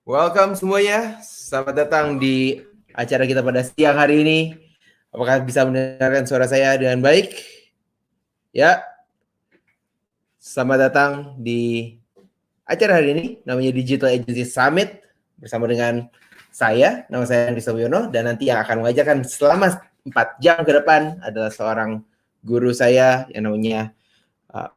Welcome semuanya, selamat datang di acara kita pada siang hari ini. Apakah bisa mendengarkan suara saya dengan baik? Ya, selamat datang di acara hari ini, namanya Digital Agency Summit, bersama dengan saya, nama saya Andri Sawiono, dan nanti yang akan mengajarkan selama 4 jam ke depan adalah seorang guru saya yang namanya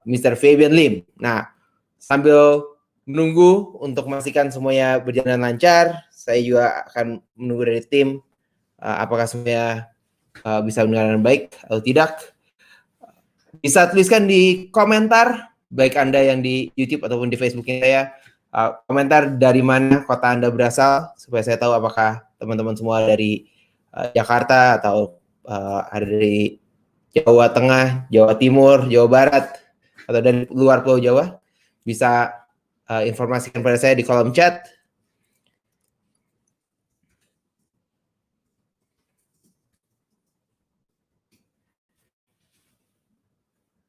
Mr. Fabian Lim. Nah, sambil menunggu untuk memastikan semuanya berjalan lancar, saya juga akan menunggu dari tim apakah semuanya bisa mendengarkan baik atau tidak. Bisa tuliskan di komentar, baik Anda yang di YouTube ataupun di Facebook saya, komentar dari mana kota Anda berasal, supaya saya tahu apakah teman-teman semua dari Jakarta atau ada dari Jawa Tengah, Jawa Timur, Jawa Barat, atau dari luar Pulau Jawa. Bisa informasikan pada saya di kolom chat.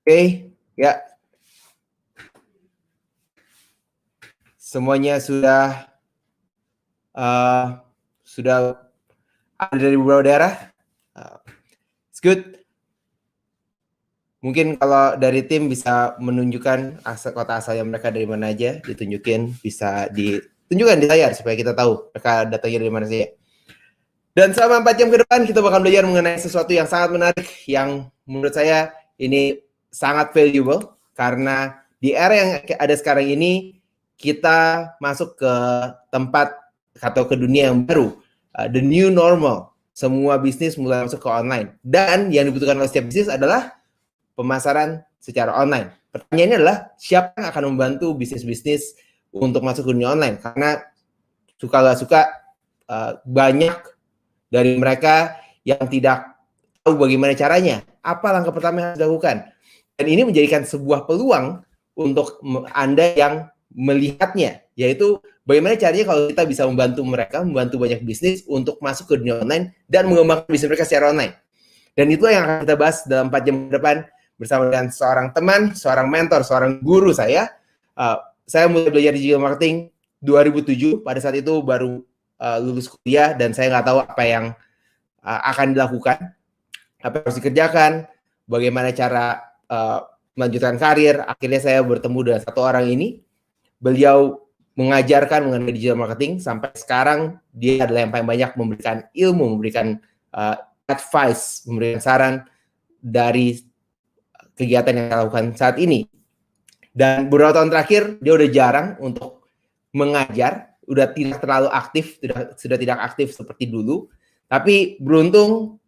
Oke, ya. Semuanya sudah ada dari beberapa daerah. It's good. Mungkin kalau dari tim bisa menunjukkan kota asalnya mereka dari mana aja, ditunjukin, bisa ditunjukkan di layar supaya kita tahu mereka datangnya dari mana saja. Dan selama 4 jam ke depan kita bakal belajar mengenai sesuatu yang sangat menarik, yang menurut saya ini sangat valuable, karena di era yang ada sekarang ini, kita masuk ke tempat atau ke dunia yang baru, the new normal. Semua bisnis mulai masuk ke online. Dan yang dibutuhkan oleh setiap bisnis adalah pemasaran secara online. Pertanyaannya adalah, siapa yang akan membantu bisnis-bisnis untuk masuk ke dunia online? Karena suka gak suka, banyak dari mereka yang tidak tahu bagaimana caranya. Apa langkah pertama yang harus dilakukan? Dan ini menjadikan sebuah peluang untuk Anda yang melihatnya, yaitu bagaimana caranya kalau kita bisa membantu mereka, membantu banyak bisnis untuk masuk ke dunia online dan mengembangkan bisnis mereka secara online. Dan itu yang akan kita bahas dalam 4 jam ke depan bersama dengan seorang teman, seorang mentor, seorang guru saya. Saya mulai belajar digital marketing 2007, pada saat itu baru lulus kuliah, dan saya nggak tahu apa yang akan dilakukan, apa yang harus dikerjakan, bagaimana cara melanjutkan karir. Akhirnya saya bertemu dengan satu orang ini. Beliau mengajarkan mengenai digital marketing sampai sekarang. Dia adalah yang paling banyak memberikan ilmu, memberikan advice, memberikan saran dari kegiatan yang kita lakukan saat ini. Dan beberapa tahun terakhir dia udah jarang untuk mengajar, udah tidak terlalu aktif, sudah tidak aktif seperti dulu. Tapi beruntung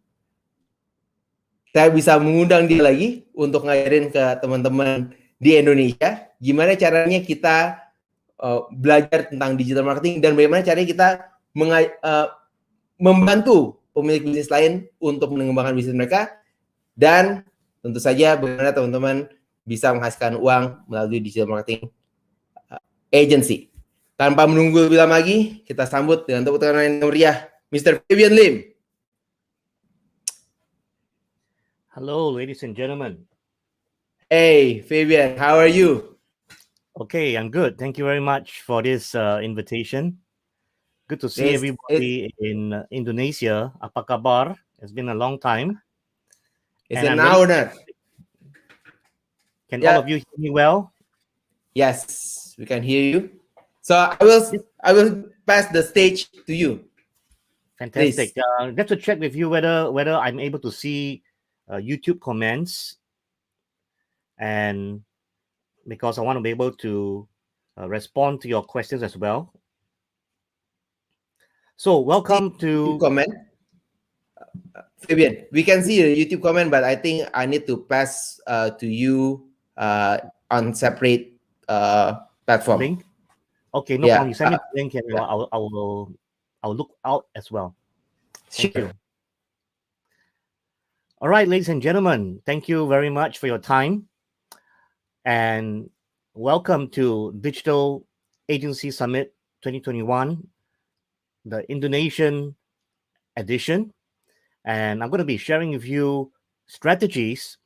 saya bisa mengundang dia lagi untuk ngajarin ke teman-teman di Indonesia gimana caranya kita belajar tentang digital marketing, dan bagaimana caranya kita membantu pemilik bisnis lain untuk mengembangkan bisnis mereka, dan tentu saja bagaimana teman-teman bisa menghasilkan uang melalui digital marketing agency. Tanpa menunggu lebih lama lagi, kita sambut dengan tepuk tangan yang meriah, Mr. Fabian Lim. Hello, ladies and gentlemen. Hey, Fabian, how are you? Okay, I'm good. Thank you very much for this invitation. Good to see everybody in Indonesia. Apa kabar? It's been a long time. It's an honor. Can all of you hear me well? Yes, we can hear you. So I will pass the stage to you. Fantastic. Just to check with you whether I'm able to see YouTube comments, and because I want to be able to respond to your questions as well. So welcome to comment. Fabian, we can see the YouTube comment, but I think I need to pass to you on separate platform. Link? Okay, no problem. You send me the link, and I'll look out as well. Thank you. All right, ladies and gentlemen, thank you very much for your time, and welcome to Digital Agency Summit 2021, the Indonesian edition. And I'm going to be sharing with you strategies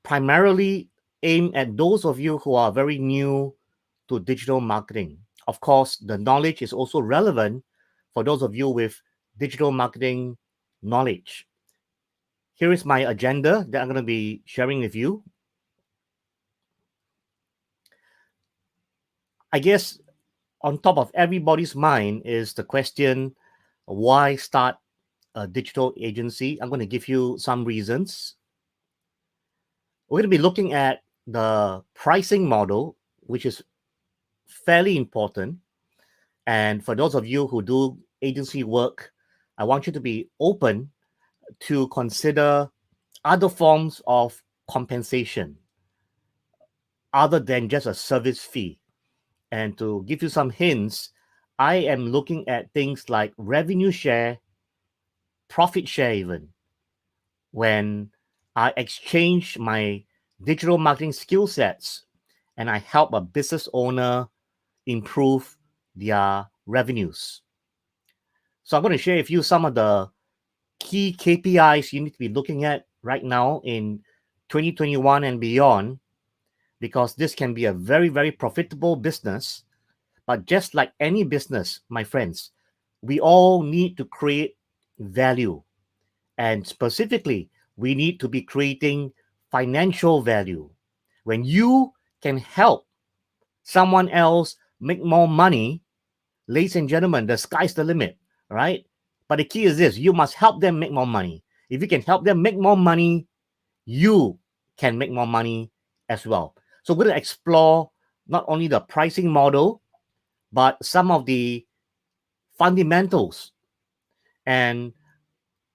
primarily aimed at those of you who are very new to digital marketing, Of course, the knowledge is also relevant for those of you with digital marketing knowledge. Here is my agenda that I'm going to be sharing with you. I guess on top of everybody's mind is the question, why start a digital agency? I'm going to give you some reasons. We're going to be looking at the pricing model, which is fairly important. And for those of you who do agency work, I want you to be open to consider other forms of compensation other than just a service fee. And to give you some hints, I am looking at things like revenue share, profit share, even when I exchange my digital marketing skill sets and I help a business owner improve their revenues. So I'm going to share with you some of the key KPIs you need to be looking at right now in 2021 and beyond, because this can be a very, very profitable business. But just like any business, my friends, we all need to create value. And specifically, we need to be creating financial value. When you can help someone else make more money, ladies and gentlemen, the sky's the limit, right? But the key is this: you must help them make more money. If you can help them make more money, you can make more money as well. So we're going to explore not only the pricing model, but some of the fundamentals. And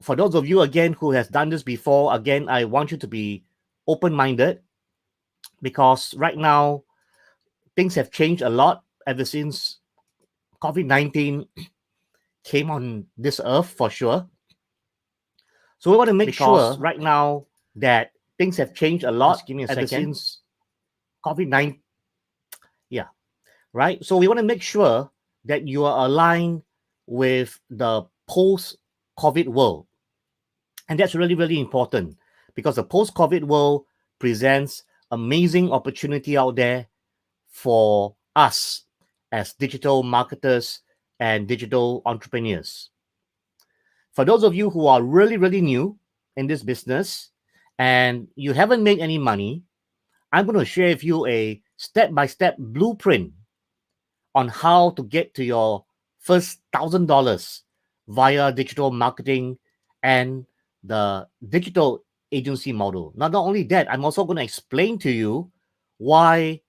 for those of you, again, who has done this before, again, I want you to be open-minded, because right now, things have changed a lot ever since COVID-19 came on this earth, for sure. So we want to make sure right now that things have changed a lot. Just give me a second. Since COVID-19, yeah, right? So we want to make sure that you are aligned with the post-COVID world. And that's really, really important, because the post-COVID world presents amazing opportunity out there for us as digital marketers and digital entrepreneurs. For those of you who are really, really new in this business and you haven't made any money, I'm going to share with you a step-by-step blueprint on how to get to your first $1,000 via digital marketing and the digital agency model. Not only that, I'm also going to explain to you why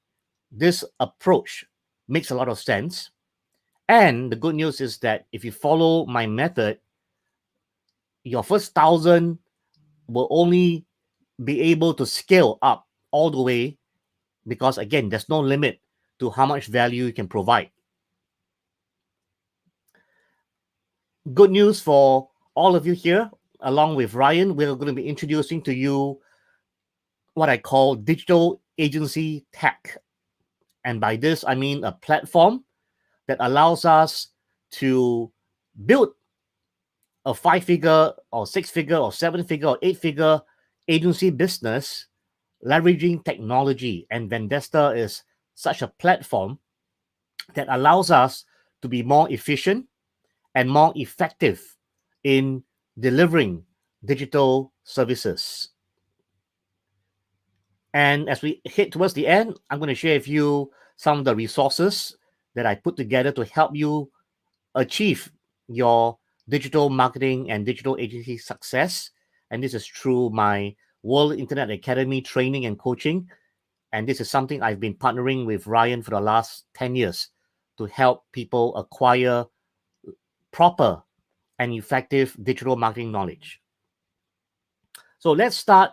this approach makes a lot of sense. And the good news is that if you follow my method, your first 1,000 will only be able to scale up all the way, because again, there's no limit to how much value you can provide. Good news for all of you here. Along with Ryan, we're going to be introducing to you what I call digital agency tech. And by this, I mean a platform that allows us to build a 5-figure or 6-figure or 7-figure or 8-figure agency business leveraging technology. And Vendesta is such a platform that allows us to be more efficient and more effective in delivering digital services. And as we hit towards the end, I'm going to share with you some of the resources that I put together to help you achieve your digital marketing and digital agency success. And this is through my World Internet Academy training and coaching. And this is something I've been partnering with Ryan for the last 10 years to help people acquire proper and effective digital marketing knowledge. So let's start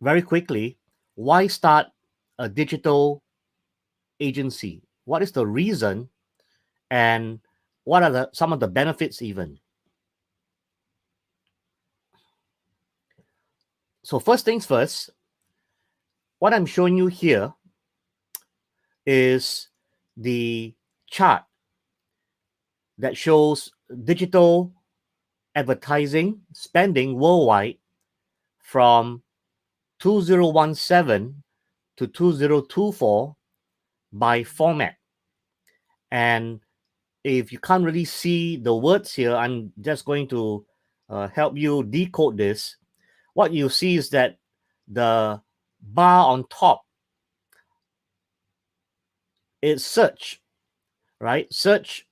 very quickly. Why start a digital agency? What is the reason, and what are some of the benefits even? So first things first, what I'm showing you here is the chart that shows digital advertising spending worldwide from 2017 to 2024 by format. And if you can't really see the words here, I'm just going to help you decode this. What you see is that the bar on top is search, right? Search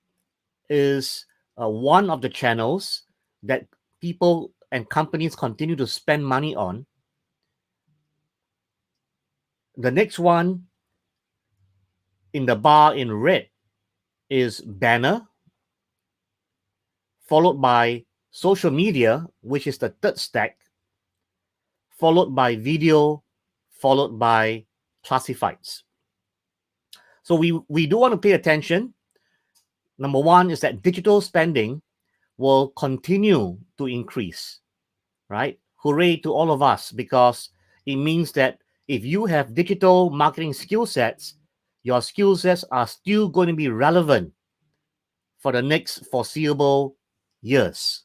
is one of the channels that people and companies continue to spend money on. The next one in the bar in red is banner, followed by social media, which is the third stack, followed by video, followed by classifieds. So we do want to pay attention. Number one is that digital spending will continue to increase, right? Hooray to all of us, because it means that if you have digital marketing skill sets, your skill sets are still going to be relevant for the next foreseeable years.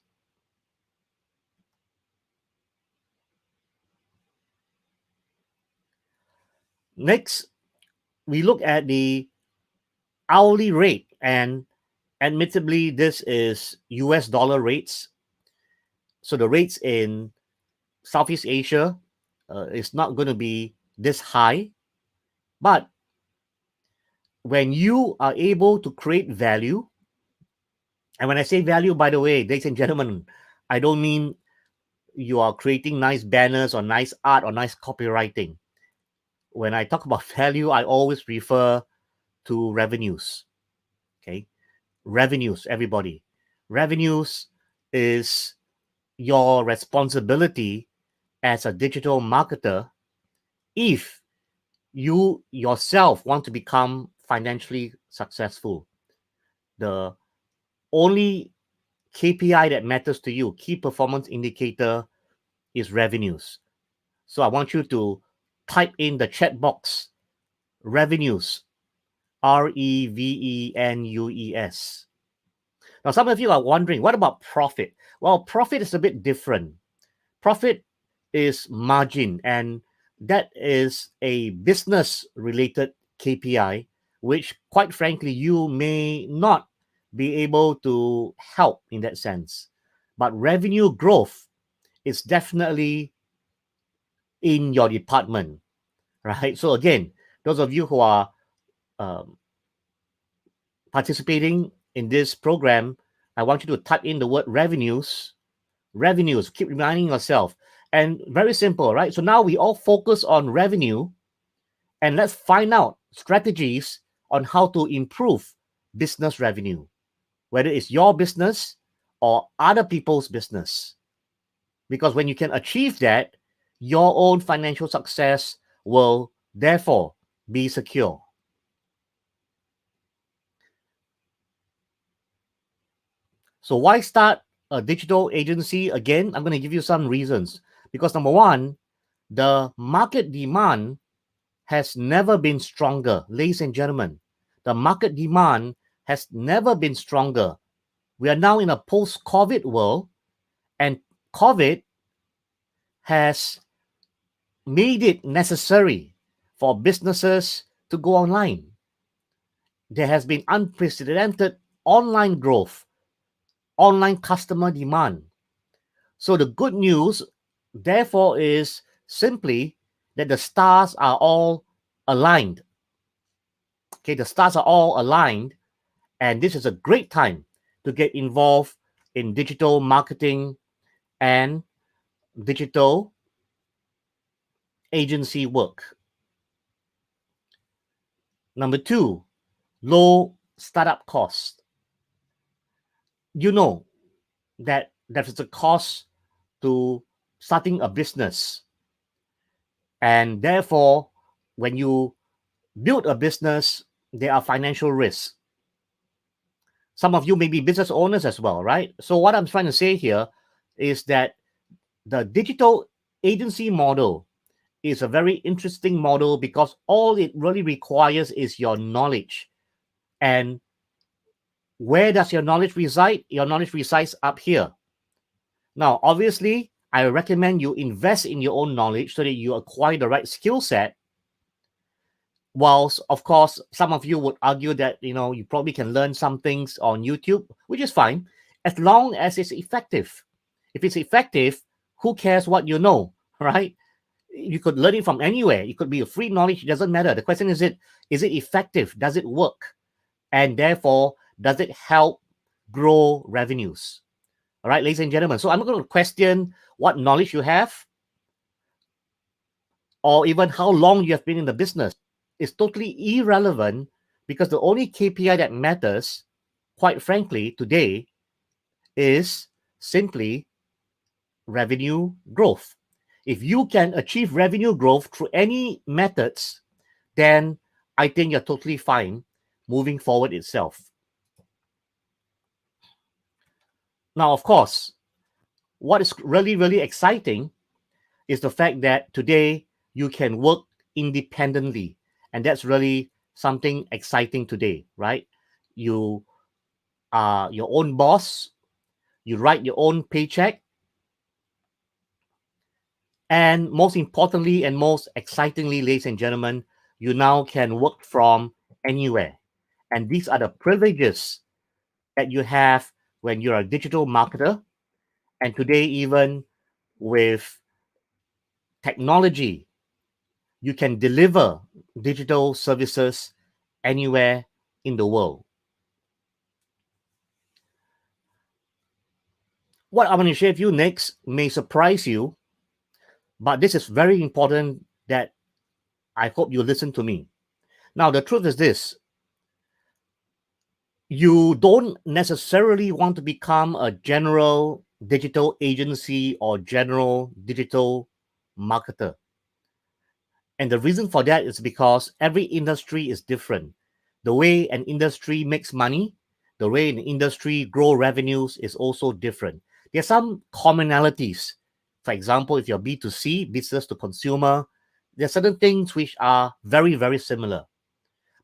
Next, we look at the hourly rate, and admittedly, this is US dollar rates. So the rates in Southeast Asia is not going to be this high. But when you are able to create value, and when I say value, by the way, ladies and gentlemen, I don't mean you are creating nice banners or nice art or nice copywriting. When I talk about value, I always refer to revenues. Okay, revenues, everybody. Revenues is your responsibility as a digital marketer if you yourself want to become financially successful. The only KPI that matters to you, key performance indicator, is revenues. So I want you to type in the chat box revenues, REVENUES. Now, some of you are wondering, what about profit? Well, profit is a bit different. Profit is margin, and that is a business related KPI, which, quite frankly, you may not be able to help in that sense. But revenue growth is definitely in your department, right? So, again, those of you who are participating in this program, I want you to type in the word revenues. Revenues, keep reminding yourself. And very simple, right? So now we all focus on revenue, and let's find out strategies on how to improve business revenue, whether it's your business or other people's business. Because when you can achieve that, your own financial success will therefore be secure. So why start a digital agency? Again, I'm going to give you some reasons. Because number one, the market demand has never been stronger. Ladies and gentlemen, the market demand has never been stronger. We are now in a post-COVID world, and COVID has made it necessary for businesses to go online. There has been unprecedented online growth, online customer demand. So the good news, therefore, is simply that the stars are all aligned. Okay, the stars are all aligned, and this is a great time to get involved in digital marketing and digital agency work. Number two, low startup cost. You know that there's a cost to starting a business, and therefore, when you build a business, there are financial risks. Some of you may be business owners as well, right? So what I'm trying to say here is that the digital agency model is a very interesting model because all it really requires is your knowledge. And where does your knowledge reside? Your knowledge resides up here. Now, obviously, I recommend you invest in your own knowledge so that you acquire the right skill set. whilst of course some of you would argue that you probably can learn some things on YouTube, which is fine, as long as it's effective. If it's effective, who cares what you know, right? You could learn it from anywhere. It could be a free knowledge. It doesn't matter. The question is it effective? Does it work? And therefore, does it help grow revenues? All right, ladies and gentlemen. So I'm not going to question what knowledge you have or even how long you have been in the business. It's totally irrelevant, because the only KPI that matters, quite frankly, today is simply revenue growth. If you can achieve revenue growth through any methods, then I think you're totally fine moving forward itself. Now, of course, what is really, really exciting is the fact that today you can work independently. And that's really something exciting today, right? You are your own boss, you write your own paycheck, and most importantly and most excitingly, ladies and gentlemen, you now can work from anywhere. And these are the privileges that you have when you're a digital marketer. And today, even with technology, you can deliver digital services anywhere in the world. What I'm going to share with you next may surprise you, but this is very important that I hope you listen to me. Now, the truth is this: you don't necessarily want to become a general digital agency or general digital marketer. And the reason for that is because every industry is different. The way an industry makes money, the way an industry grow revenues is also different. There are some commonalities. For example, if you're B2C, business to consumer, there are certain things which are very, very similar.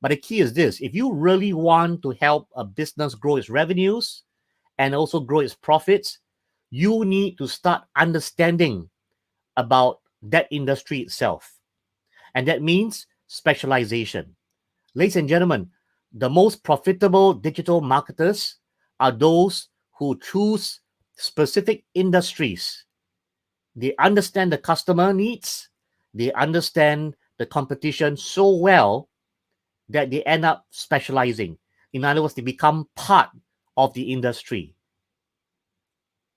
But the key is this: if you really want to help a business grow its revenues and also grow its profits, you need to start understanding about that industry itself. And that means specialization. Ladies and gentlemen, the most profitable digital marketers are those who choose specific industries. They understand the customer needs, they understand the competition so well that they end up specializing. In other words, they become part of the industry.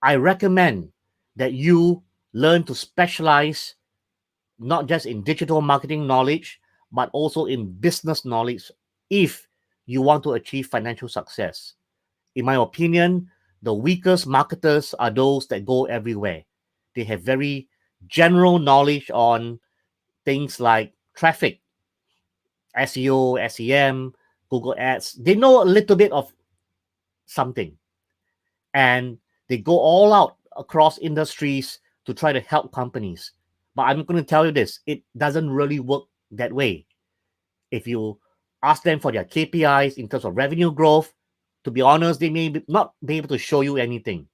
I recommend that you learn to specialize not just in digital marketing knowledge, but also in business knowledge if you want to achieve financial success. In my opinion, the weakest marketers are those that go everywhere. They have very general knowledge on things like traffic, SEO, SEM, Google Ads. They know a little bit of something, and they go all out across industries to try to help companies. But I'm going to tell you this: it doesn't really work that way. If you ask them for their KPIs in terms of revenue growth, to be honest, they may not be able to show you anything.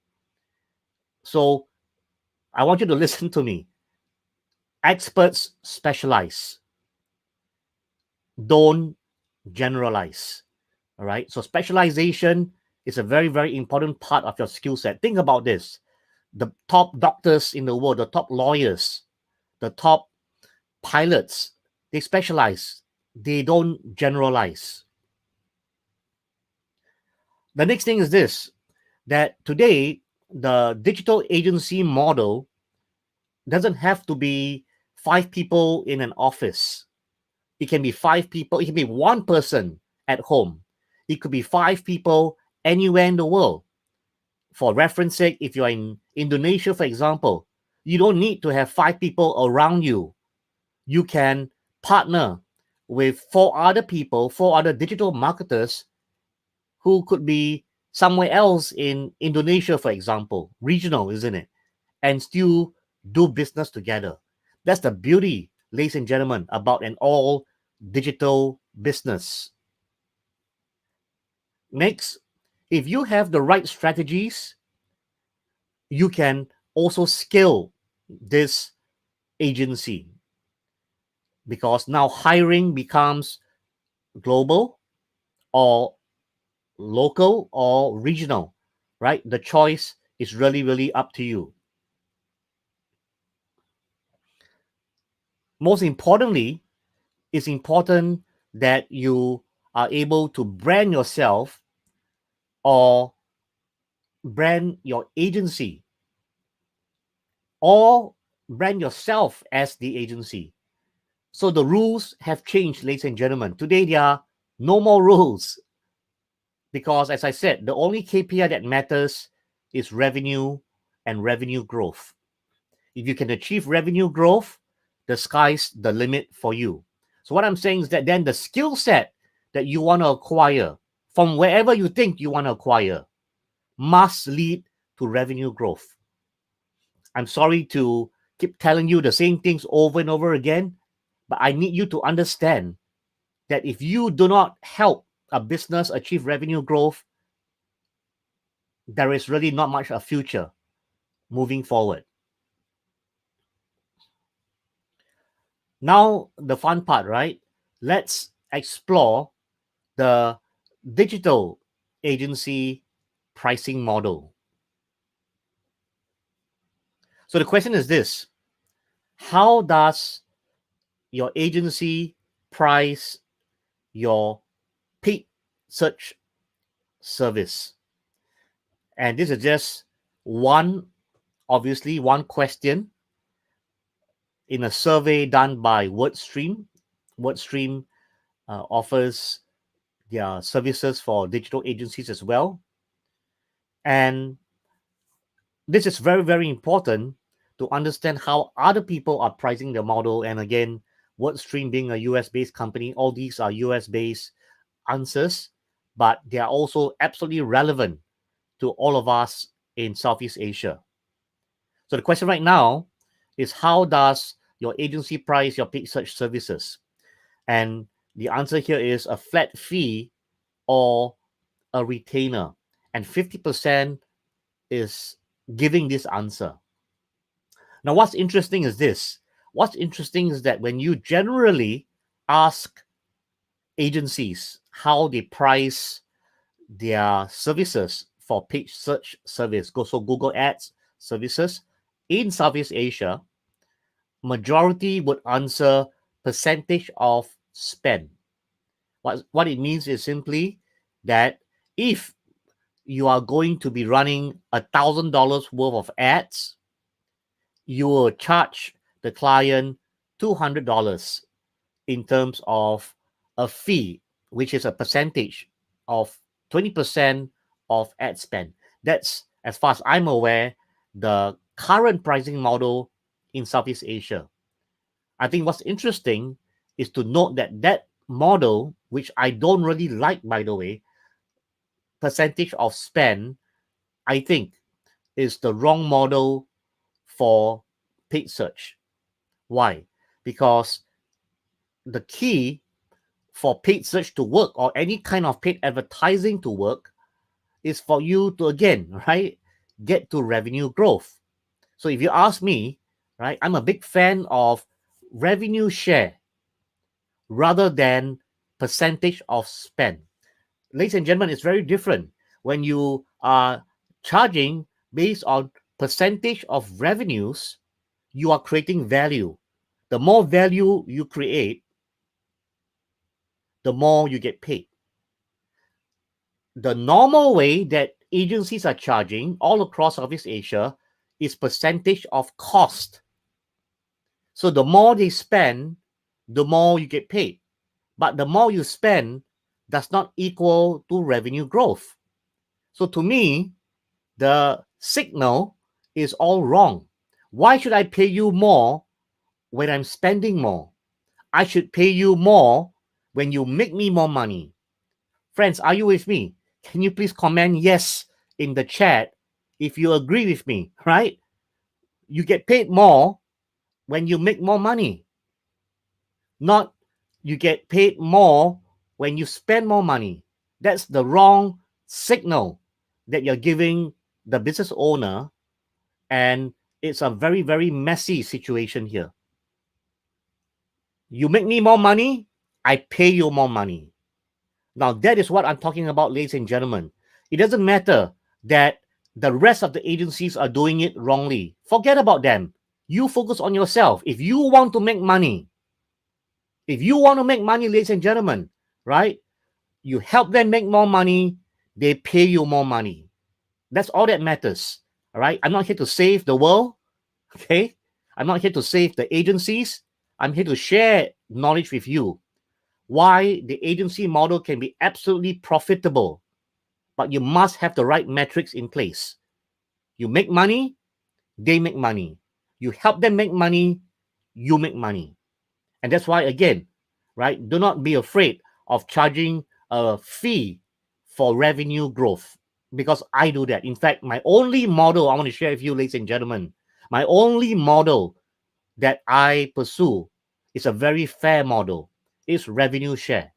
So I want you to listen to me. Experts specialize. Don't generalize. All right. So specialization is a very, very important part of your skill set. Think about this: the top doctors in the world, the top lawyers, the top pilots, they specialize. They don't generalize. The next thing is this: that today, the digital agency model doesn't have to be 5 people in an office. It can be 5 people. It can be 1 person at home. It could be 5 people anywhere in the world. For reference sake, if you're in Indonesia, for example, you don't need to have 5 people around you. You can partner with 4 other people, 4 other digital marketers who could be somewhere else in Indonesia, for example, regional, isn't it? And still do business together. That's the beauty, ladies and gentlemen, about an all digital business. Next, if you have the right strategies, you can also scale this agency. because now hiring becomes global or local or regional, right? The choice is really, really up to you. Most importantly, it's important that you are able to brand yourself or brand your agency or brand yourself as the agency. So the rules have changed, ladies and gentlemen. Today, there are no more rules because, as I said, the only KPI that matters is revenue and revenue growth. If you can achieve revenue growth, the sky's the limit for you. So what I'm saying is that then the skill set that you want to acquire from wherever you think you want to acquire must lead to revenue growth. I'm sorry to keep telling you the same things over and over again, but I need you to understand that if you do not help a business achieve revenue growth, there is really not much a future moving forward. Now, the fun part, right? Let's explore the digital agency pricing model. So the question is this: how does your agency price your paid search service? And this is just one question in a survey done by WordStream. WordStream offers their services for digital agencies as well. And this is very, very important to understand how other people are pricing the model. And again, WordStream being a US-based company, all these are US-based answers, but they are also absolutely relevant to all of us in Southeast Asia. So the question right now is, how does your agency price your paid search services? And the answer here is a flat fee or a retainer. And 50% is giving this answer. Now, what's interesting is this. What's interesting is that when you generally ask agencies how they price their services for paid search service, so Google Ads services in Southeast Asia, majority would answer percentage of spend. What it means is simply that if you are going to be running $1,000 worth of ads, you will charge the client $200 in terms of a fee, which is a percentage of 20% of ad spend. That's, as far as I'm aware, the current pricing model in Southeast Asia. I think what's interesting is to note that that model, which I don't really like, by the way, percentage of spend, I think is the wrong model for paid search. Why? Because the key for paid search to work, or any kind of paid advertising to work, is for you to, again, right, get to revenue growth. So if you ask me, right, I'm a big fan of revenue share rather than percentage of spend. Ladies and gentlemen, it's very different when you are charging based on percentage of revenues. You are creating value. The more value you create, the more you get paid. The normal way that agencies are charging all across Southeast Asia is percentage of cost. So the more they spend, the more you get paid. But the more you spend does not equal to revenue growth. So to me, the signal is all wrong. Why should I pay you more when I'm spending more? I should pay you more when you make me more money. Friends, are you with me? Can you please comment yes in the chat if you agree with me, right? You get paid more when you make more money, not you get paid more when you spend more money. That's the wrong signal that you're giving the business owner, and it's a very, very messy situation here. You make me more money, I pay you more money. Now, that is what I'm talking about, ladies and gentlemen. It doesn't matter that the rest of the agencies are doing it wrongly. Forget about them. You focus on yourself. If you want to make money, ladies and gentlemen, right? You help them make more money, they pay you more money. That's all that matters. All right. I'm not here to save the world. Okay. I'm not here to save the agencies. I'm here to share knowledge with you. Why the agency model can be absolutely profitable, but you must have the right metrics in place. You make money, they make money. You help them make money, you make money. And that's why, again, right, do not be afraid of charging a fee for revenue growth, because I do that. In fact, my only model I want to share with you, ladies and gentlemen, my only model that I pursue is a very fair model. It's revenue share.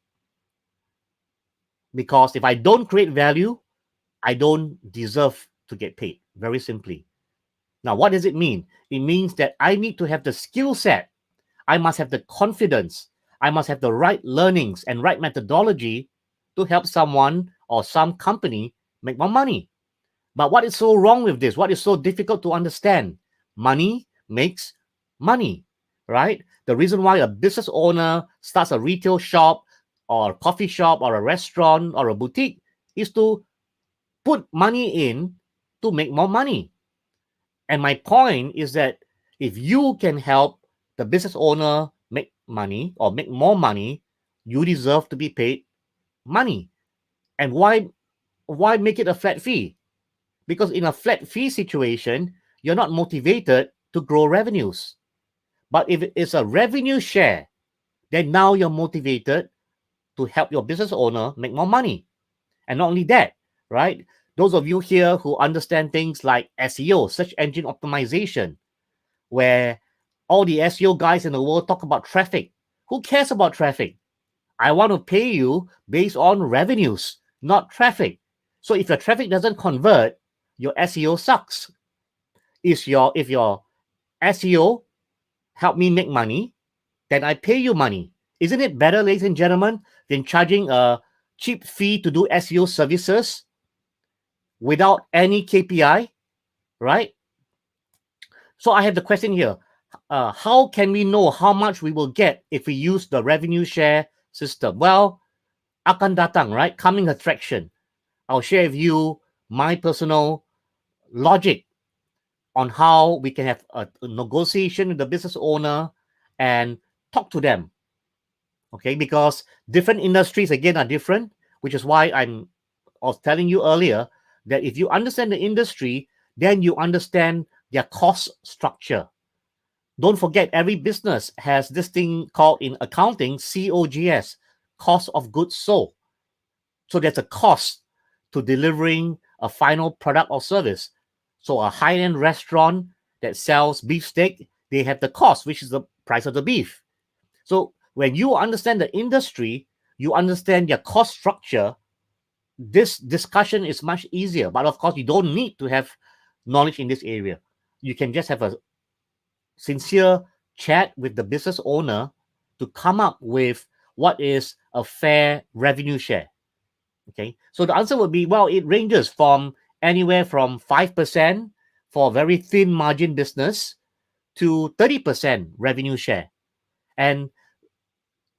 Because if I don't create value, I don't deserve to get paid, very simply. Now, what does it mean? It means that I need to have the skill set. I must have the confidence. I must have the right learnings and right methodology to help someone or some company make more money. But what is so wrong with this? What is so difficult to understand? Money makes money, right? The reason why a business owner starts a retail shop or a coffee shop or a restaurant or a boutique is to put money in to make more money. And my point is that if you can help the business owner make money or make more money, you deserve to be paid money. And why make it a flat fee? Because in a flat fee situation, you're not motivated to grow revenues. But if it's a revenue share, then now you're motivated to help your business owner make more money. And not only that, right? Those of you here who understand things like SEO, search engine optimization, where all the SEO guys in the world talk about traffic. Who cares about traffic? I want to pay you based on revenues, not traffic. So if your traffic doesn't convert, your SEO sucks. If your SEO help me make money, then I pay you money. Isn't it better, ladies and gentlemen, than charging a cheap fee to do SEO services without any KPI, right? So I have the question here. How can we know how much we will get if we use the revenue share system? Well, akan datang, right? Coming attraction. I'll share with you my personal logic on how we can have a negotiation with the business owner and talk to them. Okay, because different industries again are different, which is why I was telling you earlier that if you understand the industry, then you understand their cost structure. Don't forget, every business has this thing called in accounting COGS, cost of goods sold. So there's a cost to delivering a final product or service. So a high-end restaurant that sells beefsteak, they have the cost, which is the price of the beef. So when you understand the industry, you understand their cost structure, this discussion is much easier. But of course, you don't need to have knowledge in this area. You can just have a sincere chat with the business owner to come up with what is a fair revenue share. Okay, so the answer would be, well, it ranges from anywhere from 5% for a very thin margin business to 30% revenue share. And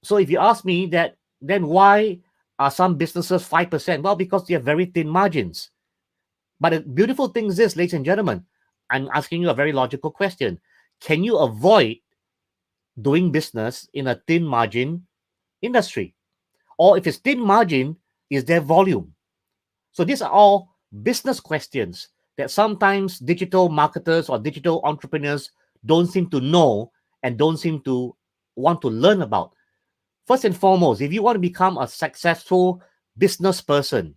so if you ask me that, then why are some businesses 5%? Well, because they have very thin margins. But the beautiful thing is this, ladies and gentlemen, I'm asking you a very logical question. Can you avoid doing business in a thin margin industry? Or if it's thin margin, is there volume? So these are all business questions that sometimes digital marketers or digital entrepreneurs don't seem to know and don't seem to want to learn about. First and foremost, if you want to become a successful business person,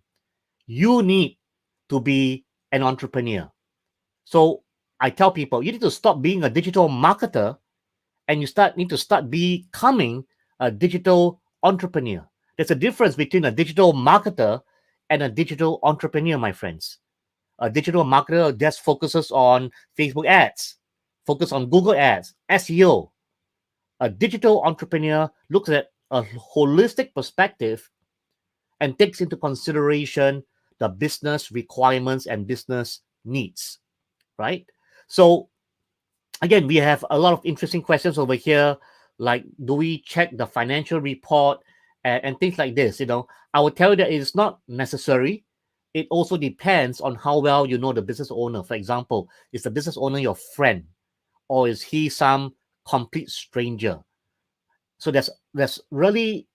you need to be an entrepreneur. So I tell people, you need to stop being a digital marketer and you need to start becoming a digital entrepreneur. There's a difference between a digital marketer and a digital entrepreneur, my friends. A digital marketer just focuses on Facebook ads, focus on Google ads, SEO. A digital entrepreneur looks at a holistic perspective and takes into consideration the business requirements and business needs, right? So again, we have a lot of interesting questions over here, like do we check the financial report and things like this. I will tell you that it is not necessary. It also depends on how well you know the business owner. For example, is the business owner your friend, or is he some complete stranger? So there's really,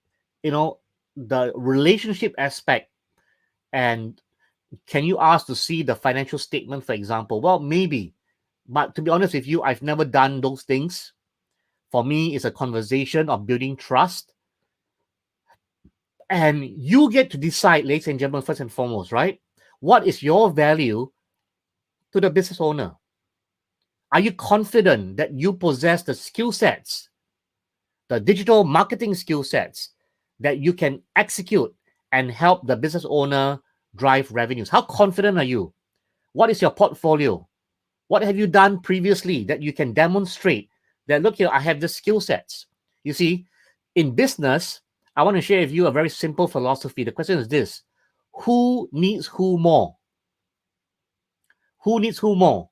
the relationship aspect. And can you ask to see the financial statement, for example? Well, maybe, but to be honest with you, I've never done those things. For me, it's a conversation of building trust. And you get to decide, ladies and gentlemen, first and foremost, right? What is your value to the business owner? Are you confident that you possess the skill sets, the digital marketing skill sets, that you can execute and help the business owner drive revenues? How confident are you? What is your portfolio? What have you done previously that you can demonstrate that, look here, I have the skill sets? You see, in business, I want to share with you a very simple philosophy. The question is this: who needs who more? Who needs who more?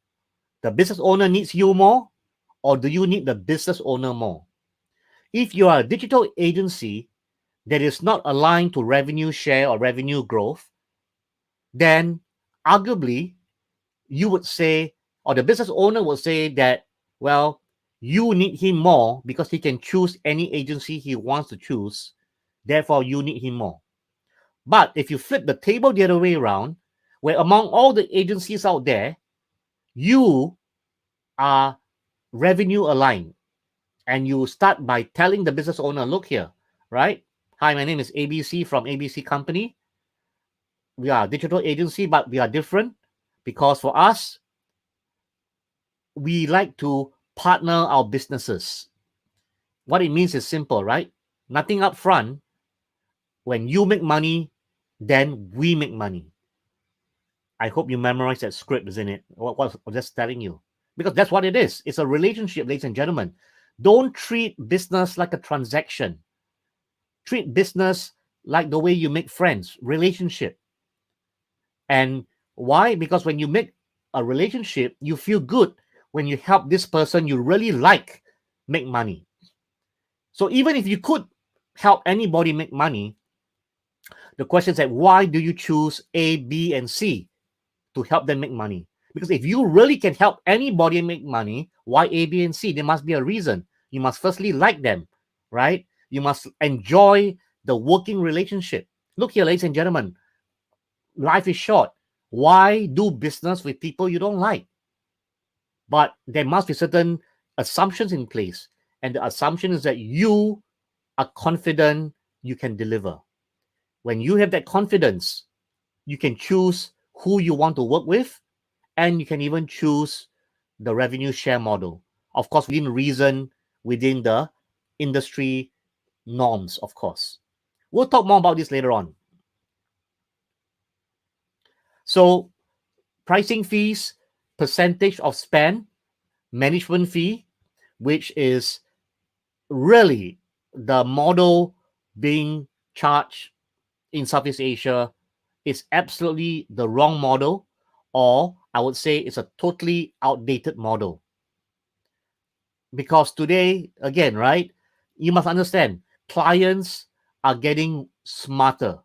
The business owner needs you more, or do you need the business owner more? If you are a digital agency that is not aligned to revenue share or revenue growth, then arguably you would say, or the business owner would say that, well, you need him more because he can choose any agency he wants to choose. Therefore, you need him more. But if you flip the table the other way around, where among all the agencies out there, you are revenue aligned, and you start by telling the business owner, look here, right? Hi, my name is ABC from ABC Company. We are a digital agency, but we are different because for us, we like to partner our businesses. What it means is simple, right? Nothing up front. When you make money, then we make money. I hope you memorize that script, isn't it? What I'm just telling you. Because that's what it is. It's a relationship, ladies and gentlemen. Don't treat business like a transaction. Treat business like the way you make friends, relationship. And why? Because when you make a relationship, you feel good when you help this person you really like make money. So even if you could help anybody make money, the question is that why do you choose A, B, and C to help them make money? Because if you really can help anybody make money, why A, B, and C? There must be a reason. You must firstly like them, right? You must enjoy the working relationship. Look here, ladies and gentlemen, life is short. Why do business with people you don't like? But there must be certain assumptions in place. And the assumption is that you are confident you can deliver. When you have that confidence, you can choose who you want to work with, and you can even choose the revenue share model. Of course, within reason, within the industry norms, of course. We'll talk more about this later on. So, pricing fees, percentage of spend, management fee, which is really the model being charged in Southeast Asia, is absolutely the wrong model, or I would say it's a totally outdated model. Because today, again, right, you must understand, clients are getting smarter.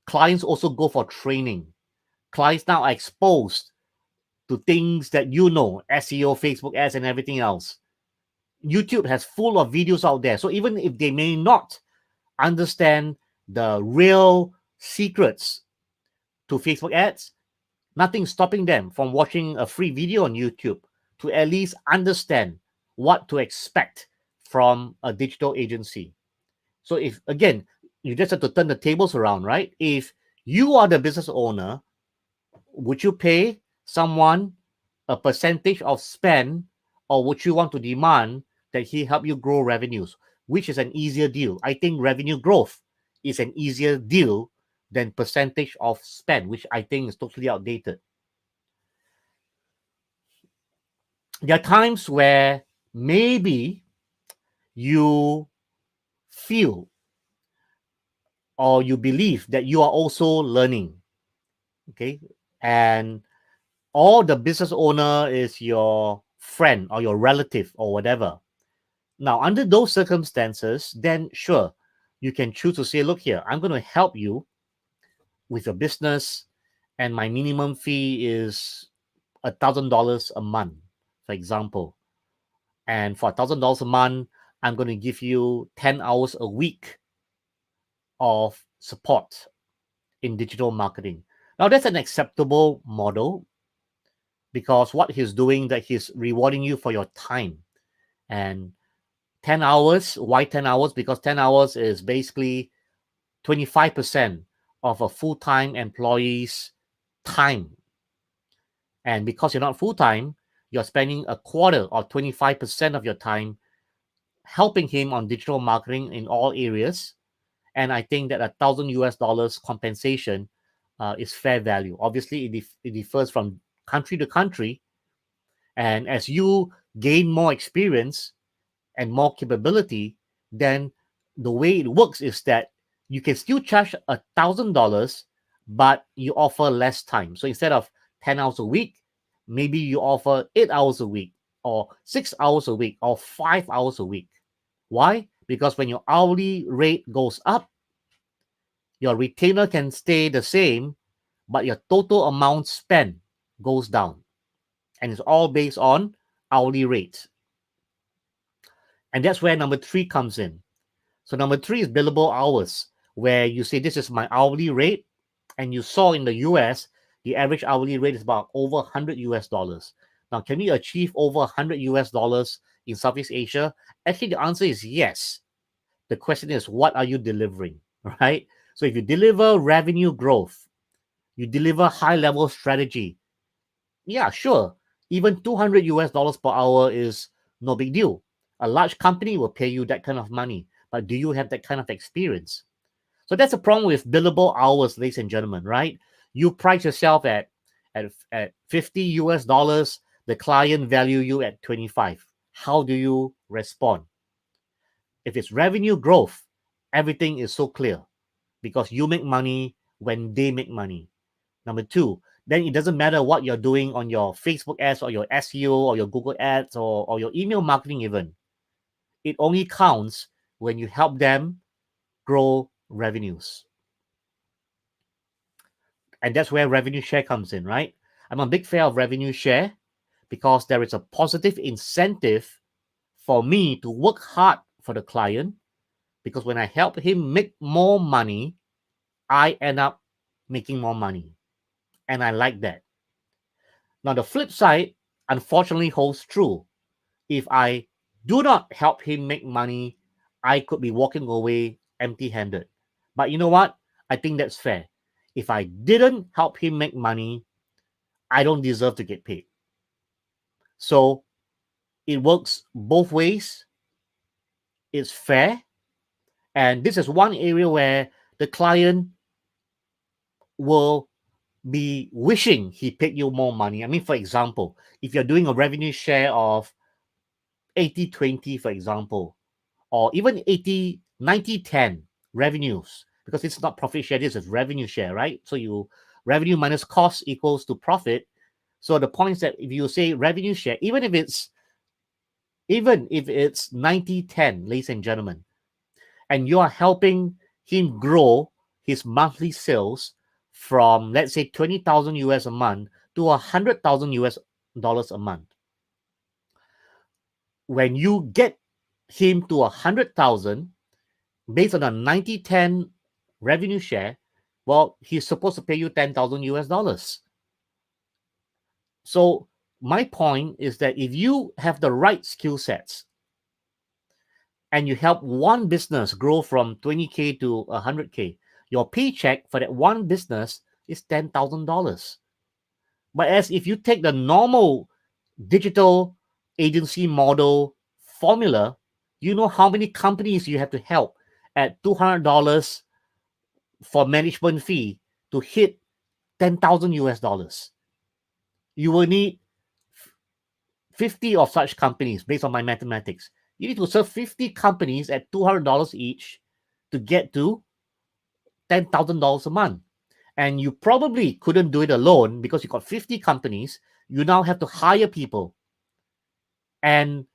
Clients also go for training. Clients now are exposed to things that SEO, Facebook ads, and everything else. YouTube has full of videos out there. So even if they may not understand the real secrets to Facebook ads, nothing stopping them from watching a free video on YouTube to at least understand what to expect from a digital agency. So if, again, you just have to turn the tables around, right? If you are the business owner, would you pay someone a percentage of spend, or would you want to demand that he help you grow revenues? Which is an easier deal? I think revenue growth is an easier deal than percentage of spend, which I think is totally outdated. There are times where maybe you feel or you believe that you are also learning, okay, and or the business owner is your friend or your relative or whatever. Now, under those circumstances, then sure, you can choose to say, look here, I'm going to help you with your business, and my minimum fee is $1,000 a month, for example. And for $1,000 a month, I'm going to give you 10 hours a week of support in digital marketing. Now, that's an acceptable model because what he's doing that he's rewarding you for your time. And 10 hours, why 10 hours? Because 10 hours is basically 25% of a full-time employee's time. And because you're not full-time, you're spending a quarter or 25% of your time helping him on digital marketing in all areas. And I think that $1,000 compensation is fair value. Obviously, it differs from country to country. And as you gain more experience and more capability, then the way it works is that you can still charge $1,000, but you offer less time. So instead of 10 hours a week, maybe you offer 8 hours a week, or 6 hours a week, or 5 hours a week. Why? Because when your hourly rate goes up, your retainer can stay the same, but your total amount spent goes down. And it's all based on hourly rates. And that's where number 3 comes in. So number 3 is billable hours, where you say this is my hourly rate, and you saw in the US, the average hourly rate is about over $100. Now, can we achieve over $100 in Southeast Asia? Actually, the answer is yes. The question is, what are you delivering, right? So if you deliver revenue growth, you deliver high-level strategy, yeah, sure. Even $200 per hour is no big deal. A large company will pay you that kind of money, but do you have that kind of experience? So that's a problem with billable hours, ladies and gentlemen, right? You price yourself at $50, the client value you at 25. How do you respond? If it's revenue growth, everything is so clear because you make money when they make money. Number 2, then it doesn't matter what you're doing on your Facebook ads or your SEO or your Google ads or your email marketing even. It only counts when you help them grow revenues. And that's where revenue share comes in, right? I'm a big fan of revenue share because there is a positive incentive for me to work hard for the client, because when I help him make more money, I end up making more money. And I like that. Now, the flip side, unfortunately, holds true. If I do not help him make money, I could be walking away empty handed. But you know what? I think that's fair. If I didn't help him make money, I don't deserve to get paid. So it works both ways. It's fair. And this is one area where the client will be wishing he paid you more money. I mean, for example, if you're doing a revenue share of 80-20, for example, or even 80-90-10 revenues, because it's not profit share, this is revenue share, right? So you revenue minus cost equals to profit. So the point is that if you say revenue share, even if it's 90-10, ladies and gentlemen, and you are helping him grow his monthly sales from, let's say, 20,000 US a month to 100,000 US dollars a month. When you get him to 100,000 based on a 90-10 revenue share, well, he's supposed to pay you 10,000 US dollars. So my point is that if you have the right skill sets and you help one business grow from 20K to 100K, your paycheck for that one business is $10,000. But as if you take the normal digital agency model formula, you know how many companies you have to help at $200 for management fee to hit 10,000 US dollars. You will need 50 of such companies based on my mathematics. You need to serve 50 companies at $200 each to get to $10,000 a month. And you probably couldn't do it alone because you got 50 companies. You now have to hire people. And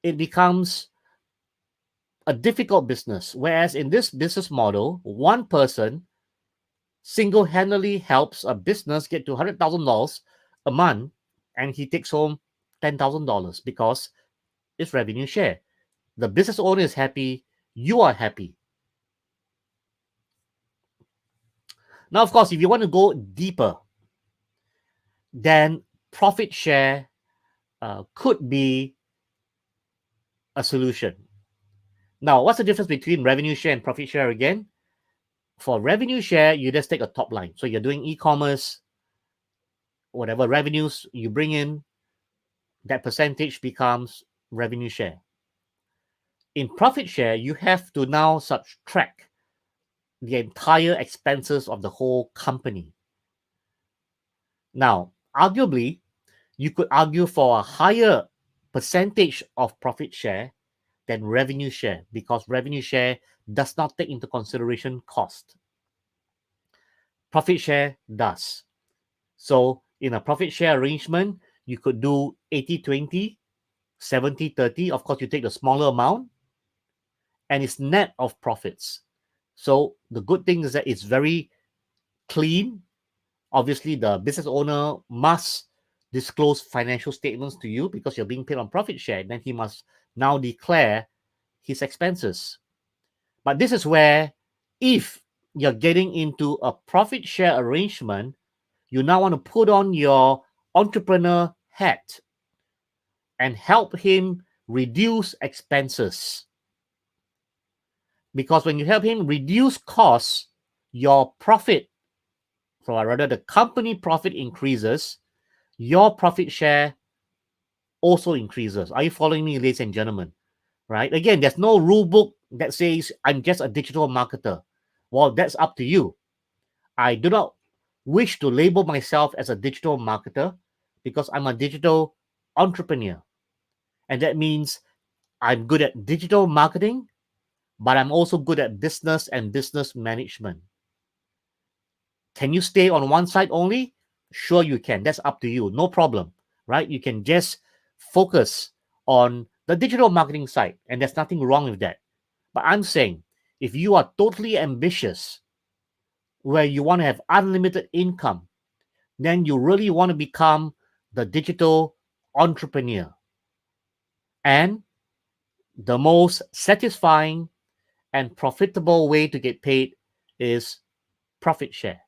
it becomes a difficult business. Whereas in this business model, one person single-handedly helps a business get to $100,000 a month, and he takes home $10,000 because it's revenue share. The business owner is happy, you are happy. Now, of course, if you want to go deeper, then profit share could be a solution. Now, what's the difference between revenue share and profit share again? For revenue share, you just take a top line. So you're doing e-commerce, whatever revenues you bring in, that percentage becomes revenue share. In profit share, you have to now subtract the entire expenses of the whole company. Now, arguably, you could argue for a higher percentage of profit share than revenue share because revenue share does not take into consideration cost. Profit share does. So in a profit share arrangement, you could do 80-20, 70-30. Of course, you take the smaller amount and it's net of profits. So the good thing is that it's very clean. Obviously, the business owner must disclose financial statements to you because you're being paid on profit share. Then he must now declare his expenses. But this is where, if you're getting into a profit share arrangement, you now want to put on your entrepreneur hat and help him reduce expenses. Because when you help him reduce costs, your profit, or rather the company profit increases, your profit share also increases. Are you following me, ladies and gentlemen? Right? Again, there's no rule book that says I'm just a digital marketer. Well, that's up to you. I do not wish to label myself as a digital marketer because I'm a digital entrepreneur. And that means I'm good at digital marketing, but I'm also good at business and business management. Can you stay on one side only? Sure, you can. That's up to you. No problem, right? You can just focus on the digital marketing side, and there's nothing wrong with that. But I'm saying if you are totally ambitious, where you want to have unlimited income, then you really want to become the digital entrepreneur. And the most satisfying and profitable way to get paid is profit share.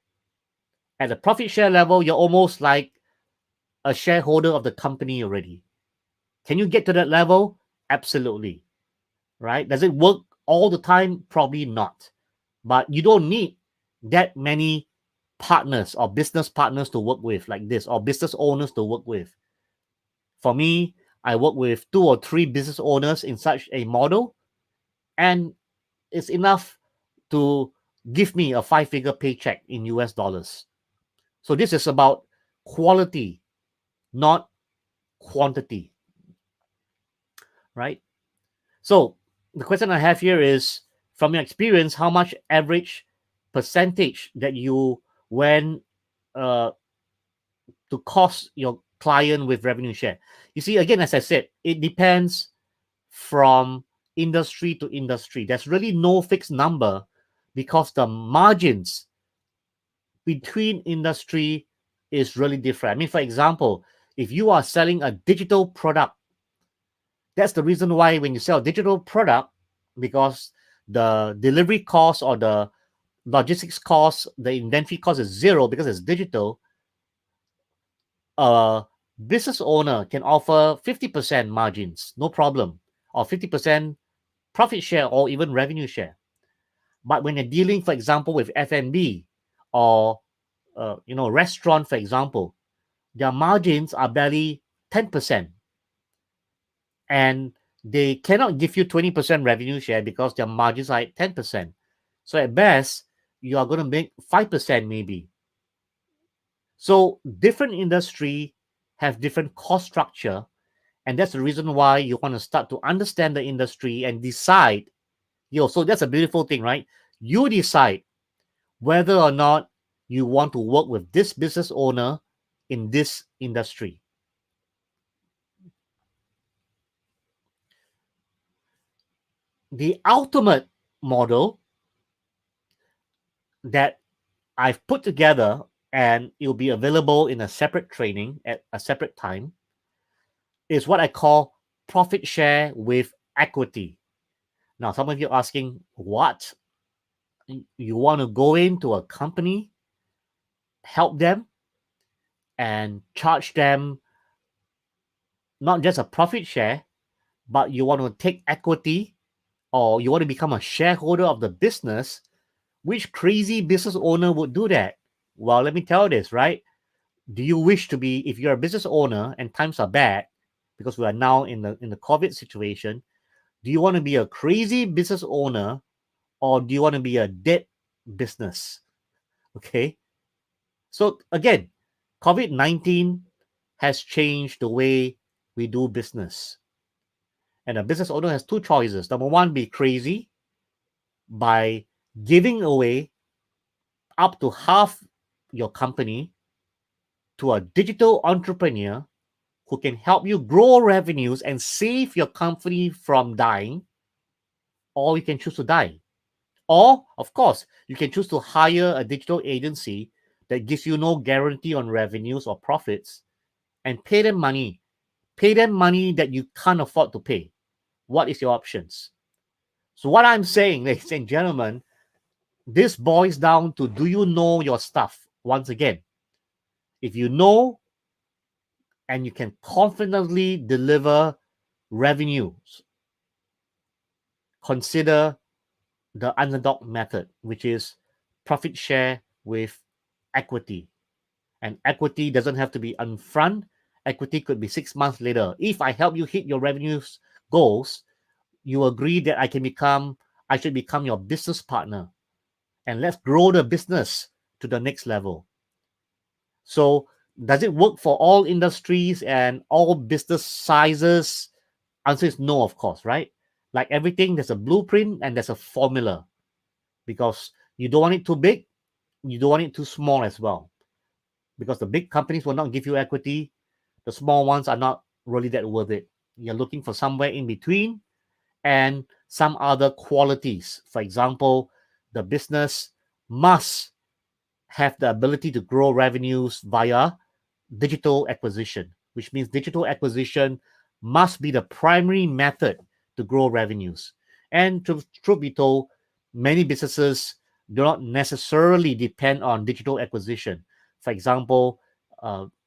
At the profit share level, you're almost like a shareholder of the company already. Can you get to that level? Absolutely. Right? Does it work all the time? Probably not. But you don't need that many partners or business partners to work with like this, or business owners to work with. For me, I work with 2 or 3 business owners in such a model, and it's enough to give me a 5-figure paycheck in US dollars. So this is about quality, not quantity, right? So the question I have here is, from your experience, how much average percentage that you went to cost your client with revenue share? You see, again, as I said, it depends from industry to industry. There's really no fixed number because the margins between industry is really different. I mean, for example, if you are selling a digital product, that's the reason why when you sell a digital product, because the delivery cost or the logistics cost, the inventory cost is zero because it's digital, a business owner can offer 50% margins, no problem, or 50% profit share or even revenue share. But when you're dealing, for example, with F&B or restaurant, for example, their margins are barely 10%. And they cannot give you 20% revenue share because their margins are at 10%. So at best, you are going to make 5% maybe. So different industry have different cost structure, And that's the reason why you want to start to understand the industry and decide. So that's a beautiful thing, right? You decide whether or not you want to work with this business owner in this industry. The ultimate model that I've put together, and it'll be available in a separate training at a separate time, is what I call profit share with equity. Now, some of you are asking, what? You want to go into a company, help them, and charge them not just a profit share, but you want to take equity, or you want to become a shareholder of the business. Which crazy business owner would do that? Well, let me tell you this, right? Do you wish to be, if you're a business owner and times are bad, because we are now in the COVID situation, do you want to be a crazy business owner, or do you want to be a dead business? Okay. So again, COVID-19 has changed the way we do business. And a business owner has two choices. Number one, be crazy by giving away up to half your company to a digital entrepreneur who can help you grow revenues and save your company from dying, or you can choose to die. Or, of course, you can choose to hire a digital agency that gives you no guarantee on revenues or profits and pay them money. Pay them money that you can't afford to pay. What is your options? So, what I'm saying, ladies and gentlemen, this boils down to, do you know your stuff? Once again, if you know and you can confidently deliver revenues, consider the underdog method, which is profit share with equity. And equity doesn't have to be upfront. Equity could be 6 months later. If I help you hit your revenues goals, you agree that I should become your business partner, and let's grow the business to the next level. So, does it work for all industries and all business sizes? Answer is no, of course, right? Like everything, there's a blueprint and there's a formula, because you don't want it too big, you don't want it too small as well. Because the big companies will not give you equity, the small ones are not really that worth it. You're looking for somewhere in between, and some other qualities. For example, the business must have the ability to grow revenues via digital acquisition, which means digital acquisition must be the primary method to grow revenues. And truth be told, many businesses do not necessarily depend on digital acquisition. For example,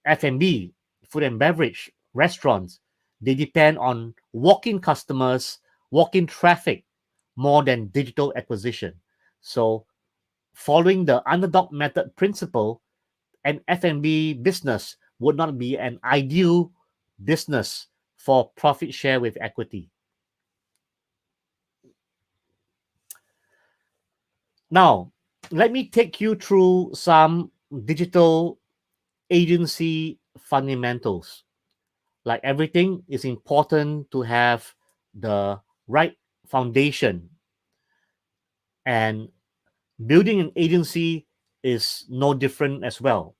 F&B, food and beverage, restaurants, they depend on walk-in customers, walk-in traffic more than digital acquisition. So following the underdog method principle, an F&B business would not be an ideal business for profit share with equity. Now, let me take you through some digital agency fundamentals. Like everything, it's important to have the right foundation, and building an agency is no different as well.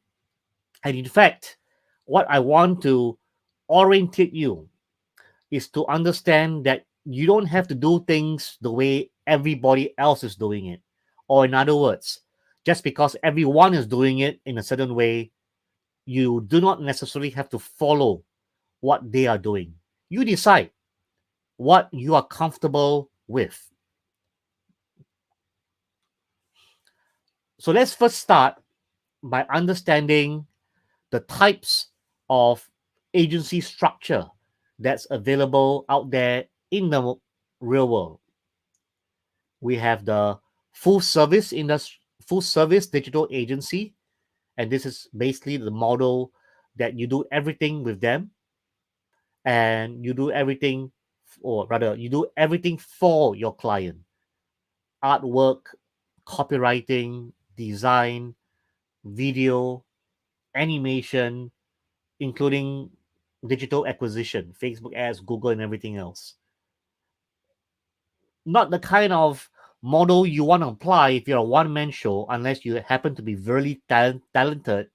And in fact, what I want to orientate you is to understand that you don't have to do things the way everybody else is doing it. Or, in other words, just because everyone is doing it in a certain way, you do not necessarily have to follow what they are doing. You decide what you are comfortable with. So, let's first start by understanding the types of agency structure that's available out there in the real world. We have the full service digital agency, and this is basically the model that you do everything with them, and you do everything, or rather you do everything for your client: artwork, copywriting, design, video, animation, including digital acquisition, Facebook ads, Google, and everything else. Not the kind of model you want to apply if you're a one-man show, unless you happen to be very talented.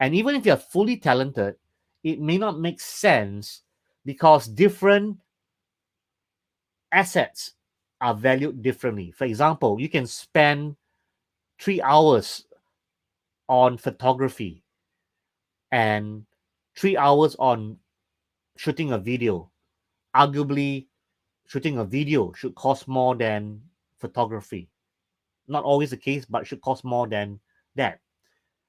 And even if you're fully talented, it may not make sense because different assets are valued differently. For example, you can spend 3 hours on photography and 3 hours on shooting a video. Arguably, shooting a video should cost more than photography. Not always the case, but should cost more than that.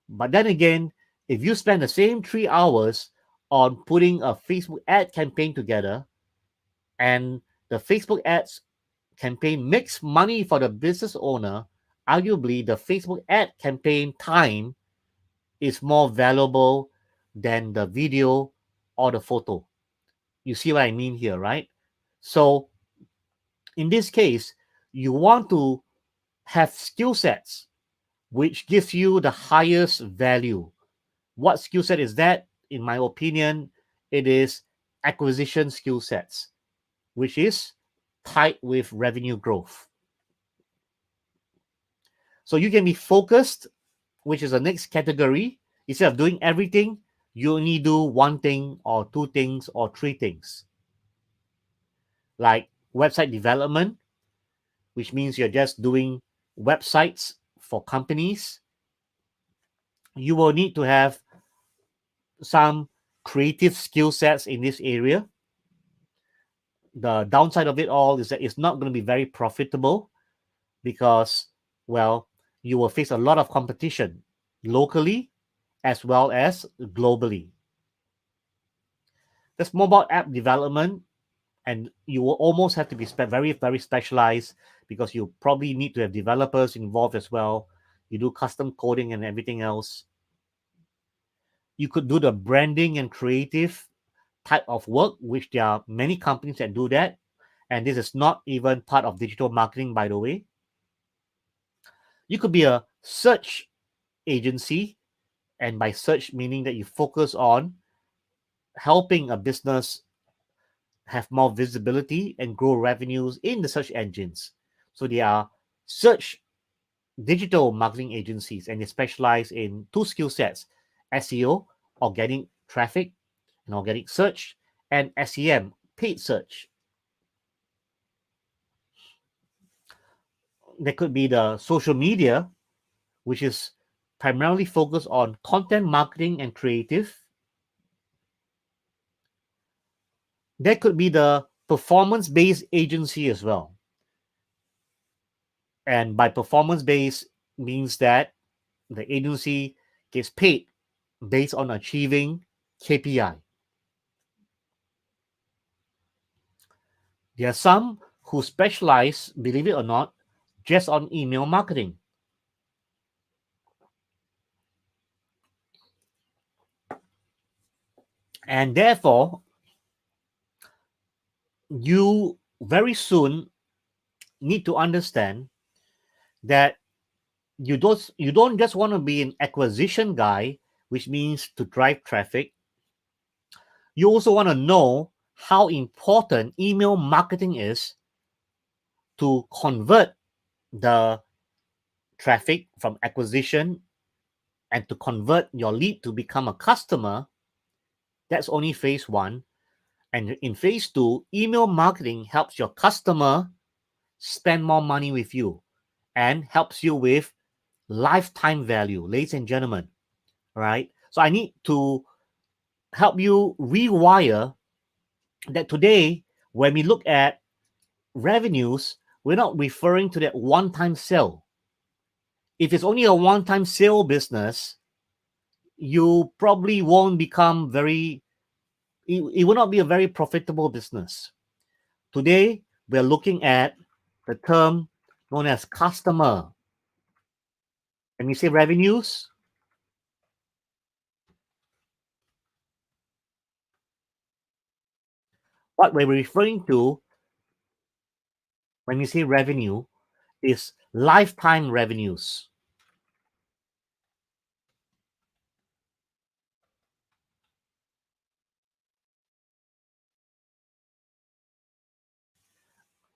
But then again, if you spend the same 3 hours on putting a Facebook ad campaign together, and the Facebook ads campaign makes money for the business owner, arguably the Facebook ad campaign time is more valuable than the video or the photo. You see what I mean here, right? So in this case, you want to have skill sets which gives you the highest value. What skill set is that? In my opinion, it is acquisition skill sets, which is tied with revenue growth. So you can be focused, which is the next category. Instead of doing everything, you only do one thing or two things or three things. Like website development, which means you're just doing websites for companies. You will need to have some creative skill sets in this area. The downside of it all is that it's not going to be very profitable because, well, you will face a lot of competition locally as well as globally. There's mobile app development, and you will almost have to be very, very specialized because you probably need to have developers involved as well. You do custom coding and everything else. You could do the branding and creative type of work, which there are many companies that do that. And this is not even part of digital marketing, by the way. You could be a search agency, and by search meaning that you focus on helping a business have more visibility and grow revenues in the search engines. So they are search digital marketing agencies, and they specialize in two skill sets: SEO, organic traffic and organic search, and SEM, paid search. There could be the social media, which is primarily focused on content marketing and creative. There could be the performance-based agency as well. And by performance-based means that the agency gets paid based on achieving KPI. There are some who specialize, believe it or not, just on email marketing. And therefore, you very soon need to understand that you don't just want to be an acquisition guy, which means to drive traffic. You also want to know how important email marketing is to convert the traffic from acquisition and to convert your lead to become a customer. That's only phase one. And in phase two, email marketing helps your customer spend more money with you and helps you with lifetime value, ladies and gentlemen. Right? So I need to help you rewire that today, when we look at revenues, we're not referring to that one-time sale. If it's only a one-time sale business, you probably won't become it will not be a very profitable business. Today, we're looking at the term known as customer. When we say revenues, what we're referring to when we say revenue is lifetime revenues.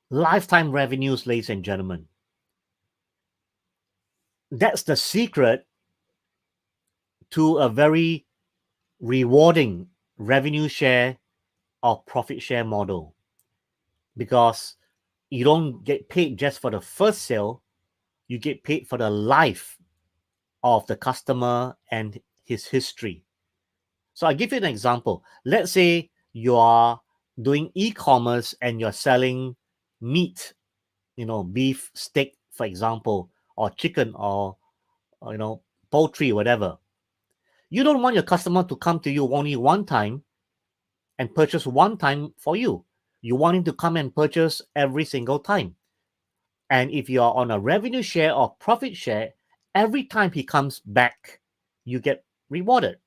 lifetime revenues, ladies and gentlemen. That's the secret to a very rewarding revenue share or profit share model, because you don't get paid just for the first sale, you get paid for the life of the customer and his history. So I give you an example. Let's say you are doing e-commerce and you're selling meat, beef, steak, for example, or chicken, or poultry, whatever. You don't want your customer to come to you only one time and purchase one time for you. You want him to come and purchase every single time. And if you are on a revenue share or profit share, every time he comes back, you get rewarded.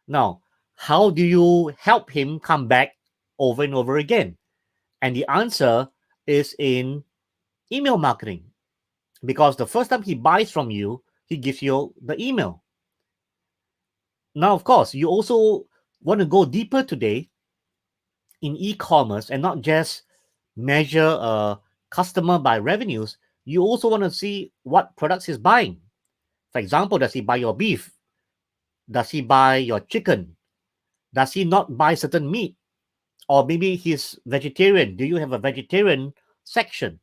Now, how do you help him come back over and over again? And the answer is in email marketing. Because the first time he buys from you, he gives you the email. Now, of course, you also want to go deeper today in e-commerce and not just measure a customer by revenues. You also want to see what products he's buying. For example, does he buy your beef? Does he buy your chicken? Does he not buy certain meat? Or maybe he's vegetarian. Do you have a vegetarian section?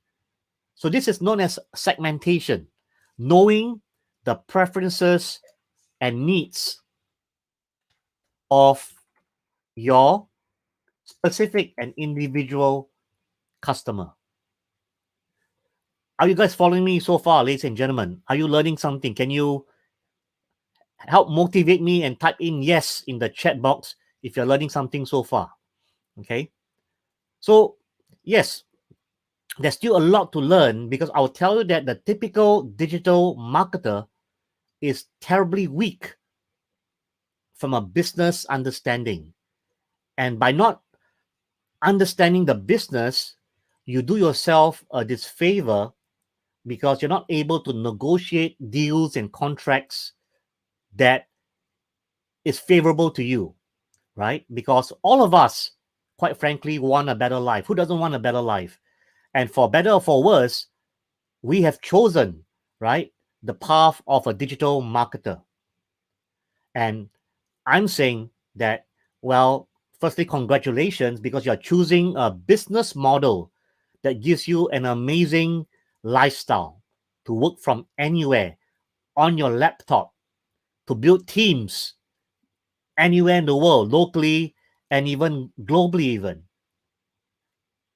So this is known as segmentation, knowing the preferences and needs of your specific and individual customer. Are you guys following me so far, ladies and gentlemen? Are you learning something? Can you help motivate me and type in yes in the chat box if you're learning something so far? Okay. So, yes, there's still a lot to learn, because I'll tell you that the typical digital marketer is terribly weak from a business understanding. And by not understanding the business, you do yourself a disfavor, because you're not able to negotiate deals and contracts that is favorable to you, right? Because all of us, quite frankly, want a better life. Who doesn't want a better life? And for better or for worse, we have chosen, right, the path of a digital marketer. And I'm saying that, well, firstly, congratulations, because you're choosing a business model that gives you an amazing lifestyle to work from anywhere on your laptop, to build teams anywhere in the world, locally and even globally even.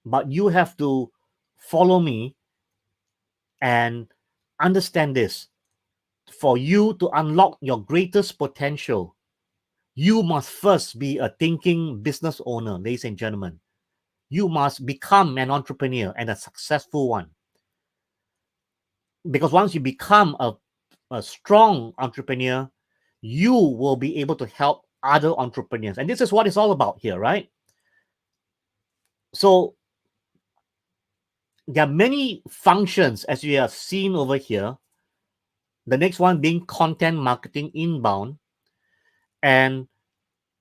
But you have to follow me and understand this. For you to unlock your greatest potential, you must first be a thinking business owner, ladies and gentlemen. You must become an entrepreneur, and a successful one. Because once you become a strong entrepreneur, you will be able to help other entrepreneurs. And this is what it's all about here, right? So there are many functions, as you have seen over here. The next one being content marketing inbound. And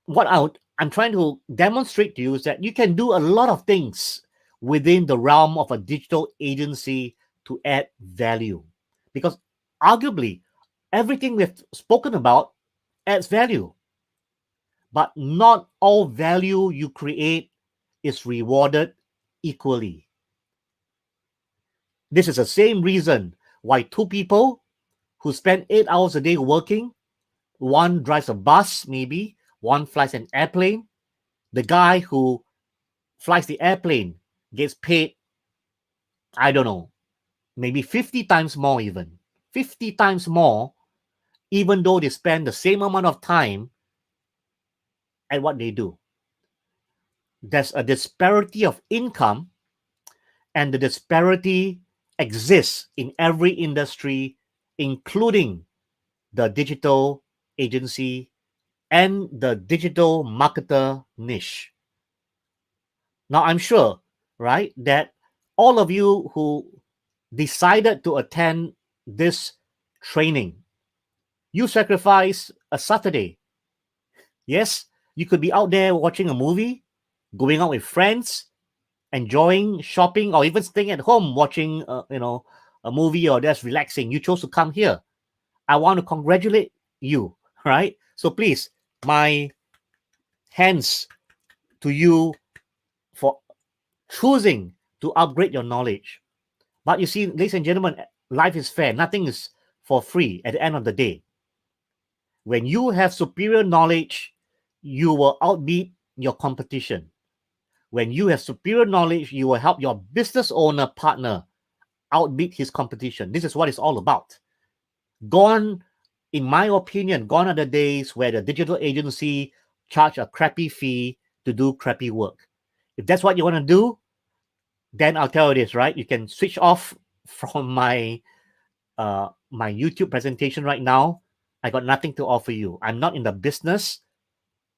what I'm trying to demonstrate to you is that you can do a lot of things within the realm of a digital agency to add value. Because arguably, everything we've spoken about adds value. But not all value you create is rewarded equally. This is the same reason why two people who spend 8 hours a day working, one drives a bus, maybe, one flies an airplane. The guy who flies the airplane gets paid, I don't know, maybe 50 times more even. 50 times more, even though they spend the same amount of time at what they do. There's a disparity of income, and the disparity exists in every industry, including the digital agency and the digital marketer niche. Now, I'm sure, right, that all of you who decided to attend this training, you sacrifice a Saturday. Yes, you could be out there watching a movie, going out with friends, enjoying shopping, or even staying at home watching, a movie, or just relaxing, you chose to come here. I want to congratulate you, right? So please, my hands to you for choosing to upgrade your knowledge. But you see, ladies and gentlemen, life is fair. Nothing is for free at the end of the day. When you have superior knowledge, you will outbeat your competition. When you have superior knowledge, you will help your business owner partner outbeat his competition. This is what it's all about. Gone, in my opinion, gone are the days where the digital agency charge a crappy fee to do crappy work. If that's what you want to do, then I'll tell you this, right? You can switch off from my my YouTube presentation right now. I got nothing to offer you. I'm not in the business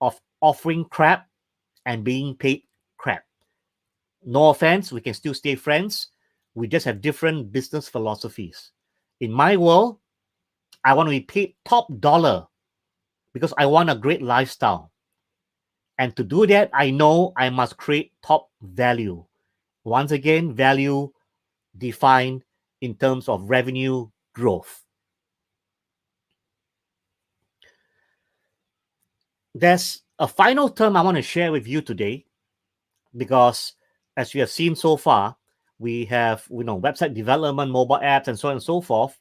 of offering crap and being paid crap. No offense, we can still stay friends. We just have different business philosophies. In my world, I want to be paid top dollar because I want a great lifestyle. And to do that, I know I must create top value. Once again, value defined in terms of revenue growth. There's a final term I want to share with you today because, as you have seen so far, we have website development, mobile apps, and so on and so forth.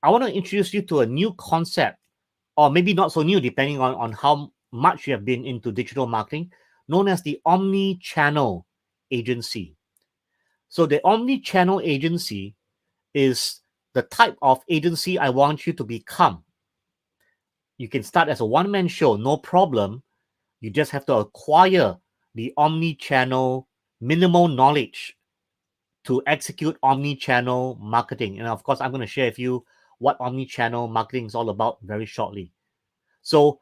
I want to introduce you to a new concept, or maybe not so new, depending on how much you have been into digital marketing, known as the omni-channel agency. So the omni-channel agency is the type of agency I want you to become. You can start as a one-man show, no problem. You just have to acquire the omni-channel minimal knowledge to execute omni-channel marketing. And of course, I'm going to share with you what omni-channel marketing is all about very shortly. So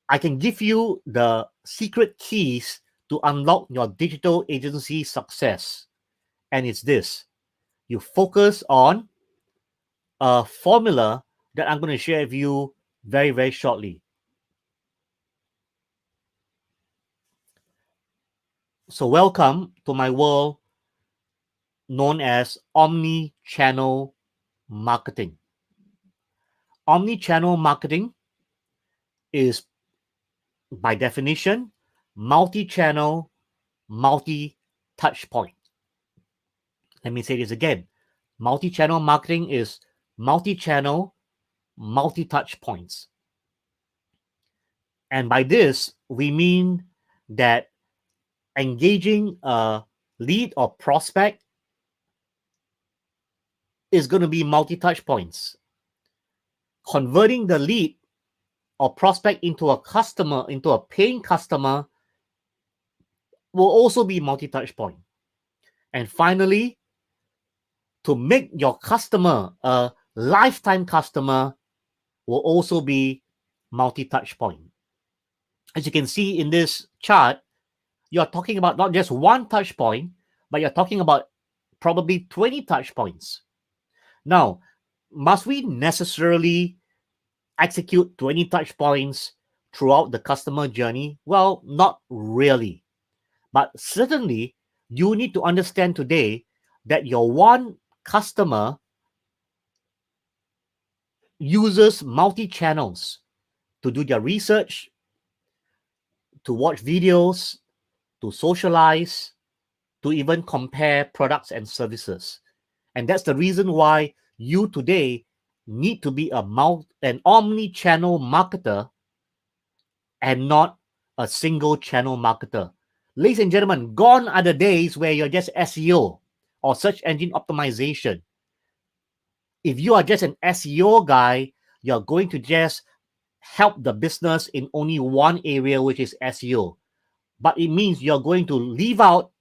I can give you the secret keys to unlock your digital agency success. And it's this. You focus on a formula that I'm going to share with you very, very shortly. So welcome to my world known as omni-channel marketing. Omni-channel marketing is, by definition, multi-channel, multi-touch point. Let me say this again. Multi-channel marketing is multi-channel, multi-touch points. And by this, we mean that engaging a lead or prospect is going to be multi-touch points. Converting the lead or prospect into a customer, into a paying customer, will also be multi-touch point. And finally, to make your customer a lifetime customer will also be multi-touch point. As you can see in this chart, you're talking about not just one touch point, but you're talking about probably 20 touch points. Now, must we necessarily execute 20 touch points throughout the customer journey? Well, not really. But certainly, you need to understand today that your one customer uses multi-channels to do their research, to watch videos, to socialize, to even compare products and services. And that's the reason why you today need to be an omni-channel marketer and not a single channel marketer. Ladies and gentlemen, gone are the days where you're just SEO or search engine optimization. If you are just an SEO guy, you're going to just help the business in only one area, which is SEO. But it means you're going to leave out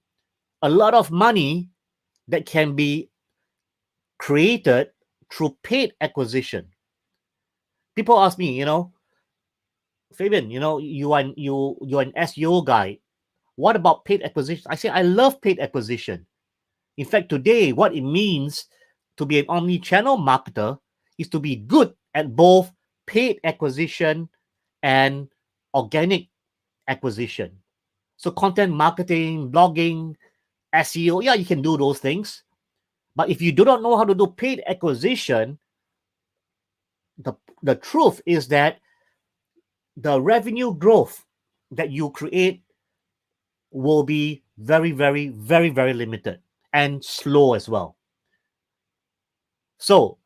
a lot of money that can be created through paid acquisition. People ask me, Fabian, you're an SEO guy. What about paid acquisition? I say I love paid acquisition. In fact, today, what it means to be an omni-channel marketer is to be good at both paid acquisition and organic acquisition. So content marketing, blogging, SEO, yeah, you can do those things. But if you do not know how to do paid acquisition, the truth is that the revenue growth that you create will be very, very, very, very limited and slow as well. So,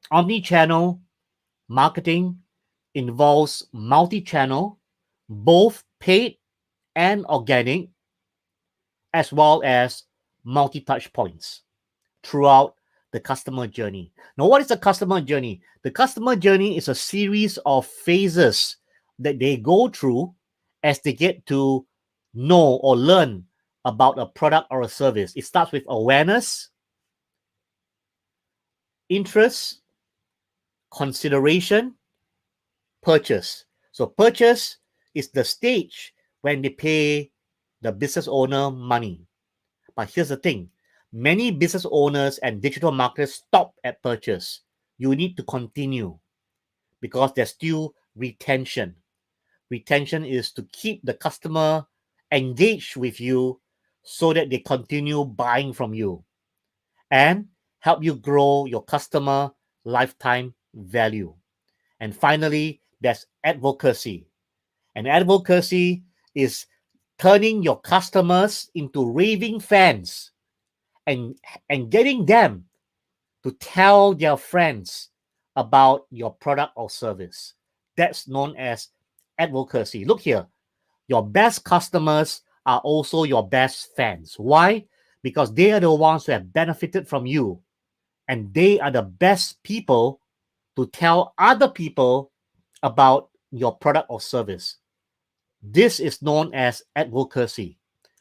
omni-channel marketing involves multi-channel, both paid and organic, as well as multi-touch points throughout the customer journey. Now, what is the customer journey? The customer journey is a series of phases that they go through as they get to know or learn about a product or a service. It starts with awareness, interest, consideration, purchase. So purchase is the stage when they pay the business owner money. But here's the thing. Many business owners and digital marketers stop at purchase. You need to continue because there's still retention. Retention is to keep the customer engaged with you so that they continue buying from you and help you grow your customer lifetime value. And finally, there's advocacy. And advocacy is turning your customers into raving fans and getting them to tell their friends about your product or service. That's known as advocacy. Look here, your best customers are also your best fans. Why? Because they are the ones who have benefited from you, and they are the best people to tell other people about your product or service. This is known as advocacy.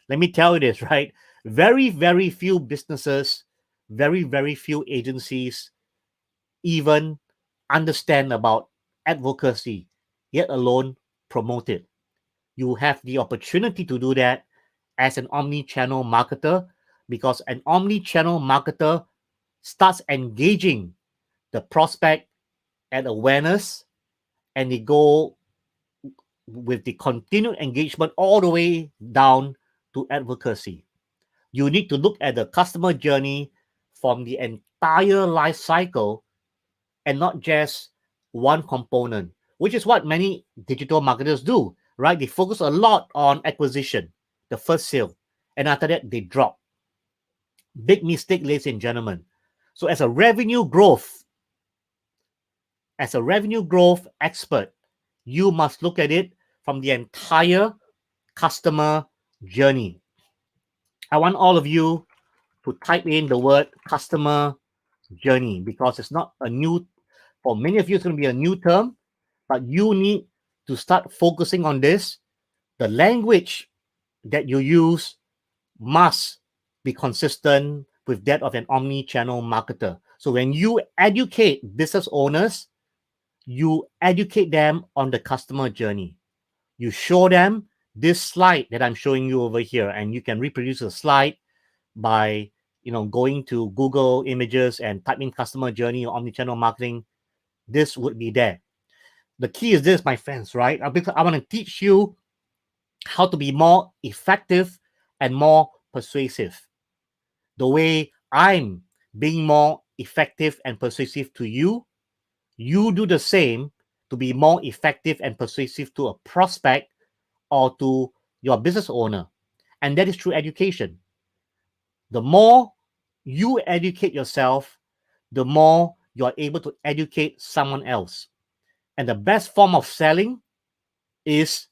Let me tell you this, right? Very, very few businesses, very, very few agencies even understand about advocacy, yet alone promote it. You have the opportunity to do that as an omni-channel marketer, because an omni-channel marketer starts engaging the prospect at awareness, and they go with the continued engagement all the way down to advocacy. You need to look at the customer journey from the entire life cycle and not just one component, which is what many digital marketers do, right? They focus a lot on acquisition, the first sale, and after that, they drop. Big mistake, ladies and gentlemen. So as a revenue growth expert, you must look at it from the entire customer journey. I want all of you to type in the word customer journey, because it's not a new, for many of you, it's going to be a new term, but you need to start focusing on this. The language that you use must be consistent with that of an omni-channel marketer. So when you educate business owners, you educate them on the customer journey. You show them this slide that I'm showing you over here, and you can reproduce the slide by going to Google Images and type in customer journey or omnichannel marketing. This would be there. The key is this, my friends, right? Because I want to teach you how to be more effective and more persuasive. The way I'm being more effective and persuasive to you, you do the same to be more effective and persuasive to a prospect or to your business owner. And that is through education. The more you educate yourself, the more you're able to educate someone else. And the best form of selling is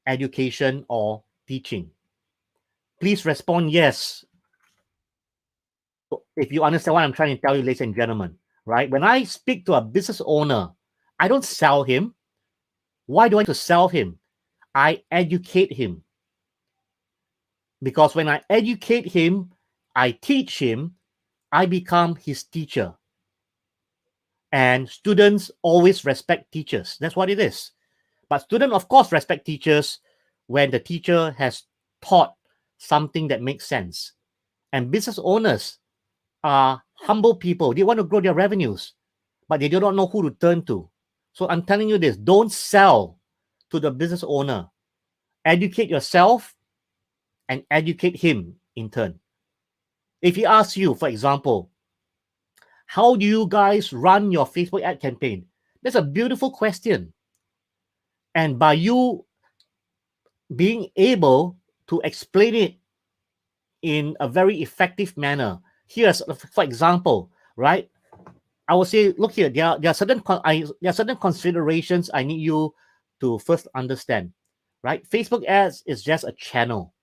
education or teaching. Please respond yes if you understand what I'm trying to tell you, ladies and gentlemen, right? When I speak to a business owner, I don't sell him. Why do I need to sell him? I educate him. Because when I educate him, I teach him, I become his teacher. And students always respect teachers. That's what it is. But students, of course, respect teachers when the teacher has taught something that makes sense. And business owners are humble people. They want to grow their revenues, but they do not know who to turn to. So I'm telling you this, don't sell to the business owner. Educate yourself and educate him in turn. If he asks you, for example, how do you guys run your Facebook ad campaign? That's a beautiful question. And by you being able to explain it in a very effective manner, here's, for example, right? I will say, look here, there are certain considerations I need you to first understand, right? Facebook ads is just a channel.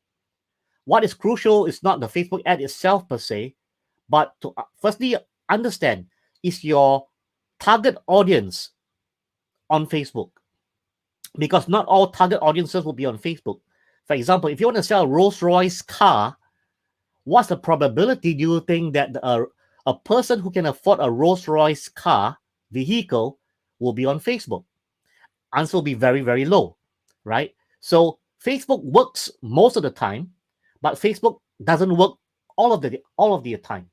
What is crucial is not the Facebook ad itself per se, but to firstly understand, is your target audience on Facebook? Because not all target audiences will be on Facebook. For example, if you want to sell a Rolls-Royce car, what's the probability do you think that a person who can afford a Rolls-Royce car vehicle will be on Facebook? Answer will be very, very low, right? So Facebook works most of the time, but Facebook doesn't work all of the time.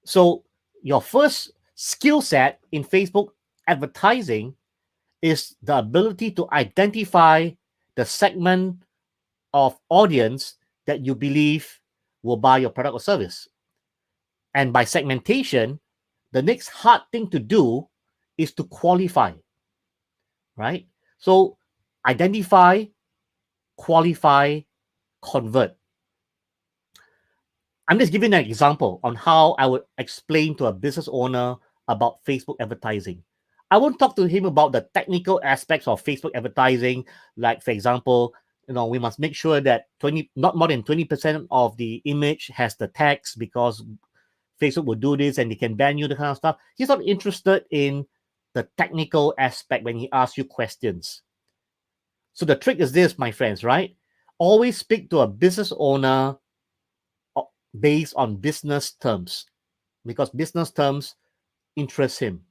So your first skill set in Facebook advertising is the ability to identify the segment of audience that you believe will buy your product or service. And by segmentation, the next hard thing to do is to qualify, right? So identify, qualify, convert. I'm just giving an example on how I would explain to a business owner about Facebook advertising. I won't talk to him about the technical aspects of Facebook advertising, like, for example, we must make sure that not more than 20% of the image has the text, because Facebook will do this and they can ban you, the kind of stuff. He's not interested in the technical aspect when he asks you questions. So the trick is this, my friends, right? Always speak to a business owner based on business terms, because business terms interest him.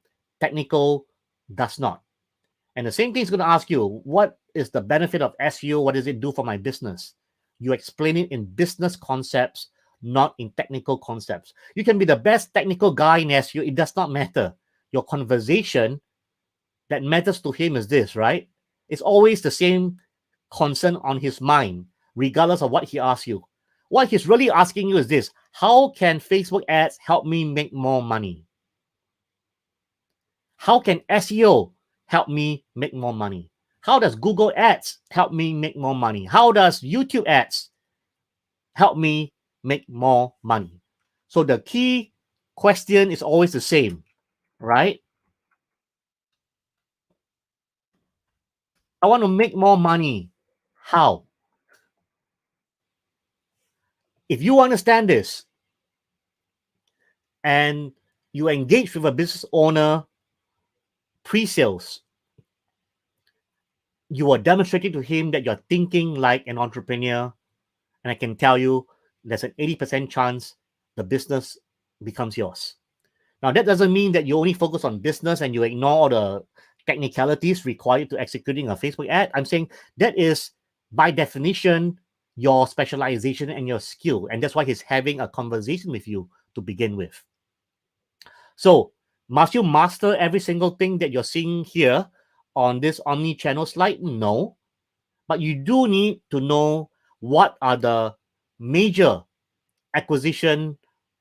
Technical does not. And the same thing is going to ask you, what is the benefit of SEO? What does it do for my business? You explain it in business concepts, not in technical concepts. You can be the best technical guy in SEO. It does not matter. Your conversation that matters to him is this, right? It's always the same concern on his mind, regardless of what he asks you. What he's really asking you is this: how can Facebook ads help me make more money? How can SEO help me make more money? How does Google ads help me make more money? How does YouTube ads help me make more money? So the key question is always the same, right? I want to make more money. How? If you understand this and you engage with a business owner pre-sales, you are demonstrating to him that you're thinking like an entrepreneur. And I can tell you there's an 80% chance the business becomes yours. Now, that doesn't mean that you only focus on business and you ignore the technicalities required to executing a Facebook ad. I'm saying that is, by definition, your specialization and your skill. And that's why he's having a conversation with you to begin with. So, must you master every single thing that you're seeing here on this omni-channel slide? No. But you do need to know what are the major acquisition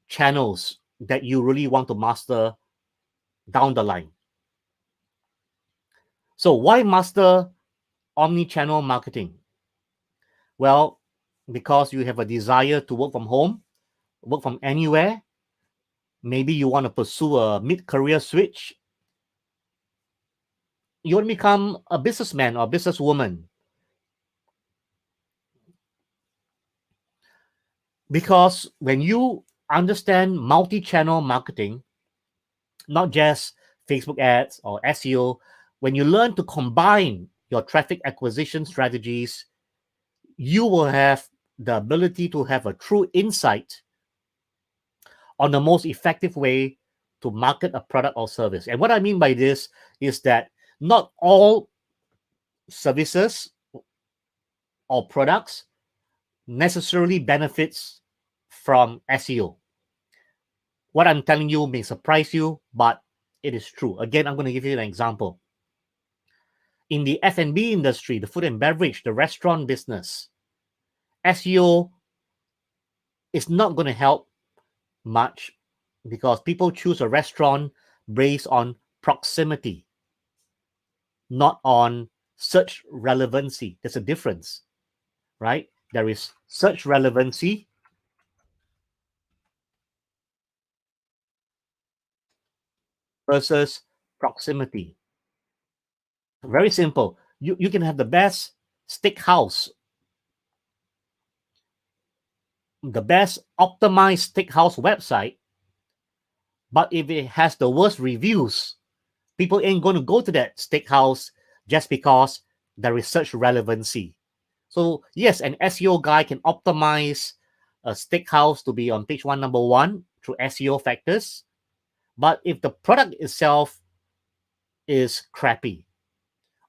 channels that you really want to master down the line. So why master omni-channel marketing? Well, because you have a desire to work from home, work from anywhere. Maybe you want to pursue a mid-career switch. You want to become a businessman or businesswoman. Because when you understand multi-channel marketing, not just Facebook ads or SEO, when you learn to combine your traffic acquisition strategies, you will have the ability to have a true insight on the most effective way to market a product or service. And what I mean by this is that not all services or products necessarily benefits from SEO. What I'm telling you may surprise you, but it is true. Again, I'm going to give you an example. In the F&B industry, the food and beverage, the restaurant business, SEO it's not going to help much because people choose a restaurant based on proximity, not on search relevancy. There's a difference, right? There is search relevancy versus proximity. Very simple. You can have the best steakhouse, the best optimized steakhouse website, but if it has the worst reviews, people ain't going to go to that steakhouse just because there is such relevancy. So yes, an SEO guy can optimize a steakhouse to be on page one, number one through SEO factors. But if the product itself is crappy,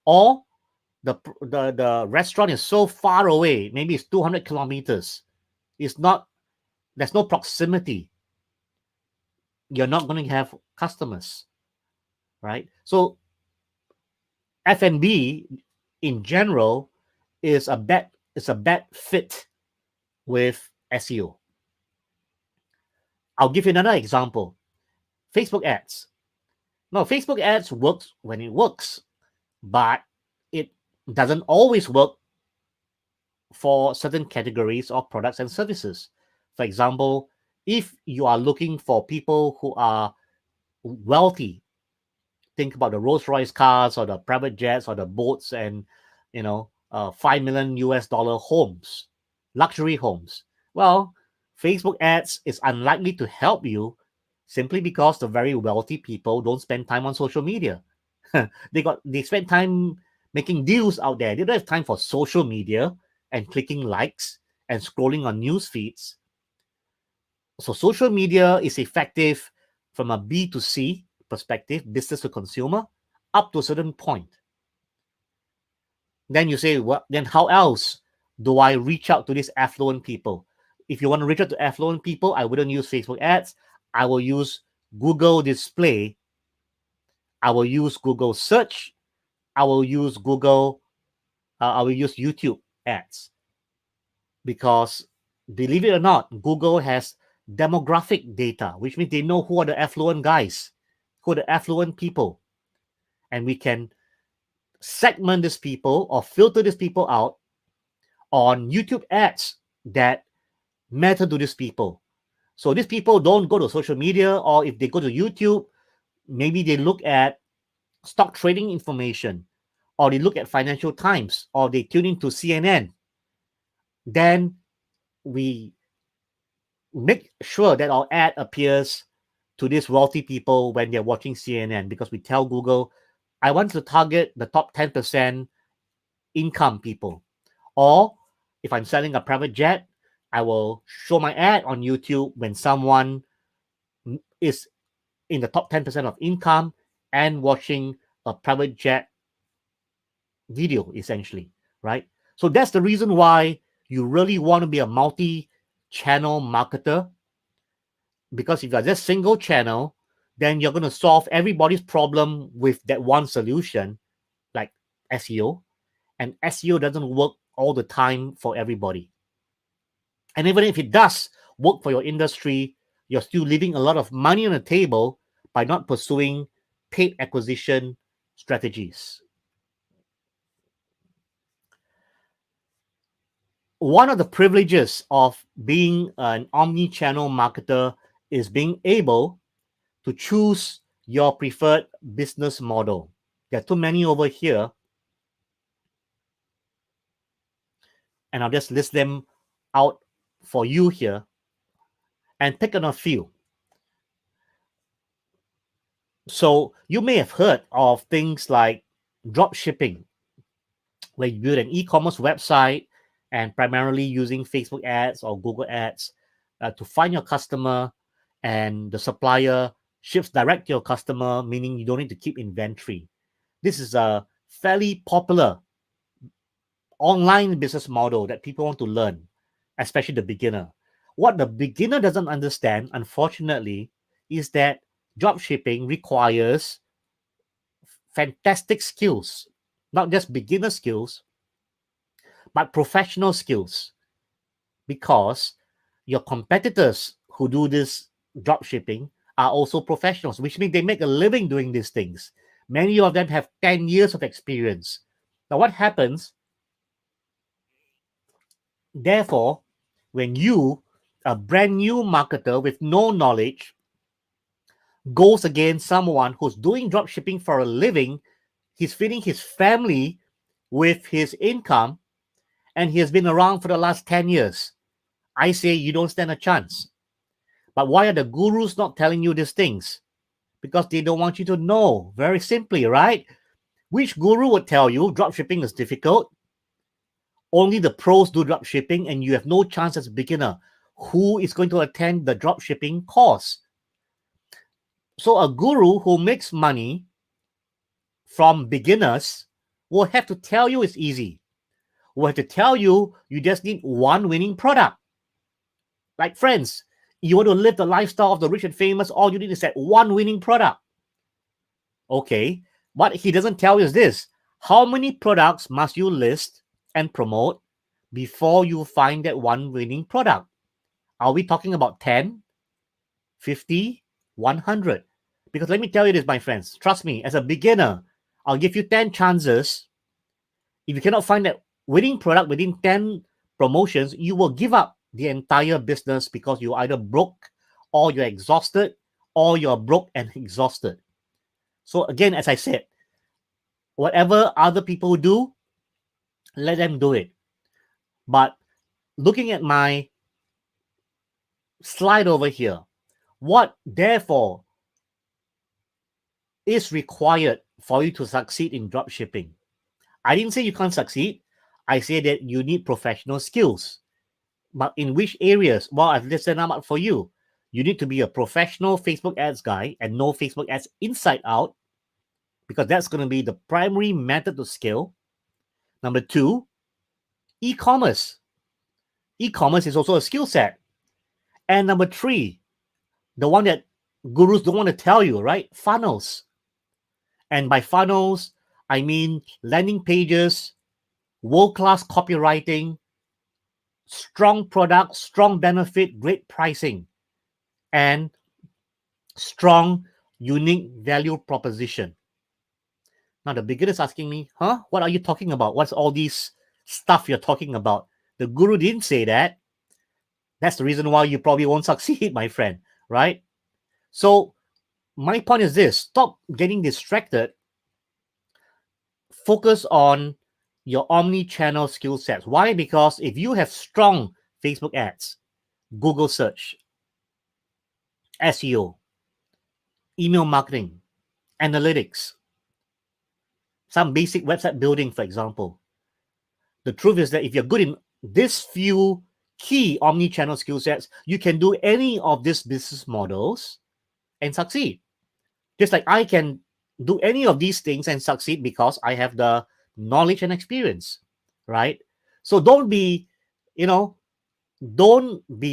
or the restaurant is so far away, maybe it's 200 kilometers, it's not, there's no proximity, you're not going to have customers, right? So F&B in general is a bad fit with SEO. I'll give you another example. Facebook ads. No, Facebook ads works when it works, but it doesn't always work for certain categories of products and services. For example, if you are looking for people who are wealthy, think about the Rolls Royce cars or the private jets or the boats and 5 million US dollar homes, luxury homes. Well, Facebook ads is unlikely to help you simply because the very wealthy people don't spend time on social media. They spend time making deals out there. They don't have time for social media and clicking likes and scrolling on news feeds. So social media is effective from a B2C perspective, business to consumer, up to a certain point. Then you say, well, then how else do I reach out to these affluent people? If you want to reach out to affluent people, I wouldn't use Facebook ads. I will use Google display. I will use Google search. I will use I will use YouTube ads. Because believe it or not, Google has demographic data, which means they know who are the affluent guys, who are the affluent people. And we can segment these people or filter these people out on YouTube ads that matter to these people. So these people don't go to social media, or if they go to YouTube, maybe they look at stock trading information, or they look at Financial Times, or they tune into CNN. Then we make sure that our ad appears to these wealthy people when they're watching CNN, because we tell Google, I want to target the top 10% income people. Or if I'm selling a private jet, I will show my ad on YouTube when someone is in the top 10% of income and watching a private jet video, essentially, right? So that's the reason why you really want to be a multi-channel marketer, because if you're just single channel, then you're going to solve everybody's problem with that one solution, like SEO. And SEO doesn't work all the time for everybody. And even if it does work for your industry, you're still leaving a lot of money on the table by not pursuing paid acquisition strategies. One of the privileges of being an omni-channel marketer is being able to choose your preferred business model. There are too many over here, and I'll just list them out for you here and pick on a few. So you may have heard of things like drop shipping, where you build an e-commerce website and primarily using Facebook ads or Google ads to find your customer, and the supplier ships direct to your customer, meaning you don't need to keep inventory. This is a fairly popular online business model that people want to learn, especially the beginner. What the beginner doesn't understand, unfortunately, is that dropshipping requires fantastic skills, not just beginner skills, but professional skills, because your competitors who do this drop shipping are also professionals, which means they make a living doing these things. Many of them have 10 years of experience. Now, what happens, therefore, when you, a brand new marketer with no knowledge, goes against someone who's doing drop shipping for a living, he's feeding his family with his income, and he has been around for the last 10 years. I say you don't stand a chance. But why are the gurus not telling you these things? Because they don't want you to know. Very simply, right? Which guru would tell you dropshipping is difficult? Only the pros do dropshipping, and you have no chance as a beginner. Who is going to attend the dropshipping course? So a guru who makes money from beginners will have to tell you it's easy. Will have to tell you you just need one winning product. Like, friends, you want to live the lifestyle of the rich and famous, all you need is that one winning product. Okay, what he doesn't tell you is this: how many products must you list and promote before you find that one winning product? Are we talking about 10, 50, 100? Because let me tell you this, my friends, trust me, as a beginner, I'll give you 10 chances. If you cannot find that winning product within 10 promotions, you will give up the entire business because you're either broke or you're exhausted, or you're broke and exhausted. So again, as I said, whatever other people do, let them do it. But looking at my slide over here, what therefore is required for you to succeed in dropshipping? I didn't say you can't succeed. I say that you need professional skills. But in which areas? Well, I've listed them up for you. You need to be a professional Facebook ads guy and know Facebook ads inside out, because that's going to be the primary method to scale. Number 2, e-commerce. E-commerce is also a skill set. And number 3, the one that gurus don't want to tell you, right? Funnels. And by funnels, I mean landing pages, world-class copywriting, strong product, strong benefit, great pricing, and strong, unique value proposition. Now, the beginner is asking me, what are you talking about? What's all this stuff you're talking about? The guru didn't say that. That's the reason why you probably won't succeed, my friend, right? So my point is this: stop getting distracted. Focus on your omni-channel skill sets. Why? Because if you have strong Facebook ads, Google search, SEO, email marketing, analytics, some basic website building, for example, the truth is that if you're good in these few key omni-channel skill sets, you can do any of these business models and succeed. Just like I can do any of these things and succeed because I have the knowledge and experience, right? So don't be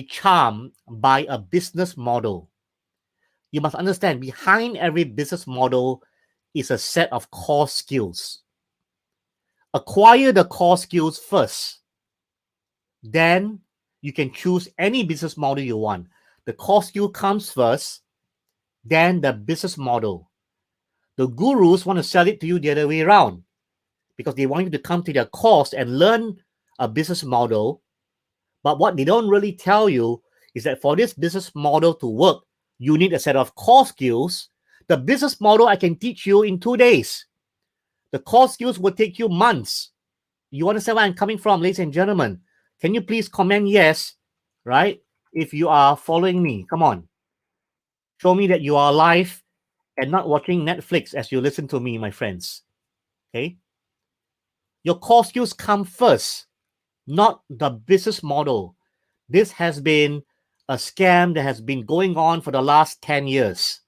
charmed by a business model. You must understand, behind every business model is a set of core skills. Acquire the core skills first. Then you can choose any business model you want. The core skill comes first, then the business model. The gurus want to sell it to you the other way around, because they want you to come to their course and learn a business model. But what they don't really tell you is that for this business model to work, you need a set of core skills. The business model I can teach you in 2 days. The core skills will take you months. You understand where I'm coming from, ladies and gentlemen? Can you please comment yes, right? If you are following me, come on. Show me that you are alive and not watching Netflix as you listen to me, my friends. Okay? Your core skills come first, not the business model. This has been a scam that has been going on for the last 10 years,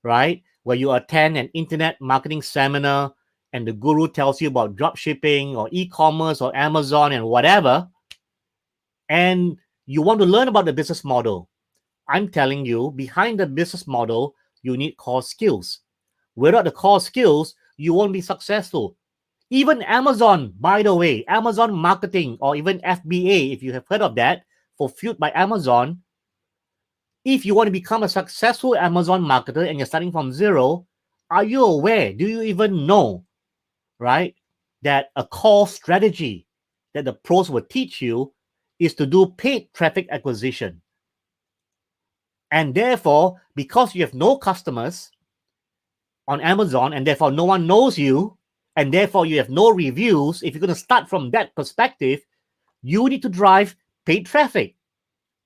right? Where you attend an internet marketing seminar and the guru tells you about drop shipping or e-commerce or Amazon and whatever, and you want to learn about the business model. I'm telling you, behind the business model, you need core skills. Without the core skills, you won't be successful. Even Amazon, by the way, Amazon marketing, or even FBA, if you have heard of that, fulfilled by Amazon. If you want to become a successful Amazon marketer and you're starting from zero, are you aware? Do you even know, right, that a core strategy that the pros will teach you is to do paid traffic acquisition? And therefore, because you have no customers on Amazon and therefore no one knows you, and therefore you have no reviews, if you're going to start from that perspective, you need to drive paid traffic,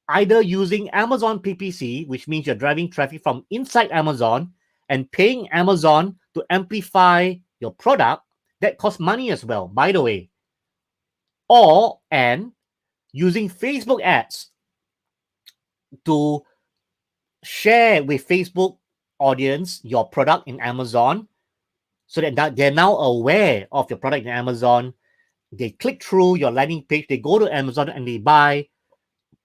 either using Amazon PPC, which means you're driving traffic from inside Amazon and paying Amazon to amplify your product. That costs money as well, by the way. And using Facebook ads to share with Facebook audience your product in Amazon, so that they're now aware of your product in Amazon. They click through your landing page, they go to Amazon and they buy.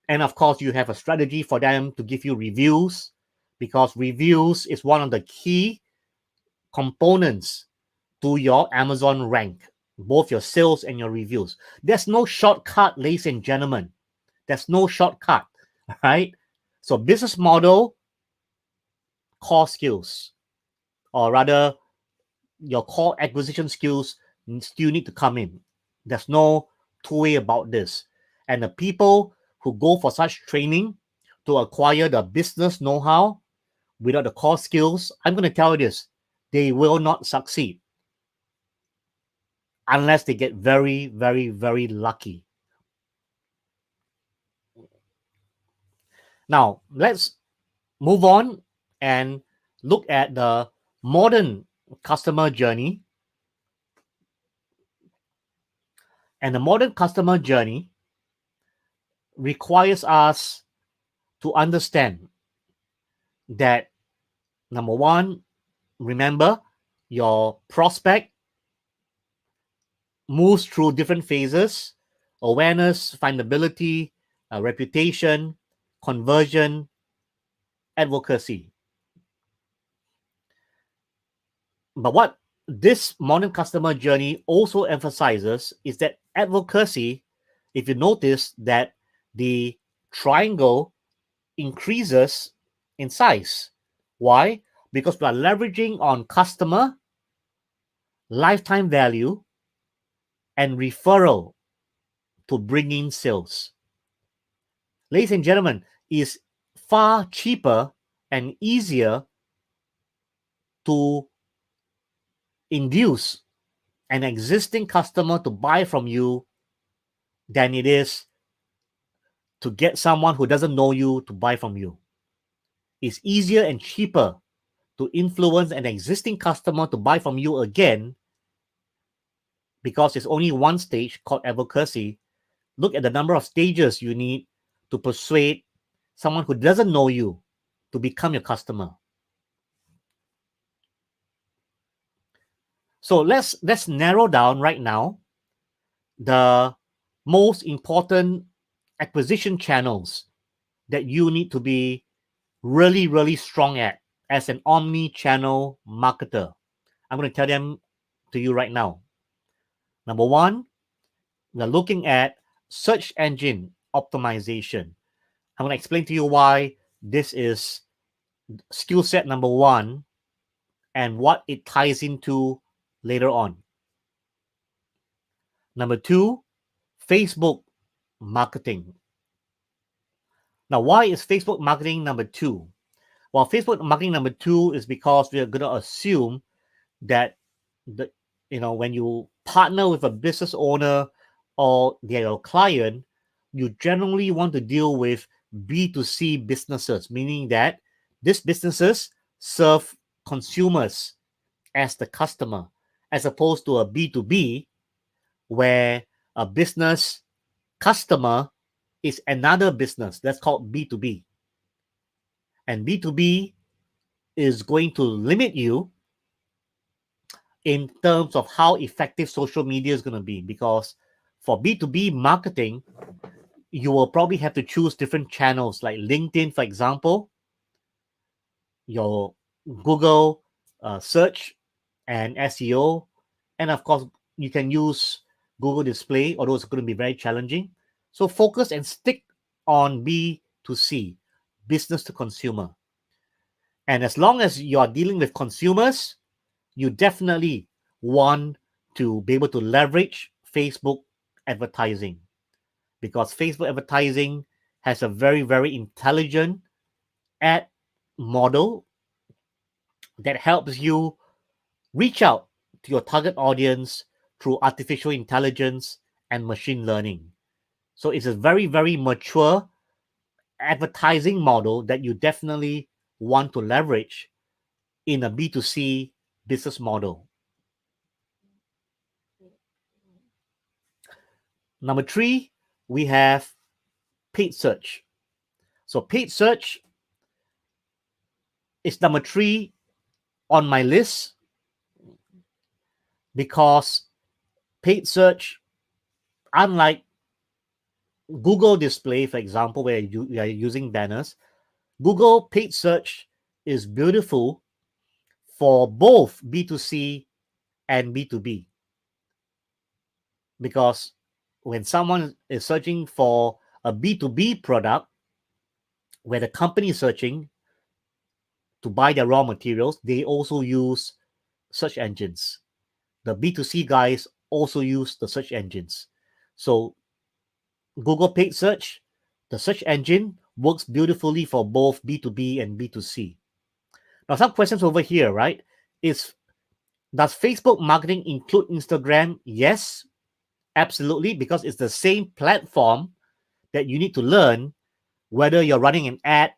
And of course, you have a strategy for them to give you reviews, because reviews is one of the key components to your Amazon rank, both your sales and your reviews. There's no shortcut, ladies and gentlemen. There's no shortcut, right? So business model, core skills, or rather your core acquisition skills still need to come in. There's no two-way about this. And the people who go for such training to acquire the business know-how without the core skills, I'm going to tell you this, they will not succeed unless they get very, very, very lucky. Now, let's move on and look at the modern customer journey. And the modern customer journey requires us to understand that, number one, remember, your prospect moves through different phases: awareness, findability, reputation, conversion, advocacy. But what this modern customer journey also emphasizes is that advocacy, if you notice that the triangle increases in size. Why? Because we are leveraging on customer, lifetime value, and referral to bring in sales. Ladies and gentlemen, it's far cheaper and easier to induce an existing customer to buy from you than it is to get someone who doesn't know you to buy from you. It's easier and cheaper to influence an existing customer to buy from you again, because it's only one stage called advocacy. Look at the number of stages you need to persuade someone who doesn't know you to become your customer. So let's narrow down right now the most important acquisition channels that you need to be really, really strong at as an omni-channel marketer. I'm going to tell them to you right now. Number one, we're looking at search engine optimization. I'm going to explain to you why this is skill set number one and what it ties into later on. Number two, Facebook marketing. Now, why is Facebook marketing number two? Well, Facebook marketing number two is because we are going to assume that when you partner with a business owner or they're your client, you generally want to deal with B2C businesses, meaning that these businesses serve consumers as the customer, as opposed to a B2B where a business customer is another business. That's called B2B. And B2B is going to limit you in terms of how effective social media is going to be, because for B2B marketing, you will probably have to choose different channels like LinkedIn, for example, your Google search and SEO, and of course, you can use Google Display, although it's going to be very challenging. So focus and stick on B2C, business to consumer. And as long as you are dealing with consumers, you definitely want to be able to leverage Facebook advertising, because Facebook advertising has a very, very intelligent ad model that helps you reach out to your target audience through artificial intelligence and machine learning. So it's a very, very mature advertising model that you definitely want to leverage in a B2C business model. Number 3, we have paid search. So paid search is number 3 on my list, because paid search, unlike Google display, for example, where you are using banners, Google paid search is beautiful for both B2C and B2B. Because when someone is searching for a B2B product, where the company is searching to buy their raw materials, they also use search engines. The B2C guys also use the search engines. So Google paid search, the search engine, works beautifully for both B2B and B2C. Now, some questions over here, right? Does Facebook marketing include Instagram? Yes, absolutely, because it's the same platform that you need to learn whether you're running an ad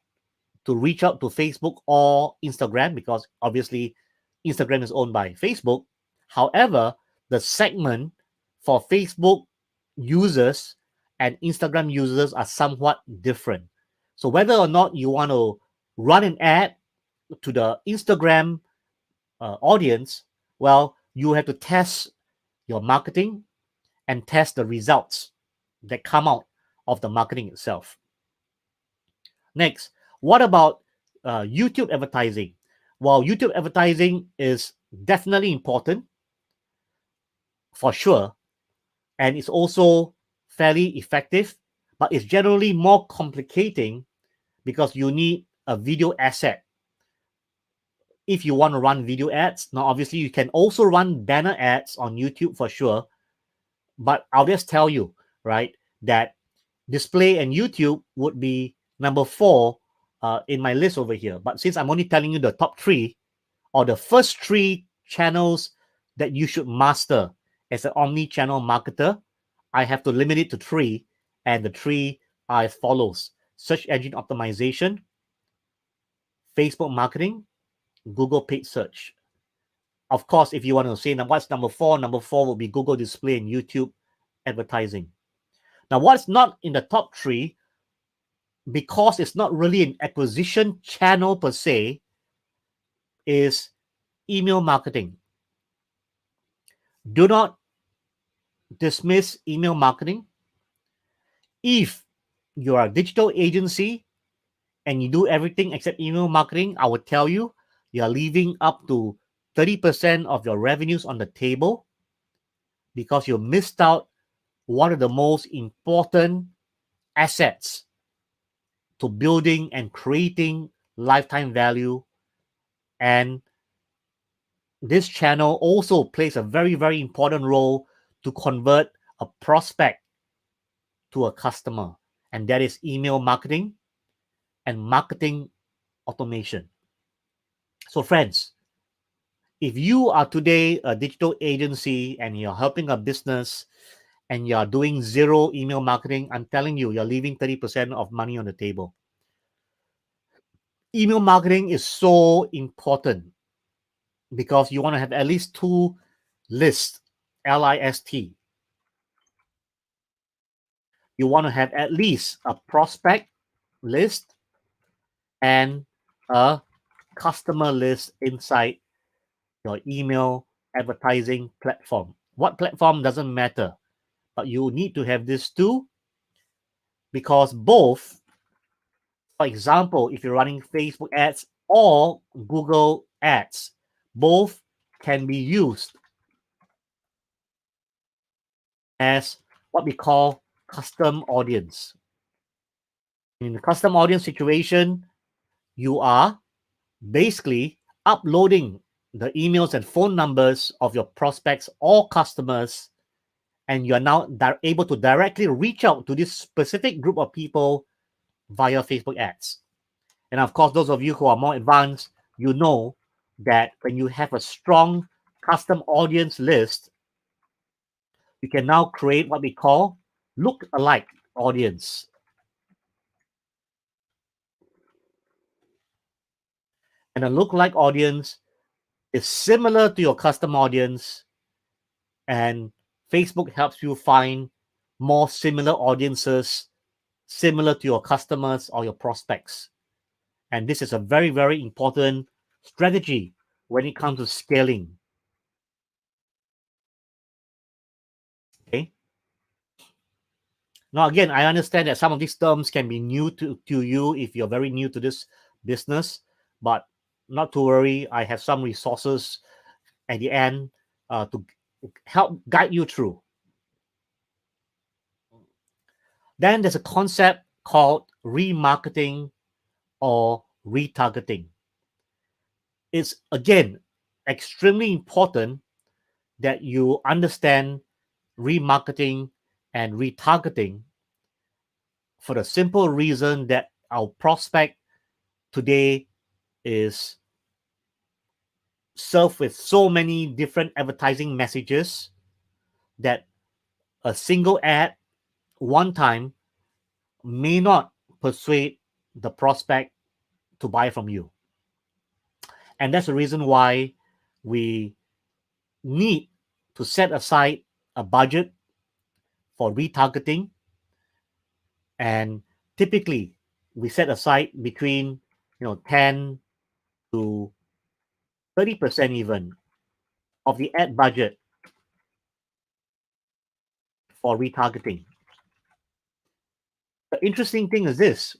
to reach out to Facebook or Instagram, because obviously Instagram is owned by Facebook. However, the segment for Facebook users and Instagram users are somewhat different. So whether or not you want to run an ad to the Instagram audience, well, you have to test your marketing and test the results that come out of the marketing itself. Next, what about YouTube advertising? Well, YouTube advertising is definitely important for sure, and it's also fairly effective, but it's generally more complicating because you need a video asset if you want to run video ads. Now, obviously, you can also run banner ads on YouTube for sure, but I'll just tell you, right, that display and YouTube would be number 4 in my list over here. But since I'm only telling you the top 3 or the first 3 channels that you should master as an omni-channel marketer, I have to limit it to 3, and the 3 are as follows: search engine optimization, Facebook marketing, Google paid search. Of course, if you want to say what's number 4, number 4 will be Google display and YouTube advertising. Now, what's not in the top 3, because it's not really an acquisition channel per se, is email marketing. Do not dismiss email marketing. If you're a digital agency and you do everything except email marketing, I would tell you, you're leaving up to 30% of your revenues on the table, because you missed out one of the most important assets to building and creating lifetime value. And this channel also plays a very, very important role to convert a prospect to a customer, and that is email marketing and marketing automation. So, friends, if you are today a digital agency and you're helping a business and you're doing 0 email marketing, I'm telling you, you're leaving 30% of money on the table. Email marketing is so important because you want to have at least 2 lists, LIST. You want to have at least a prospect list and a customer list inside your email advertising platform. What platform doesn't matter, but you need to have these 2, because both, for example, if you're running Facebook ads or Google ads, both can be used as what we call custom audience. In the custom audience situation, you are basically uploading the emails and phone numbers of your prospects or customers, and you are now able to directly reach out to this specific group of people via Facebook ads. And of course, those of you who are more advanced, you know that when you have a strong custom audience list, you can now create what we call look-alike audience. And a look-alike audience is similar to your custom audience, and Facebook helps you find more similar audiences similar to your customers or your prospects. And this is a very, very important strategy when it comes to scaling. Okay. Now, again, I understand that some of these terms can be new to you if you're very new to this business, but not to worry. I have some resources at the end to help guide you through. Then there's a concept called remarketing or retargeting. It's, again, extremely important that you understand remarketing and retargeting for the simple reason that our prospect today is served with so many different advertising messages that a single ad one time may not persuade the prospect to buy from you. And that's the reason why we need to set aside a budget for retargeting. And typically, we set aside between 10 to 30% even of the ad budget for retargeting. The interesting thing is this,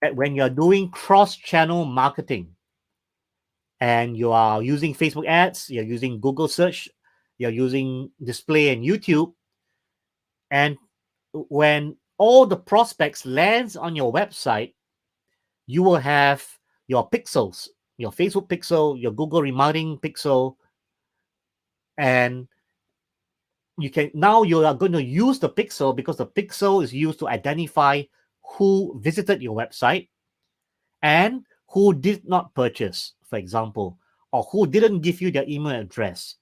that when you're doing cross-channel marketing and you are using Facebook ads, you're using Google search, you're using display and YouTube, and when all the prospects lands on your website, you will have your pixels, your Facebook pixel, your Google remarketing pixel, and you are going to use the pixel because the pixel is used to identify who visited your website and who did not purchase, for example, or who didn't give you their email address.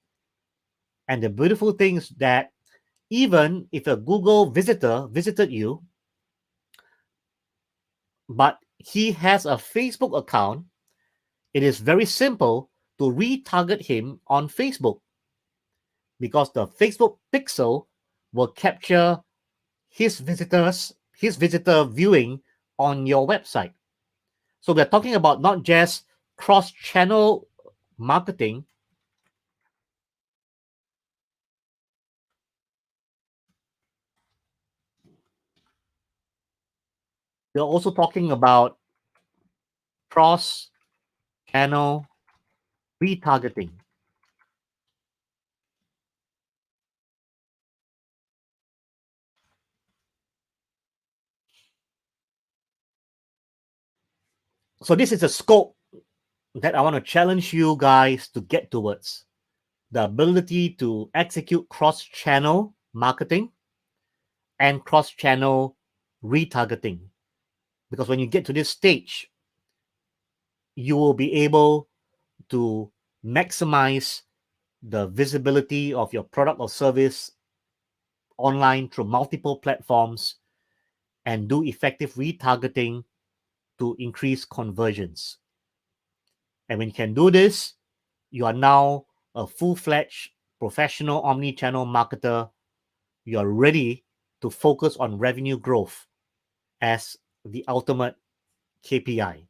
And the beautiful thing is that even if a Google visitor visited you, but he has a Facebook account, it is very simple to retarget him on Facebook because the Facebook pixel will capture his visitor viewing on your website. So we're talking about not just cross-channel marketing, we're also talking about cross-channel retargeting. So this is a scope that I want to challenge you guys to get towards. The ability to execute cross-channel marketing and cross-channel retargeting. Because when you get to this stage, you will be able to maximize the visibility of your product or service online through multiple platforms and do effective retargeting to increase conversions. And when you can do this, you are now a full-fledged professional omni-channel marketer. You are ready to focus on revenue growth as the ultimate KPI.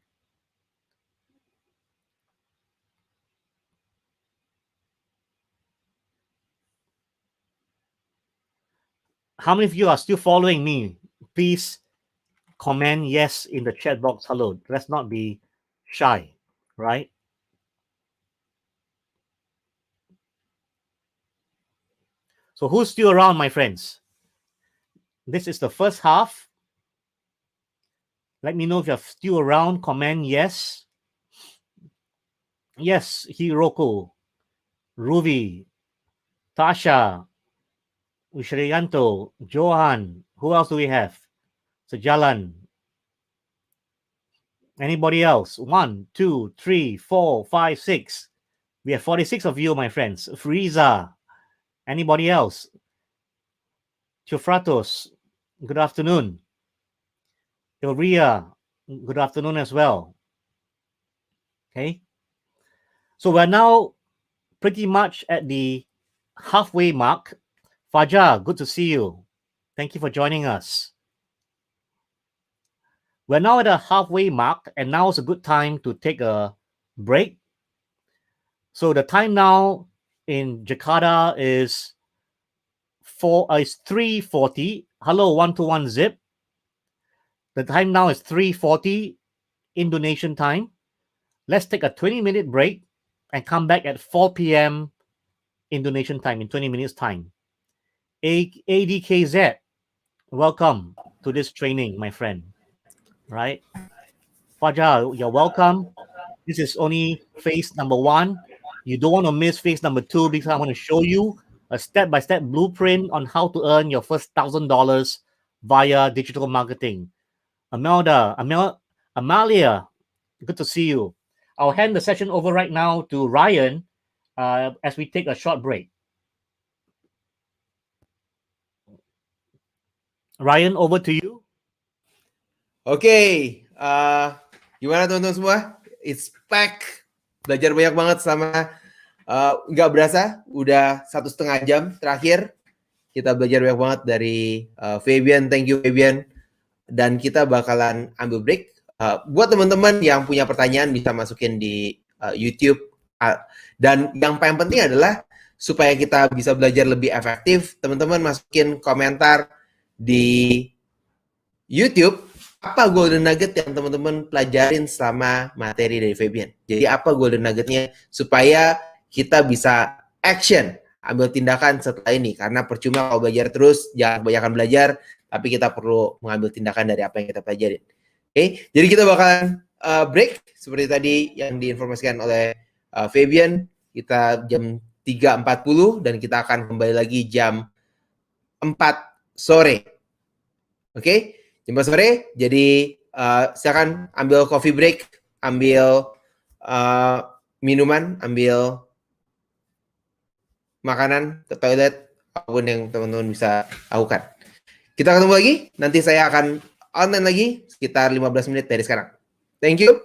How many of you are still following me? Please comment yes in the chat box. Hello. Let's not be shy, right? So who's still around, my friends? This is the first half. Let me know if you're still around. Comment yes. Yes, Hiroko, Ruby, Tasha, Ushriyanto, Johan. Who else do we have? Sejalan. Anybody else? 1, 2, 3, 4, 5, 6. We have 46 of you, my friends. Frieza. Anybody else? Chufratos. Good afternoon. Ilria. Good afternoon as well. Okay. So we're now pretty much at the halfway mark. Fajar, good to see you. Thank you for joining us. We're now at a halfway mark, and now is a good time to take a break. So the time now in Jakarta is 3:40. Hello, 121 Zip. The time now is 3:40 Indonesian time. Let's take a 20-minute break and come back at 4 p.m. Indonesian time in 20 minutes time. ADKZ, welcome to this training, my friend. Right? Fajar, you're welcome. This is only phase number 1. You don't want to miss phase number 2 because I want to show you a step-by-step blueprint on how to earn your first $1,000 via digital marketing. Amalia, good to see you. I'll hand the session over right now to Ryan as we take a short break. Ryan, over to you. Oke, gimana teman-teman semua? It's back. Belajar banyak banget sama nggak berasa udah 1,5 jam terakhir kita belajar banyak banget dari Fabian. Thank you Fabian. Dan kita bakalan ambil break. Buat teman-teman yang punya pertanyaan bisa masukin di YouTube. Dan yang paling penting adalah supaya kita bisa belajar lebih efektif, teman-teman masukin komentar di YouTube apa golden nugget yang teman-teman pelajarin selama materi dari Fabian. Jadi apa golden nuggetnya supaya kita bisa action, ambil tindakan setelah ini. Karena percuma kalau belajar terus, jangan kebanyakan belajar, tapi kita perlu mengambil tindakan dari apa yang kita pelajarin. Oke, jadi kita bakalan break seperti tadi yang diinformasikan oleh Fabian. Kita jam 3.40 dan kita akan kembali lagi jam 4 sore. Oke, jam 4 sore. Jadi silakan ambil coffee break, ambil minuman, ambil makanan, ke toilet, apapun yang teman-teman bisa lakukan. Kita ketemu lagi, nanti saya akan online lagi sekitar 15 menit dari sekarang. Thank you.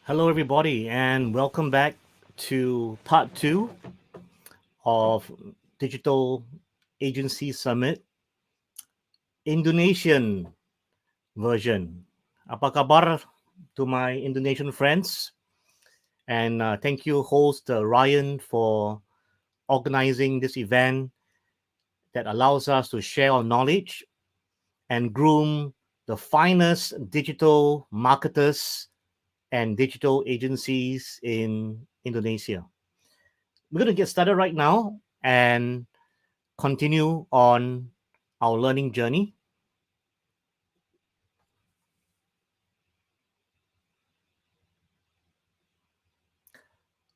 Hello, everybody, and welcome back to part two of Digital Agency Summit Indonesian version. Apa kabar to my Indonesian friends? And thank you, host Ryan, for organizing this event that allows us to share our knowledge and groom the finest digital marketers and digital agencies in Indonesia. We're going to get started right now and continue on our learning journey.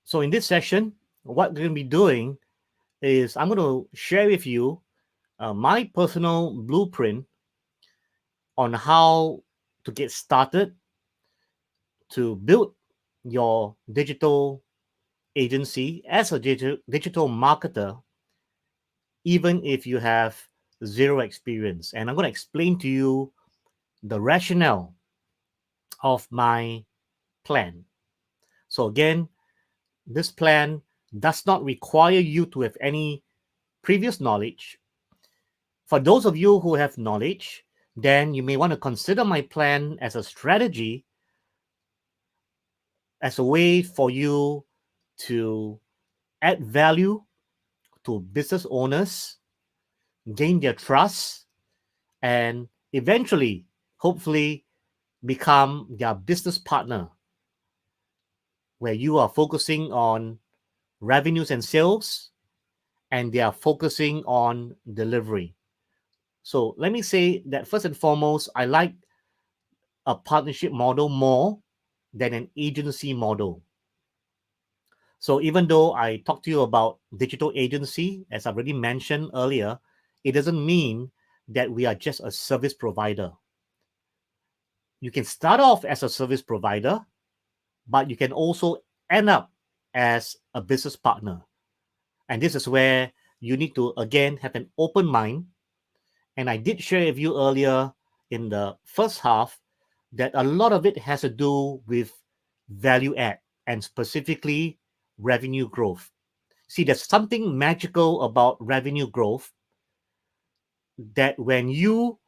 So, in this session, what we're going to be doing is I'm going to share with you my personal blueprint on how to get started to build your digital agency as a digital marketer, even if you have zero experience. And I'm going to explain to you the rationale of my plan. So, again, this plan does not require you to have any previous knowledge. For those of you who have knowledge, then you may want to consider my plan as a strategy, as a way for you to add value to business owners, gain their trust, and eventually, hopefully, become their business partner, where you are focusing on revenues and sales and they are focusing on delivery. So let me say that first and foremost, I like a partnership model more than an agency model. So even though I talked to you about digital agency, as I've already mentioned earlier, it doesn't mean that we are just a service provider. You can start off as a service provider, but you can also end up as a business partner. And this is where you need to, again, have an open mind. And I did share with you earlier in the first half that a lot of it has to do with value add and specifically revenue growth. See, there's something magical about revenue growth, that when you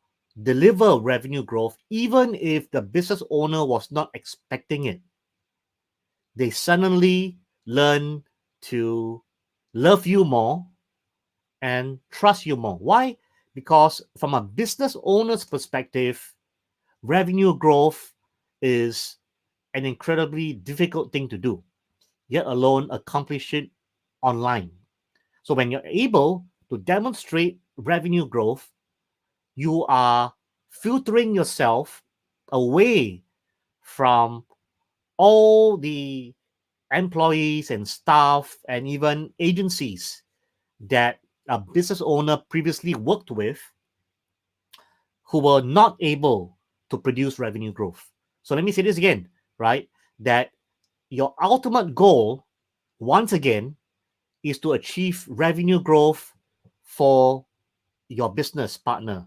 deliver revenue growth, even if the business owner was not expecting it, they suddenly learn to love you more and trust you more. Why? Because from a business owner's perspective, revenue growth is an incredibly difficult thing to do, yet alone accomplish it online. So when you're able to demonstrate revenue growth, you are filtering yourself away from all the employees and staff and even agencies that a business owner previously worked with who were not able to produce revenue growth. So let me say this again, right? That your ultimate goal, once again, is to achieve revenue growth for your business partner,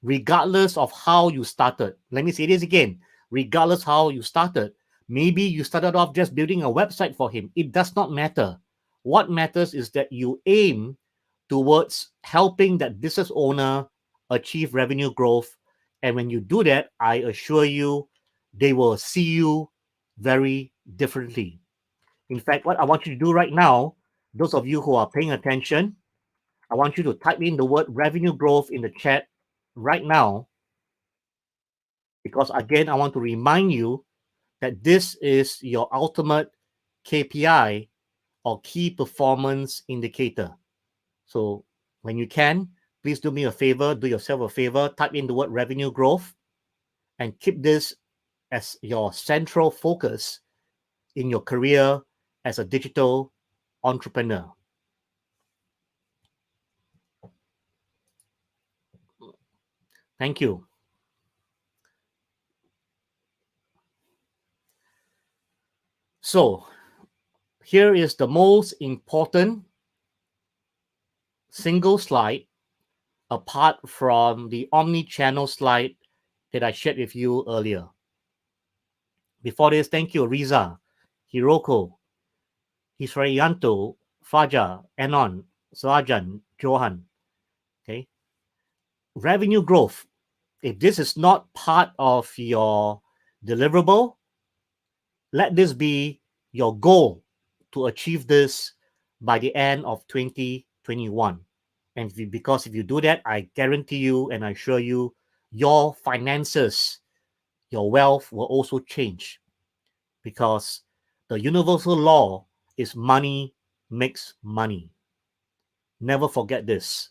regardless of how you started. Let me say this again, regardless how you started. Maybe you started off just building a website for him. It does not matter. What matters is that you aim towards helping that business owner achieve revenue growth. And when you do that, I assure you, they will see you very differently. In fact, what I want you to do right now, those of you who are paying attention, I want you to type in the word revenue growth in the chat right now, because again, I want to remind you that this is your ultimate KPI or key performance indicator. So when you can, please do me a favor, do yourself a favor, type in the word revenue growth and keep this as your central focus in your career as a digital entrepreneur. Thank you. So here is the most important single slide apart from the omni-channel slide that I shared with you earlier. Before this, thank you, Riza, Hiroko, Hisrayanto, Fajar, Anon, Sajan, Johan. Okay. Revenue growth. If this is not part of your deliverable, let this be your goal to achieve this by the end of 2021. And because if you do that, I guarantee you and I assure you, your finances, your wealth will also change, because the universal law is money makes money. Never forget this.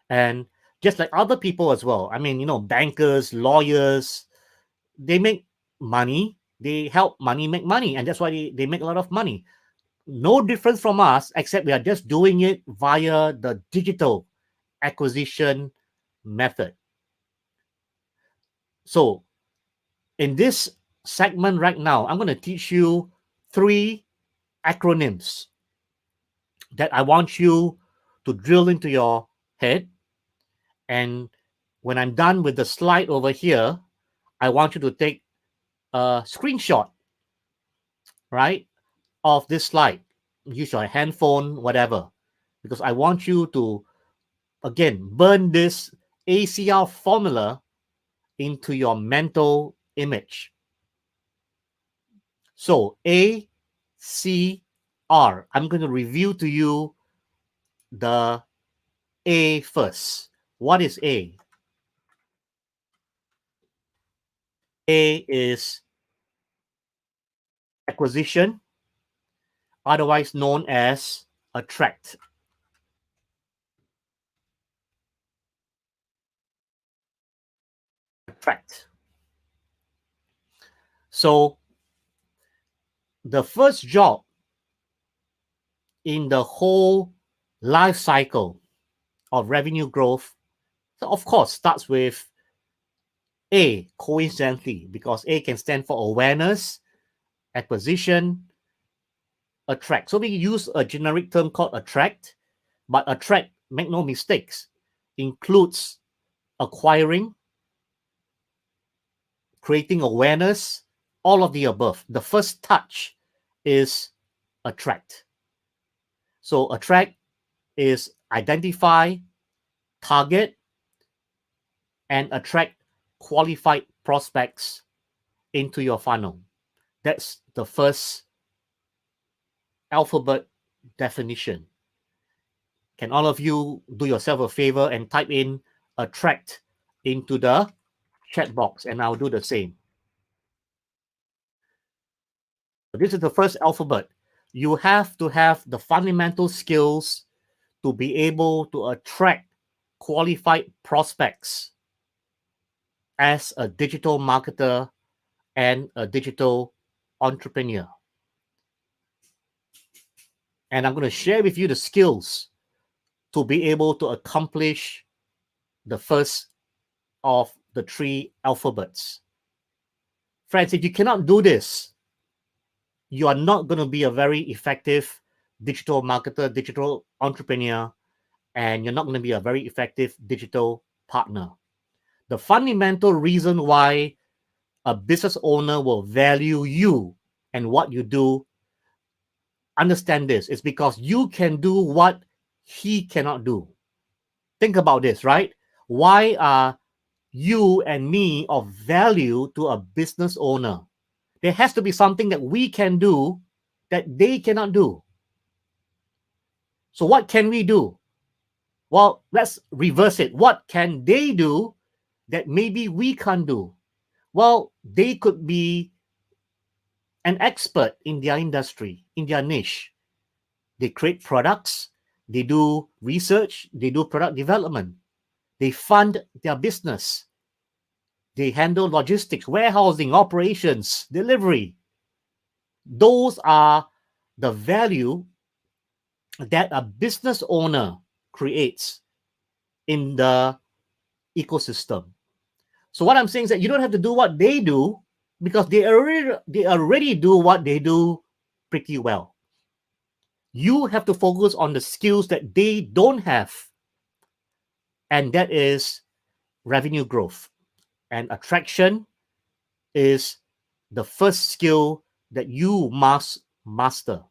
And just like other people as well, I mean, bankers, lawyers, they make money, they help money make money, and that's why they make a lot of money. no difference from us, except we are just doing it via the digital acquisition method. So in this segment right now, I'm going to teach you 3 acronyms that I want you to drill into your head. And when I'm done with the slide over here, I want you to take a screenshot, right, of this slide. Use your handphone, whatever, because I want you to, again, burn this ACR formula into your mental image. So ACR, I'm going to review to you the A first. What is A? A is acquisition, otherwise known as attract. Attract. So the first job in the whole life cycle of revenue growth, so of course, starts with A, coincidentally, because A can stand for awareness, acquisition, attract. So we use a generic term called attract, but attract, make no mistakes, includes acquiring, creating awareness, all of the above. The first touch is attract. So attract is identify, target, and attract qualified prospects into your funnel. That's the first alphabet definition. Can all of you do yourself a favor and type in attract into the chat box, and I'll do the same. This is the first alphabet. You have to have the fundamental skills to be able to attract qualified prospects as a digital marketer and a digital entrepreneur. And I'm going to share with you the skills to be able to accomplish the first of the 3 alphabets. Friends, if you cannot do this, you are not going to be a very effective digital marketer, digital entrepreneur, and you're not going to be a very effective digital partner. The fundamental reason why a business owner will value you and what you do, understand this, is because you can do what he cannot do. Think about this, right? Why are you and me of value to a business owner? There has to be something that we can do that they cannot do. So what can we do? Well, let's reverse it. What can they do that maybe we can't do? Well, they could be an expert in their industry, in their niche. They create products, they do research, they do product development, they fund their business, they handle logistics, warehousing, operations, delivery. Those are the value that a business owner creates in the ecosystem. So what I'm saying is that you don't have to do what they do, because they already do what they do pretty well. You have to focus on the skills that they don't have, and that is revenue growth. And attraction is the first skill that you must master.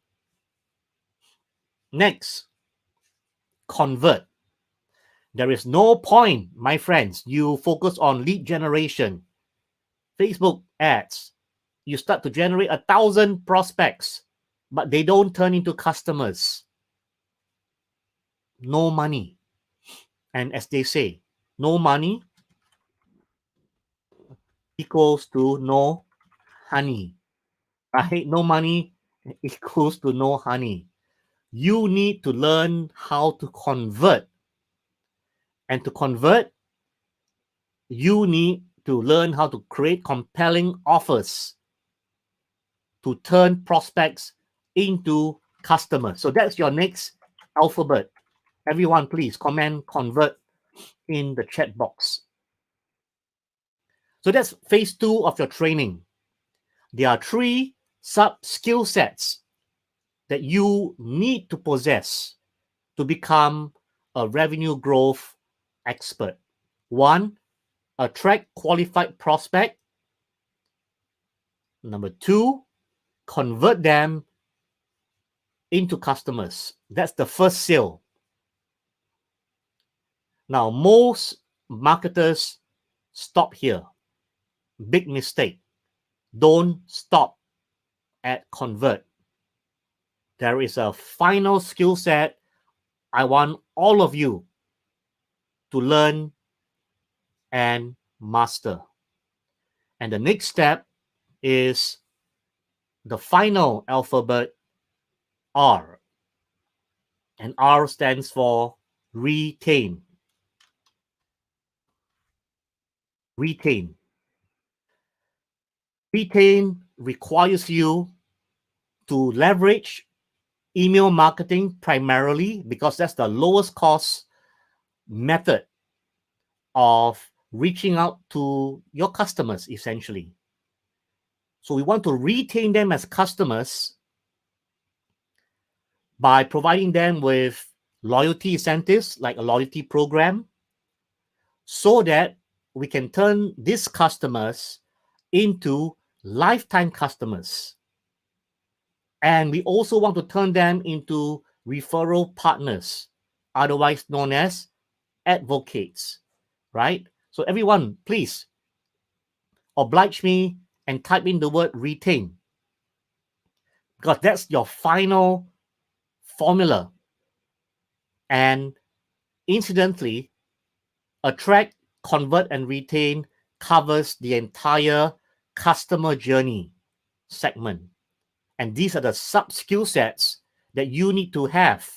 Next, convert. There is no point, my friends, you focus on lead generation, Facebook ads. You start to generate 1,000 prospects, but they don't turn into customers. No money. And as they say, no money equals to no honey. Right? No money equals to no honey. You need to learn how to convert. And to convert, you need to learn how to create compelling offers to turn prospects into customers. So that's your next alphabet. Everyone, please comment convert in the chat box. So that's phase 2 of your training. There are 3 sub skill sets that you need to possess to become a revenue growth expert. 1, attract qualified prospect. Number 2, convert them into customers. That's the first sale. Now, most marketers stop here. Big mistake. Don't stop at convert. There is a final skill set I want all of you to learn and master. And the next step is the final alphabet, R. And R stands for retain. Retain. Retain requires you to leverage email marketing primarily because that's the lowest cost method of reaching out to your customers, essentially. So we want to retain them as customers by providing them with loyalty incentives like a loyalty program so that we can turn these customers into lifetime customers. And we also want to turn them into referral partners, otherwise known as advocates, right? So everyone, please oblige me and type in the word retain, because that's your final formula. And incidentally, attract, convert, and retain covers the entire customer journey segment. And these are the sub skill sets that you need to have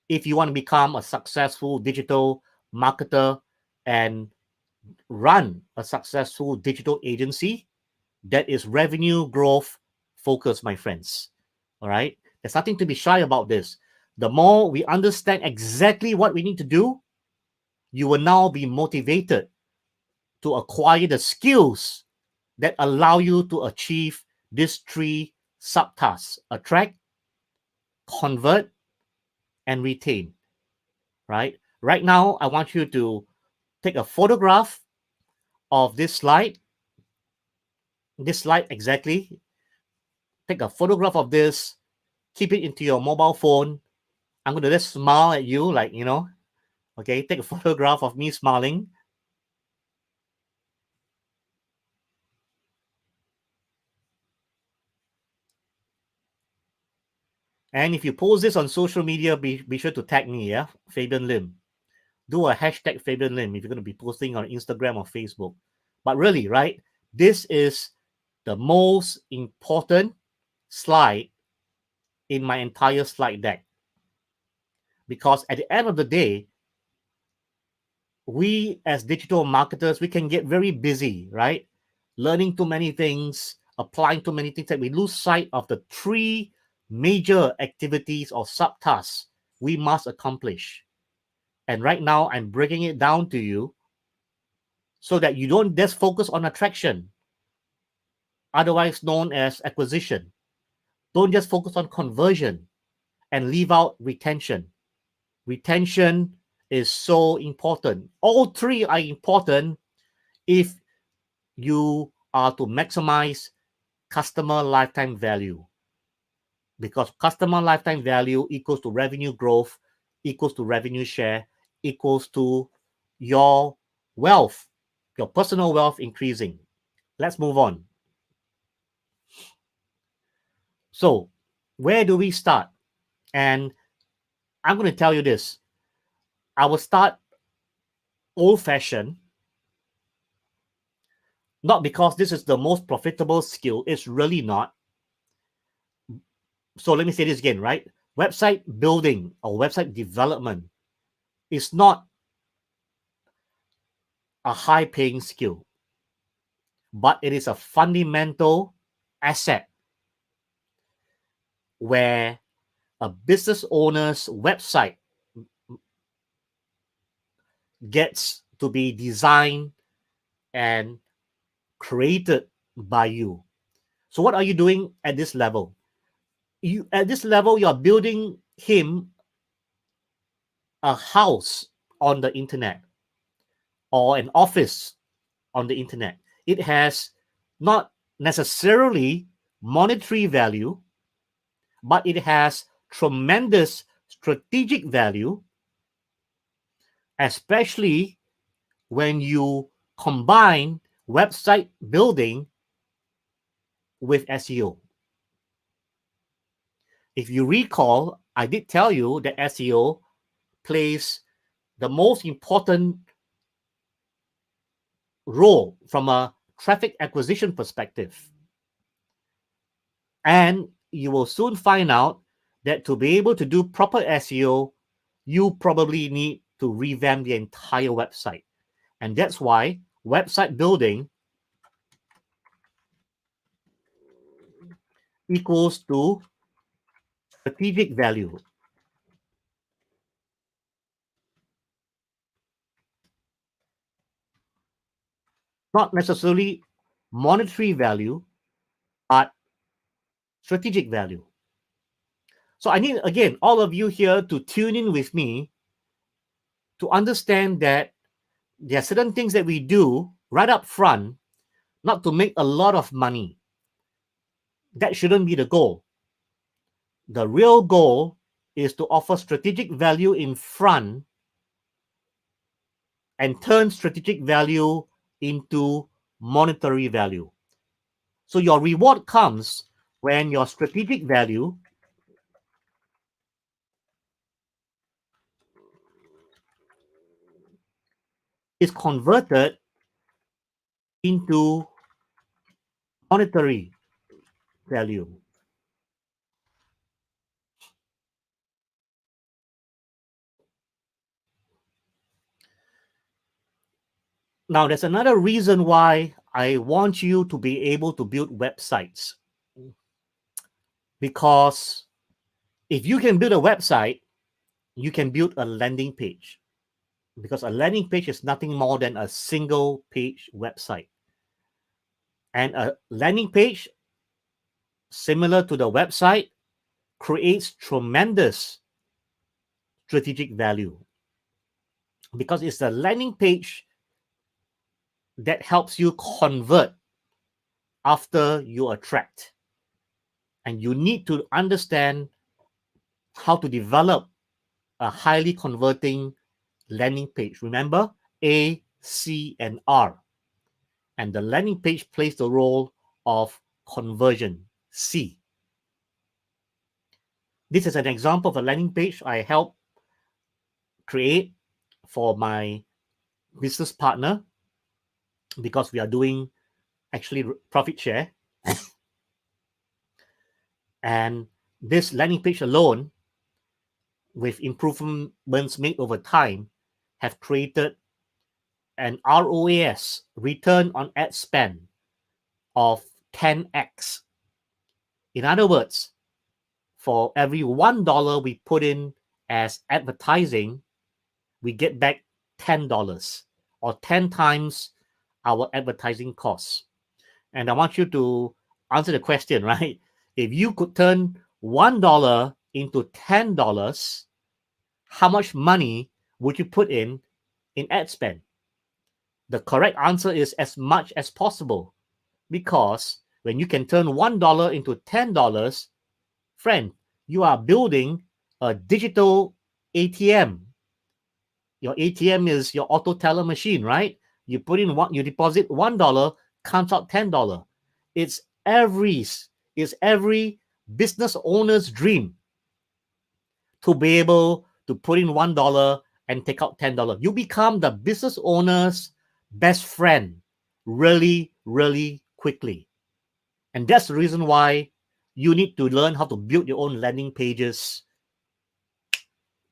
if you want to become a successful digital marketer and run a successful digital agency that is revenue growth focused, my friends. All right. There's nothing to be shy about this. The more we understand exactly what we need to do, you will now be motivated to acquire the skills that allow you to achieve these 3 subtasks: attract, convert, and retain. Right? Right now, I want you to take a photograph of this slide. This slide exactly. Take a photograph of this, keep it into your mobile phone. I'm going to just smile at you, like, okay, take a photograph of me smiling. And if you post this on social media, be sure to tag me, yeah? Fabian Lim. Do a hashtag Fabian Lim if you're going to be posting on Instagram or Facebook. But really, right, this is the most important slide in my entire slide deck. Because at the end of the day, we as digital marketers, we can get very busy, right? Learning too many things, applying too many things, that we lose sight of the 3 major activities or subtasks we must accomplish. And right now, I'm breaking it down to you so that you don't just focus on attraction, otherwise known as acquisition. Don't just focus on conversion and leave out retention. Retention is so important. All 3 are important if you are to maximize customer lifetime value, because customer lifetime value equals to revenue growth, equals to revenue share, equals to your wealth, your personal wealth increasing. Let's move on. So, where do we start? And I'm going to tell you this. I will start old-fashioned, not because this is the most profitable skill. It's really not. So let me say this again, right? Website building or website development is not a high-paying skill, but it is a fundamental asset. where a business owner's website gets to be designed and created by you. So what are you doing at this level? At this level, you're building him a house on the internet or an office on the internet. It has not necessarily monetary value, but it has tremendous strategic value, especially when you combine website building with SEO. If you recall, I did tell you that SEO plays the most important role from a traffic acquisition perspective. And you will soon find out that to be able to do proper SEO, you probably need to revamp the entire website. And that's why website building equals to strategic value. Not necessarily monetary value, but strategic value. So I need, again, all of you here to tune in with me to understand that there are certain things that we do right up front, not to make a lot of money. That shouldn't be the goal. The real goal is to offer strategic value in front and turn strategic value into monetary value. So your reward comes when your strategic value is converted into monetary value. Now, there's another reason why I want you to be able to build websites. Because if you can build a website, you can build a landing page. Because a landing page is nothing more than a single page website. And a landing page, similar to the website, creates tremendous strategic value. Because it's the landing page that helps you convert after you attract. And you need to understand how to develop a highly converting landing page. Remember, A, C, and R. And the landing page plays the role of conversion, C. This is an example of a landing page I helped create for my business partner because we are doing actually profit share. And this landing page alone, with improvements made over time, have created an ROAS, return on ad spend, of 10x. In other words, for every $1 we put in as advertising, we get back $10 or 10 times our advertising costs. And I want you to answer the question, right? If you could turn $1 into $10, how much money would you put in ad spend? The correct answer is as much as possible, because when you can turn $1 into $10, friend, you are building a digital ATM. Your ATM is your auto teller machine, right? You put in one, you deposit $1, comes out $10. It's every business owner's dream to be able to put in $1 and take out $10. You become the business owner's best friend really, really quickly. And that's the reason why you need to learn how to build your own landing pages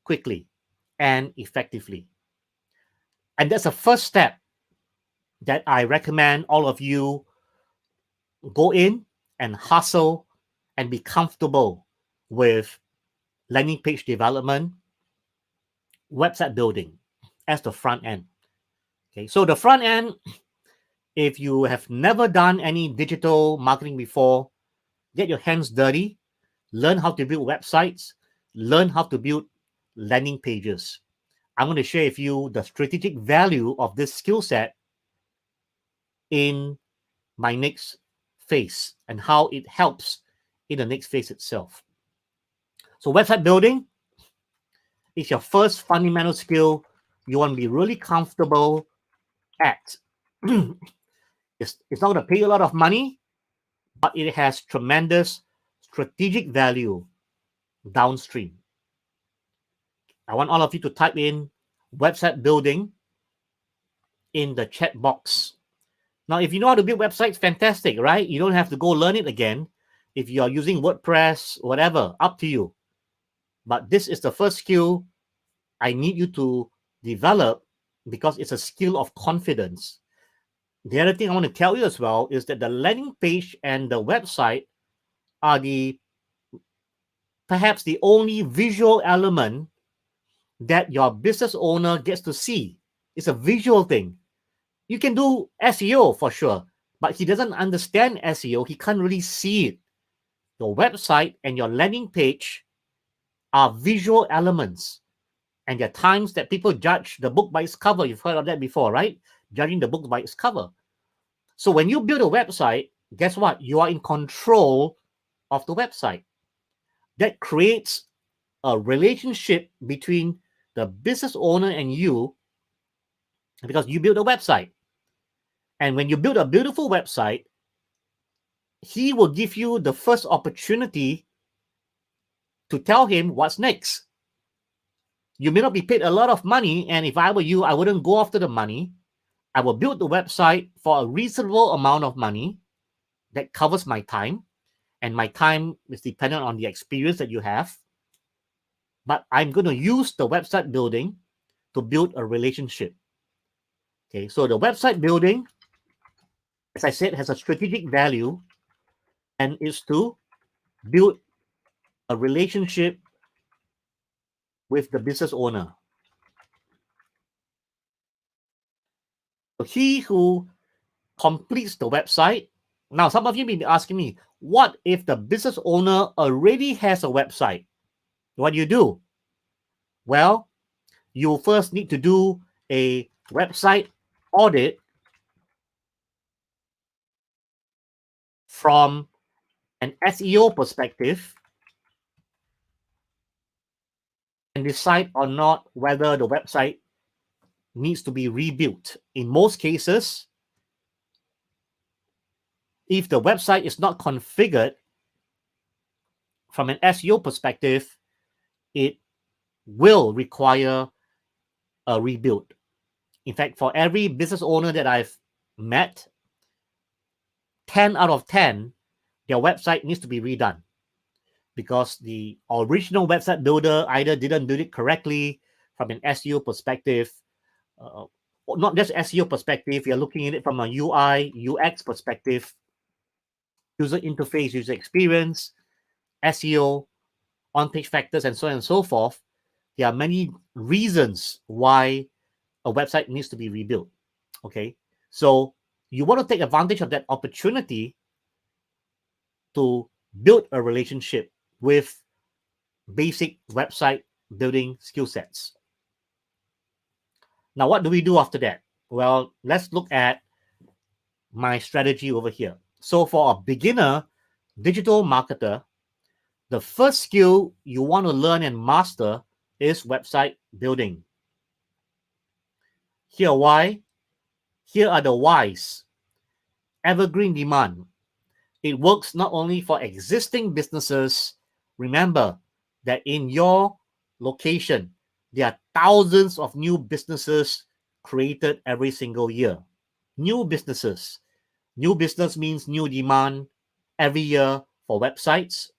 quickly and effectively. And that's the first step that I recommend all of you go in and hustle and be comfortable with landing page development, website building as the front end. Okay, so the front end, if you have never done any digital marketing before, get your hands dirty, learn how to build websites, learn how to build landing pages. I'm going to share with you the strategic value of this skill set in my next phase and how it helps in the next phase itself. So website building is your first fundamental skill you want to be really comfortable at. It's not going to pay a lot of money, but it has tremendous strategic value downstream. I want all of you to type in website building in the chat box. Now, if you know how to build websites, fantastic, right? You don't have to go learn it again. If you are using WordPress, whatever, up to you. But this is the first skill I need you to develop because it's a skill of confidence. The other thing I want to tell you as well is that the landing page and the website are perhaps the only visual element that your business owner gets to see. It's a visual thing. You can do SEO for sure, but he doesn't understand SEO. He can't really see it. Your website and your landing page are visual elements. And there are times that people judge the book by its cover. You've heard of that before, right? Judging the book by its cover. So when you build a website, guess what? You are in control of the website. That creates a relationship between the business owner and you because you build a website. And when you build a beautiful website, he will give you the first opportunity to tell him what's next. You may not be paid a lot of money, and if I were you, I wouldn't go after the money. I will build the website for a reasonable amount of money that covers my time, and my time is dependent on the experience that you have. But I'm going to use the website building to build a relationship. Okay, so the website building, as I said, has a strategic value and is to build a relationship with the business owner. So he who completes the website. Now, some of you may be asking me, what if the business owner already has a website? What do you do? Well, you first need to do a website audit from an SEO perspective and decide or not whether the website needs to be rebuilt. In most cases, if the website is not configured from an SEO perspective, it will require a rebuild. In fact, for every business owner that I've met, 10 out of 10, their website needs to be redone because the original website builder either didn't build it correctly from an SEO perspective, not just SEO perspective, you're looking at it from a UI, UX perspective, user interface, user experience, SEO, on-page factors, and so on and so forth. There are many reasons why a website needs to be rebuilt. Okay, so you want to take advantage of that opportunity to build a relationship with basic website building skill sets. Now, what do we do after that? Well, let's look at my strategy over here. So for a beginner digital marketer, the first skill you want to learn and master is website building. Here why? Here are the whys. Evergreen demand. It works not only for existing businesses. Remember that in your location, there are thousands of new businesses created every single year. New businesses. New business means new demand every year for websites.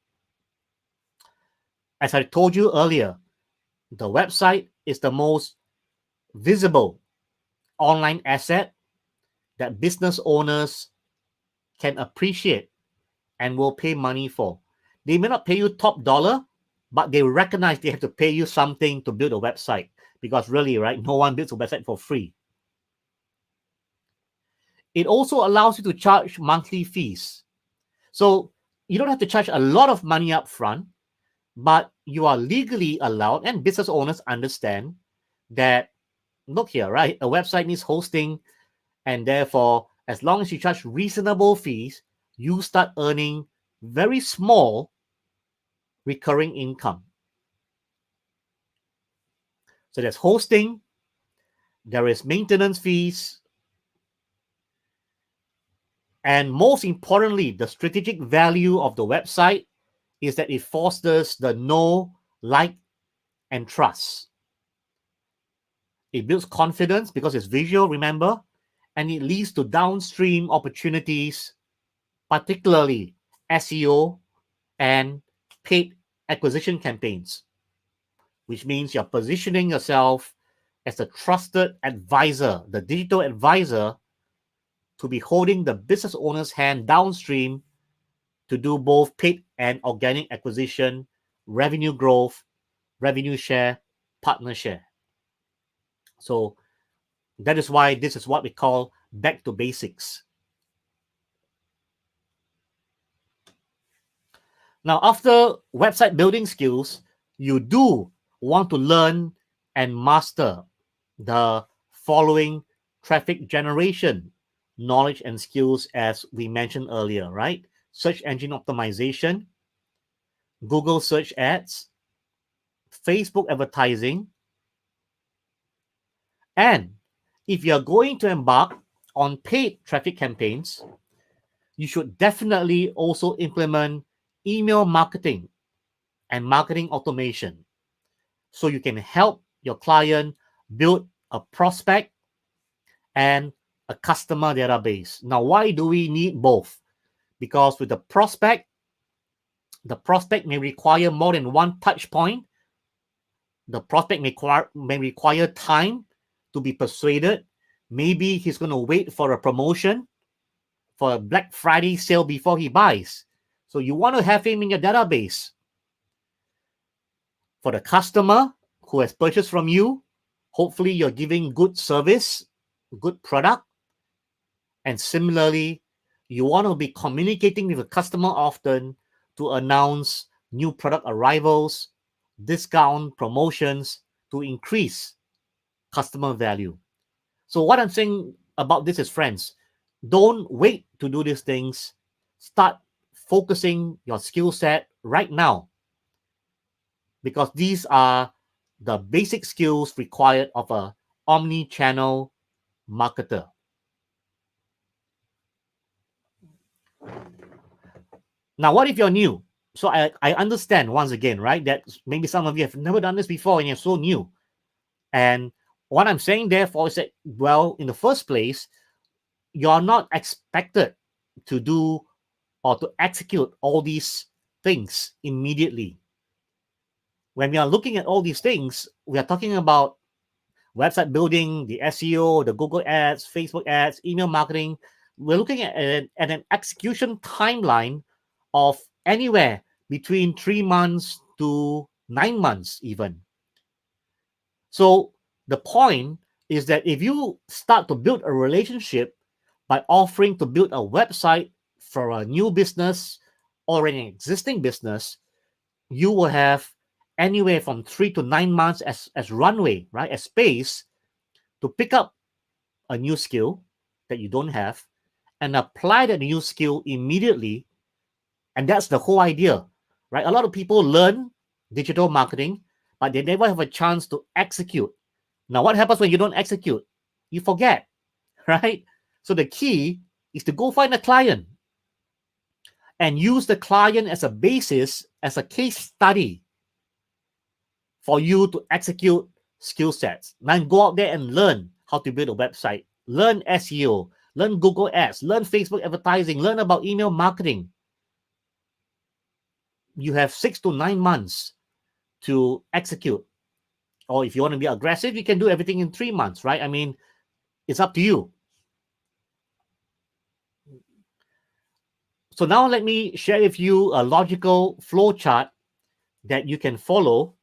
As I told you earlier, the website is the most visible online asset that business owners can appreciate and will pay money for. They may not pay you top dollar, but they recognize they have to pay you something to build a website, because really, right, no one builds a website for free. It also allows you to charge monthly fees. So you don't have to charge a lot of money up front, but you are legally allowed, and business owners understand that, look here, right, a website needs hosting, and therefore, as long as you charge reasonable fees, you start earning very small recurring income. So there's hosting, there is maintenance fees, and most importantly, the strategic value of the website is that it fosters the know, like, and trust. It builds confidence because it's visual, remember, and it leads to downstream opportunities, particularly SEO and paid acquisition campaigns, which means you're positioning yourself as a trusted advisor, the digital advisor, to be holding the business owner's hand downstream to do both paid and organic acquisition, revenue growth, revenue share, partner share. So that is why this is what we call back to basics. Now, after website building skills, you do want to learn and master the following traffic generation knowledge and skills, as we mentioned earlier, right? Search engine optimization, Google search ads, Facebook advertising, and if you're going to embark on paid traffic campaigns, you should definitely also implement email marketing and marketing automation, so you can help your client build a prospect and a customer database. Now, why do we need both? Because with the prospect may require more than one touch point. The prospect may require time to be persuaded. Maybe he's going to wait for a promotion, for a Black Friday sale before he buys. So you want to have him in your database. For the customer who has purchased from you, hopefully you're giving good service, good product. And similarly, you want to be communicating with the customer often to announce new product arrivals, discount promotions to increase customer value. So what I'm saying about this is, friends, don't wait to do these things. Start focusing your skill set right now, because these are the basic skills required of a omni-channel marketer. Now, what if you're new? So I understand, once again, right, that maybe some of you have never done this before and you're so new. And what I'm saying, therefore, is that, well, in the first place, you're not expected to do or to execute all these things immediately. When we are looking at all these things, we are talking about website building, the SEO, the Google ads, Facebook ads, email marketing. We're looking at an execution timeline of anywhere between 3 months to 9 months even. So the point is that if you start to build a relationship by offering to build a website for a new business or an existing business, you will have anywhere from 3 to 9 months as runway, right, as space to pick up a new skill that you don't have and apply that new skill immediately. And that's the whole idea, right? A lot of people learn digital marketing, but they never have a chance to execute. Now, what happens when you don't execute? You forget, right? So the key is to go find a client and use the client as a basis, as a case study for you to execute skill sets. Then go out there and learn how to build a website, learn SEO, learn Google ads, learn Facebook advertising, learn about email marketing. You have 6 to 9 months to execute. Or if you want to be aggressive, you can do everything in 3 months, right? I mean, it's up to you. So now let me share with you a logical flow chart that you can follow.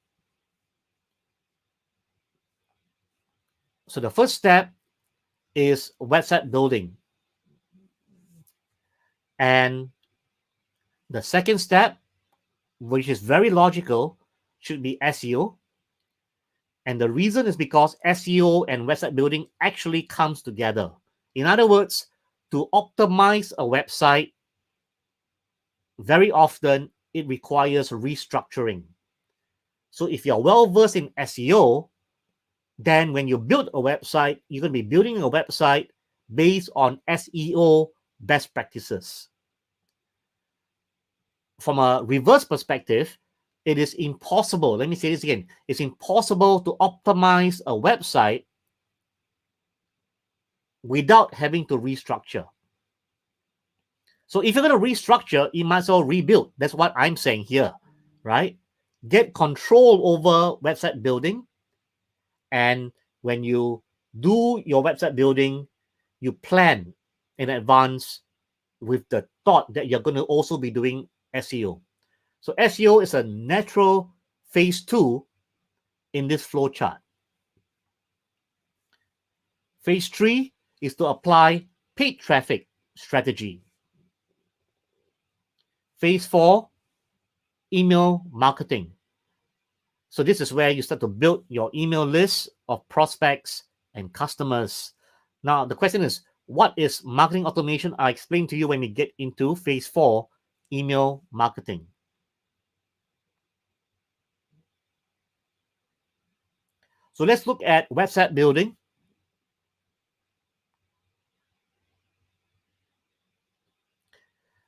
So the first step is website building. And the second step, which is very logical, should be SEO. And the reason is because SEO and website building actually comes together. In other words, to optimize a website, very often it requires restructuring. So if you're well versed in SEO, then when you build a website, you're going to be building a website based on SEO best practices. From a reverse perspective, it is impossible. Let me say this again. It's impossible to optimize a website without having to restructure. So if you're going to restructure, you might as well rebuild. That's what I'm saying here, right? Get control over website building. And when you do your website building, you plan in advance with the thought that you're going to also be doing SEO. So SEO is a natural phase 2 in this flow chart. Phase 3 is to apply paid traffic strategy. Phase 4, email marketing. So this is where you start to build your email list of prospects and customers. Now, the question is, what is marketing automation? I'll explain to you when we get into phase 4, email marketing. So let's look at website building.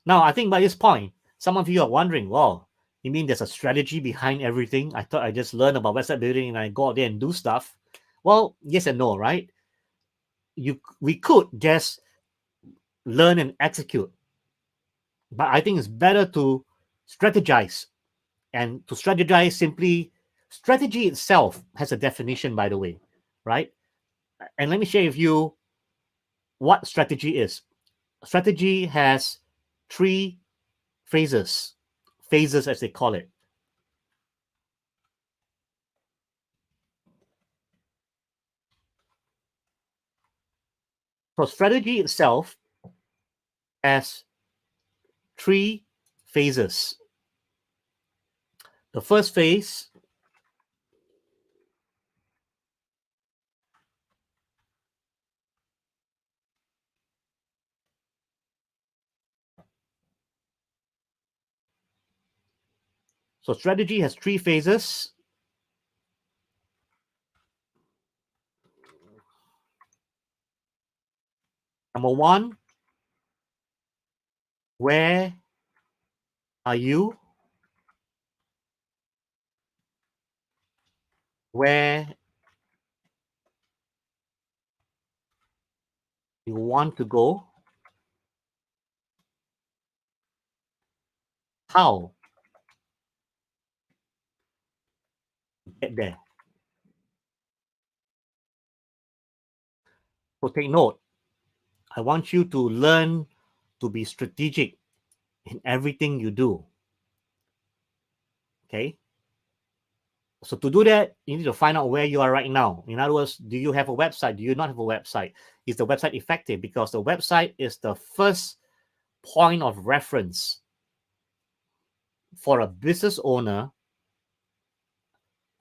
Now, I think by this point, some of you are wondering, well, you mean there's a strategy behind everything? I thought I just learned about website building and I go out there and do stuff. Well, yes and no, right? We could just learn and execute. But I think it's better to strategize. And to strategize simply, strategy itself has a definition, by the way, right? And let me share with you what strategy is. Strategy has 3 phases as they call it. So strategy itself has 3 phases. The first phase So strategy has 3 phases. Number 1, where are you? Where you want to go? How to get there? So take note. I want you to learn to be strategic in everything you do. Okay? So to do that, you need to find out where you are right now. In other words, do you have a website? Do you not have a website? Is the website effective? Because the website is the first point of reference for a business owner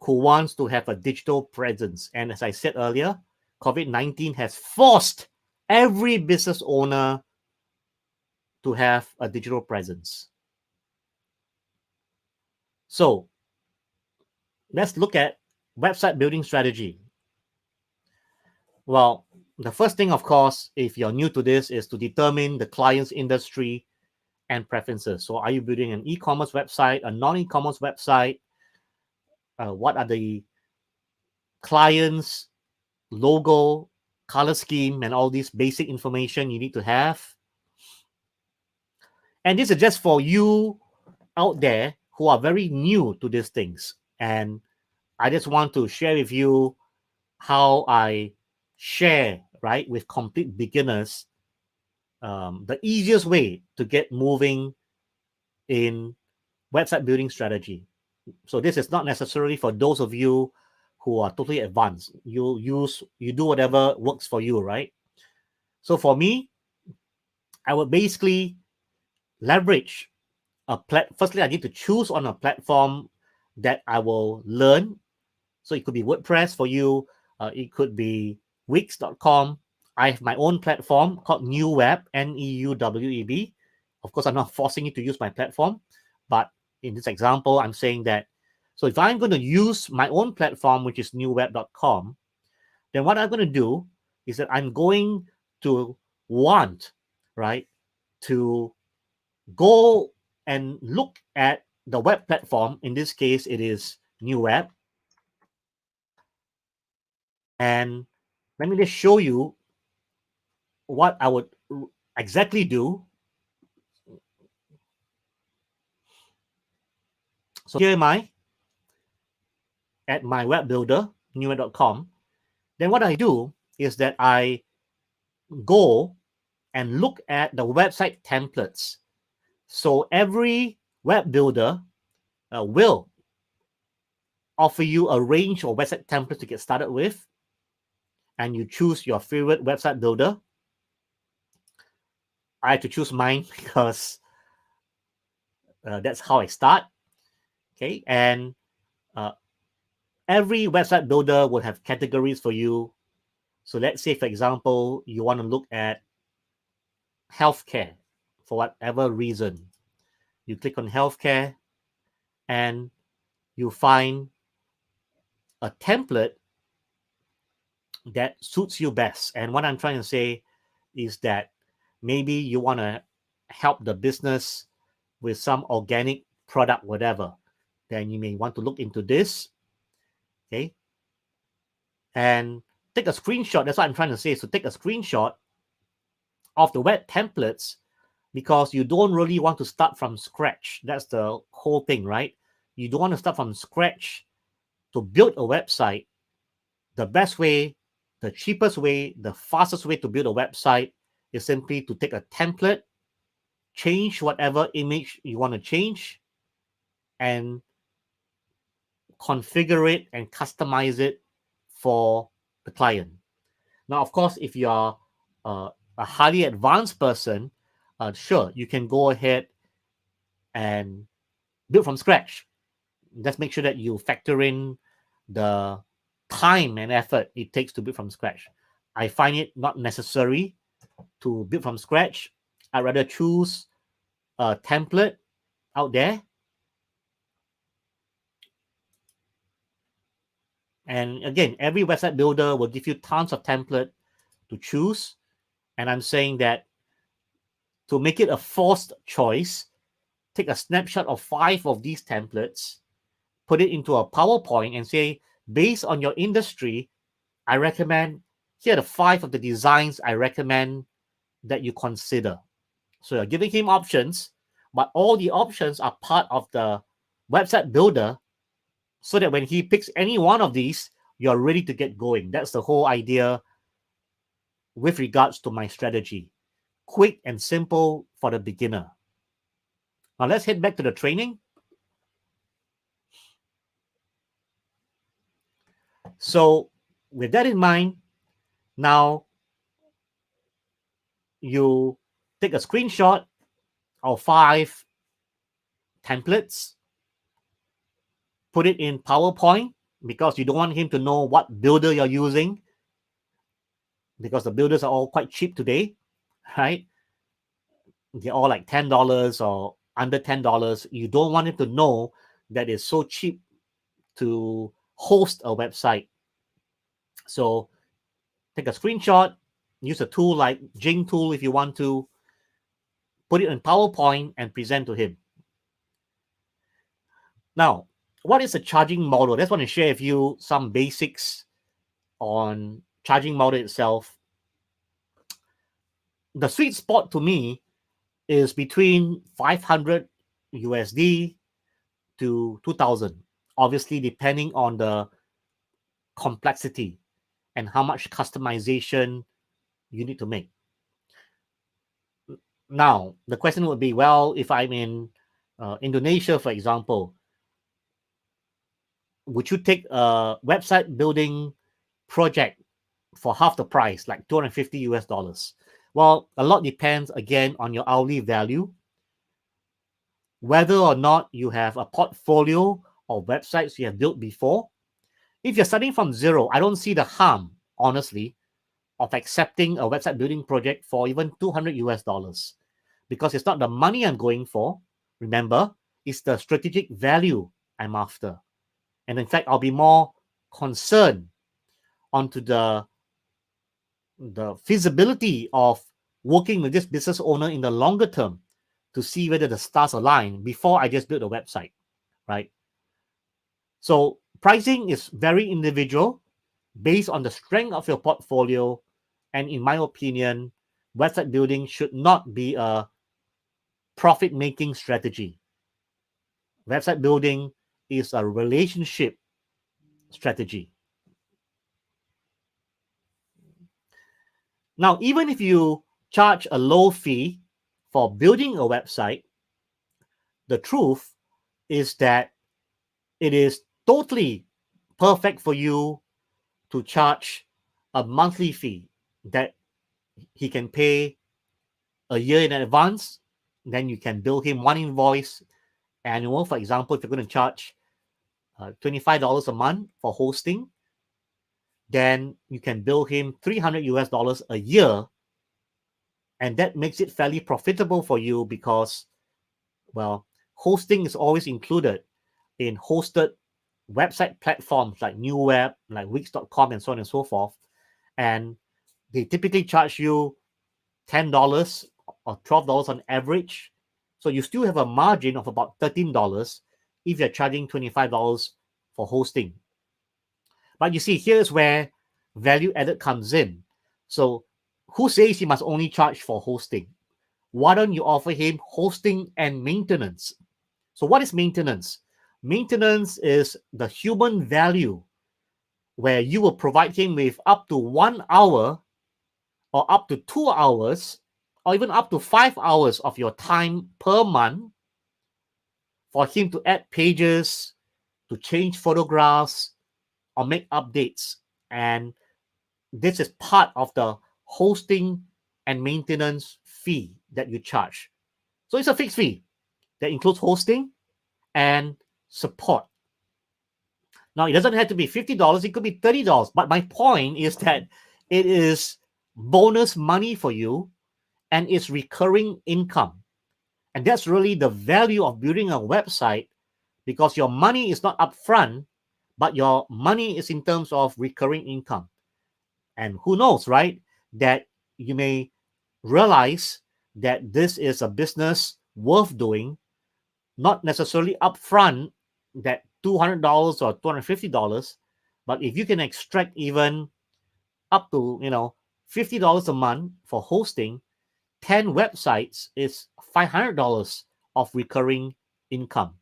who wants to have a digital presence. And as I said earlier, COVID-19 has forced every business owner to have a digital presence. So let's look at website building strategy. Well, the first thing, of course, if you're new to this, is to determine the client's industry and preferences. So are you building an e-commerce website, a non-e-commerce website? What are the client's logo, color scheme, and all this basic information you need to have? And this is just for you out there who are very new to these things. And I just want to share with you how I share, right, with complete beginners the easiest way to get moving in website building strategy. So this is not necessarily for those of you who are totally advanced. You do whatever works for you, right? So for me, I would basically leverage firstly, I need to choose on a platform that I will learn. So it could be WordPress for you. It could be Wix.com. I have my own platform called NewWeb, Neuweb. Of course, I'm not forcing you to use my platform, but in this example, I'm saying that, so if I'm going to use my own platform, which is newweb.com, then what I'm going to do is that I'm going to want, right, to go and look at the web platform. In this case, it is NewWeb. And let me just show you what I would exactly do. So here am I at my web builder, newweb.com. Then what I do is that I go and look at the website templates. So every web builder will offer you a range of website templates to get started with, and you choose your favorite website builder. I had to choose mine because that's how I start. Okay, and every website builder will have categories for you. So let's say, for example, you want to look at healthcare for whatever reason. You click on healthcare and you find a template that suits you best. And what I'm trying to say is that maybe you want to help the business with some organic product, whatever. Then you may want to look into this. Okay. And take a screenshot. That's what I'm trying to say. So take a screenshot of the web templates, because you don't really want to start from scratch. That's the whole thing, right? You don't want to start from scratch to build a website. The best way, the cheapest way, the fastest way to build a website is simply to take a template, change whatever image you want to change, and configure it and customize it for the client. Now, of course, if you are a highly advanced person, sure, you can go ahead and build from scratch. Just make sure that you factor in the time and effort it takes to build from scratch. I find it not necessary to build from scratch. I'd rather choose a template out there. And again, every website builder will give you tons of template to choose. And I'm saying that to make it a forced choice, take a snapshot of 5 of these templates, put it into a PowerPoint and say, based on your industry, I recommend, here are the 5 of the designs I recommend that you consider. So you're giving him options, but all the options are part of the website builder, so that when he picks any one of these, you're ready to get going. That's the whole idea with regards to my strategy. Quick and simple for the beginner. Now let's head back to the training. So with that in mind, now you take a screenshot of 5 templates, put it in PowerPoint, because you don't want him to know what builder you're using, because the builders are all quite cheap today, right? They're all like $10 or under $10. You don't want him to know that it's so cheap to host a website. So take a screenshot, use a tool like Jing tool if you want to, put it in PowerPoint and present to him. Now, what is a charging model? I just want to share with you some basics on charging model itself. The sweet spot to me is between 500 USD to 2000, obviously depending on the complexity and how much customization you need to make. Now, the question would be, well, if I'm in Indonesia, for example, would you take a website building project for half the price, like 250 US dollars? Well, a lot depends again on your hourly value, whether or not you have a portfolio of websites you have built before. If you're starting from zero, I don't see the harm, honestly, of accepting a website building project for even 200 US dollars, because it's not the money I'm going for. Remember, it's the strategic value I'm after. And in fact, I'll be more concerned onto the feasibility of working with this business owner in the longer term to see whether the stars align before I just build a website, right? So pricing is very individual based on the strength of your portfolio. And in my opinion, website building should not be a profit-making strategy. Website building is a relationship strategy. Now, even if you charge a low fee for building a website, the truth is that it is totally perfect for you to charge a monthly fee that he can pay a year in advance. Then you can bill him one invoice annual. For example, if you're going to charge $25 a month for hosting, then you can bill him 300 US dollars a year. And that makes it fairly profitable for you because, well, hosting is always included in hosted website platforms like New Web, like Wix.com, and so on and so forth. And they typically charge you $10 or $12 on average. So you still have a margin of about $13 if you're charging $25 for hosting. But you see, here's where value added comes in. So who says he must only charge for hosting? Why don't you offer him hosting and maintenance? So what is maintenance? Maintenance is the human value where you will provide him with up to 1 hour or up to 2 hours or even up to 5 hours of your time per month for him to add pages, to change photographs, or make updates. And this is part of the hosting and maintenance fee that you charge. So it's a fixed fee that includes hosting and support. Now, it doesn't have to be $50, it could be $30. But my point is that it is bonus money for you and it's recurring income. And that's really the value of building a website, because your money is not upfront, but your money is in terms of recurring income. And who knows, right? That you may realize that this is a business worth doing, not necessarily upfront, that $200 or $250, but if you can extract even up to $50 a month for hosting 10 websites, is $500 of recurring income.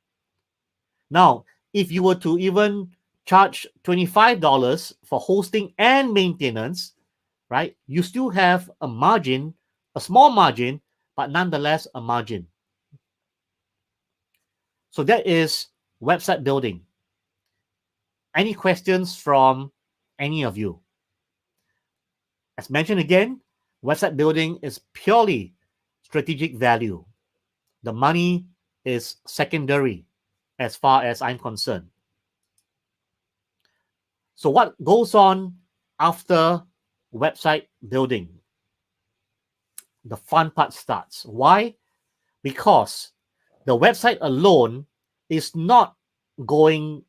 Now, if you were to even charge $25 for hosting and maintenance, right, you still have a margin, a small margin, but nonetheless a margin. So that is website building. Any questions from any of you? As mentioned again, website building is purely strategic value. The money is secondary as far as I'm concerned. So what goes on after website building? The fun part starts. Why? Because the website alone is not going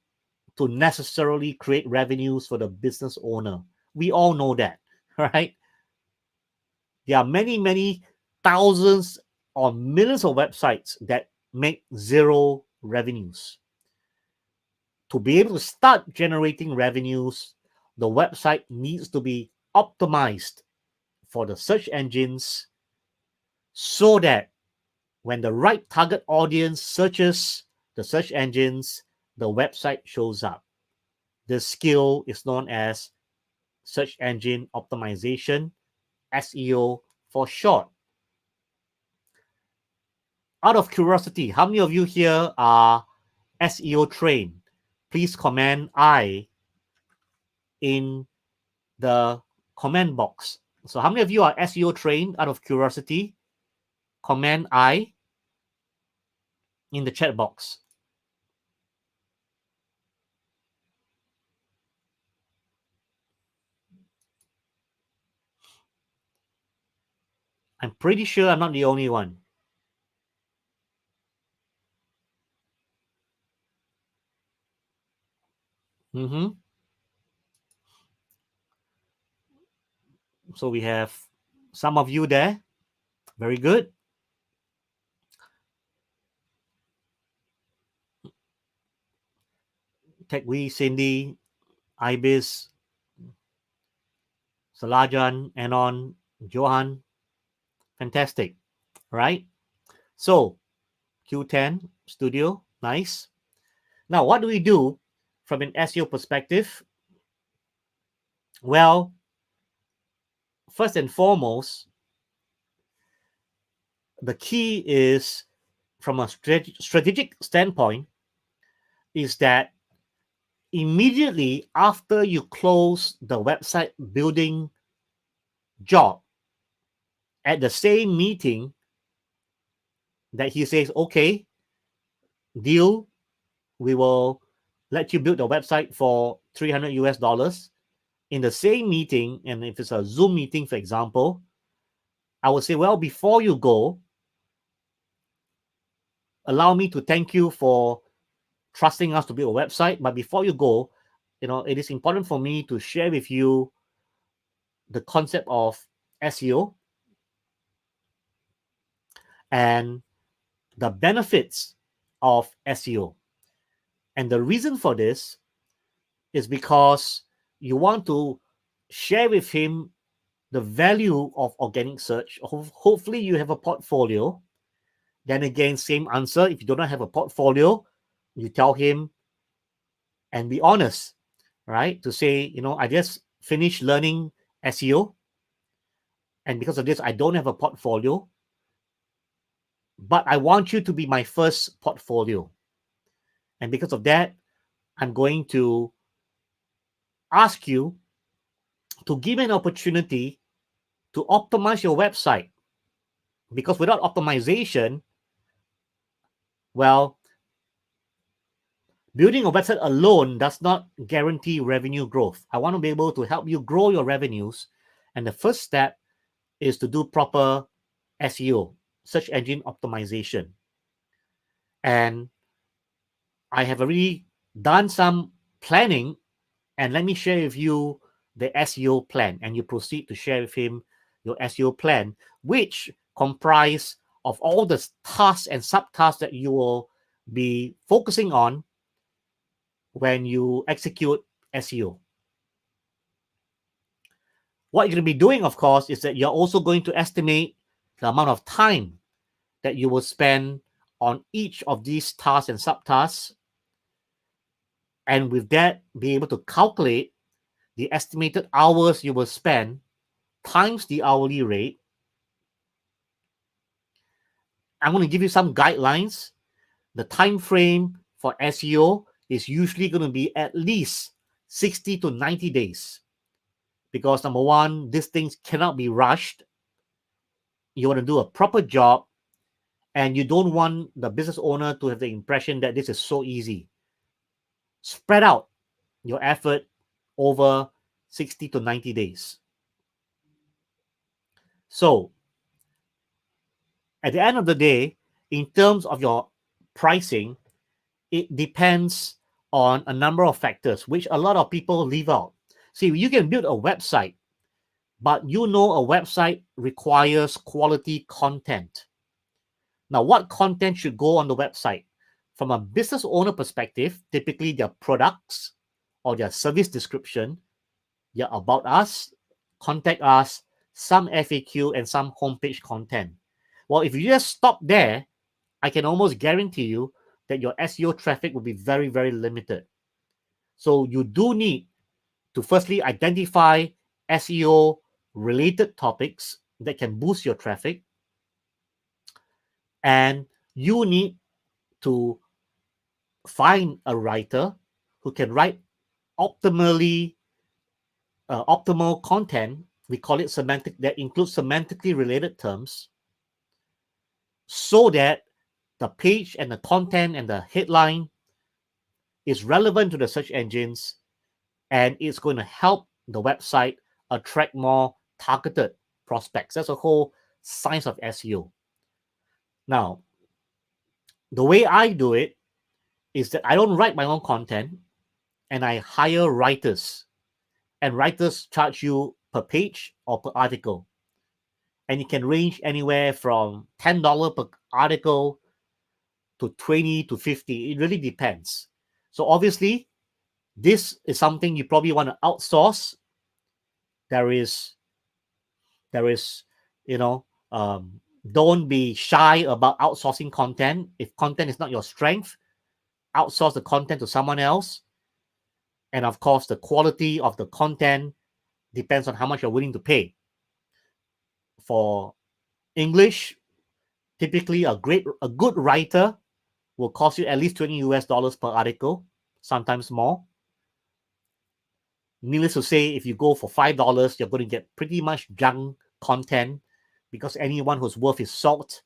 to necessarily create revenues for the business owner. We all know that, right? There are many, many thousands or millions of websites that make zero revenues. To be able to start generating revenues, the website needs to be optimized for the search engines so that when the right target audience searches the search engines, the website shows up. This skill is known as search engine optimization, SEO for short. Out of curiosity, how many of you here are SEO trained? Please comment I in the comment box. So how many of you are SEO trained? Out of curiosity, comment I in the chat box. I'm pretty sure I'm not the only one. So we have some of you there. Very good. Tekwi, Cindy, Ibis, Salajan, Anon, Johan. Fantastic, right? So Q10 Studio, nice. Now, what do we do from an SEO perspective? Well, first and foremost, the key is from a strategic standpoint is that immediately after you close the website building job, at the same meeting that he says, okay, deal, we will let you build the website for 300 US dollars. In the same meeting, and if it's a Zoom meeting, for example, I would say, well, before you go, allow me to thank you for trusting us to build a website. But before you go, it is important for me to share with you the concept of SEO and the benefits of SEO. And the reason for this is because you want to share with him the value of organic search. Hopefully, you have a portfolio. Then again, same answer. If you do not have a portfolio, you tell him and be honest, right? To say, I just finished learning SEO. And because of this, I don't have a portfolio. But I want you to be my first portfolio. And because of that, I'm going to ask you to give an opportunity to optimize your website. Because without optimization, well, building a website alone does not guarantee revenue growth. I want to be able to help you grow your revenues. And the first step is to do proper SEO, search engine optimization. And I have already done some planning, and let me share with you the SEO plan. And you proceed to share with him your SEO plan, which comprise of all the tasks and subtasks that you will be focusing on when you execute SEO. What you're going to be doing, of course, is that you're also going to estimate the amount of time that you will spend on each of these tasks and subtasks. And with that, be able to calculate the estimated hours you will spend times the hourly rate. I'm going to give you some guidelines. The time frame for SEO is usually going to be at least 60 to 90 days. Because number one, these things cannot be rushed. You want to do a proper job, and you don't want the business owner to have the impression that this is so easy. Spread out your effort over 60 to 90 days. So, at the end of the day, in terms of your pricing, it depends on a number of factors, which a lot of people leave out. See, you can build a website, but a website requires quality content. Now, what content should go on the website? From a business owner perspective, typically their products or their service description, their about us, contact us, some FAQ, and some homepage content. Well, if you just stop there, I can almost guarantee you that your SEO traffic will be very, very limited. So you do need to firstly identify SEO related topics that can boost your traffic. And you need to find a writer who can write optimally optimal content. We call it semantic, that includes semantically related terms, so that the page and the content and the headline is relevant to the search engines, and it's going to help the website attract more targeted prospects. That's the whole science of SEO. Now, the way I do it is that I don't write my own content, and I hire writers, and writers charge you per page or per article. And it can range anywhere from $10 per article to 20 to 50. It really depends. So obviously, this is something you probably want to outsource. There is, you know, don't be shy about outsourcing content. If content is not your strength, outsource the content to someone else. And of course, the quality of the content depends on how much you're willing to pay. For English, typically a good writer will cost you at least $20 per article, sometimes more. Needless to say, if you go for $5, you're going to get pretty much junk content, because anyone who's worth his salt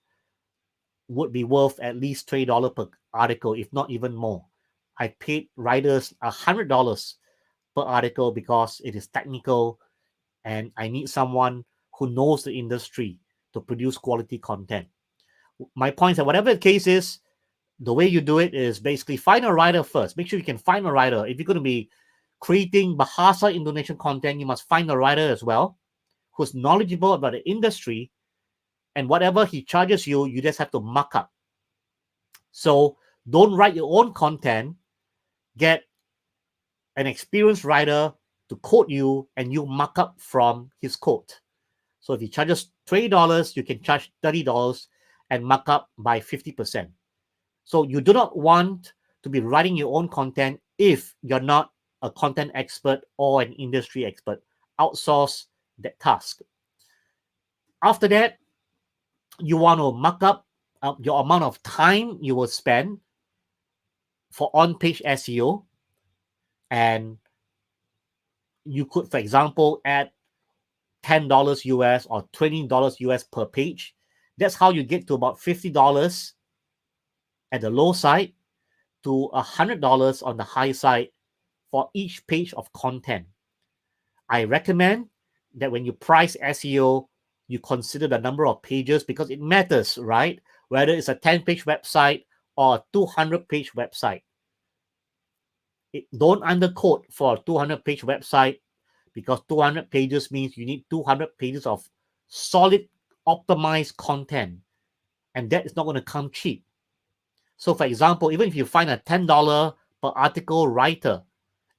would be worth at least $20 per article, if not even more. I paid writers $100 per article because it is technical, and I need someone who knows the industry to produce quality content. My point is that whatever the case is, the way you do it is basically find a writer first. Make sure you can find a writer. If you're going to be creating Bahasa Indonesian content, you must find a writer as well who's knowledgeable about the industry, and whatever he charges you, you just have to mark up. So don't write your own content. Get an experienced writer to quote you, and you mark up from his quote. So if he charges $20, you can charge $30 and mark up by 50%. So you do not want to be writing your own content if you're not a content expert or an industry expert. Outsource that task. After that, you want to mark up your amount of time you will spend for on-page SEO. And you could, for example, add $10 US or $20 US per page. That's how you get to about $50 at the low side to $100 on the high side for each page of content. I recommend that when you price SEO, you consider the number of pages, because it matters, right? Whether it's a 10-page website or a 200-page website. Don't underquote for a 200-page website, because 200 pages means you need 200 pages of solid, optimized content. And that is not going to come cheap. So for example, even if you find a $10 per article writer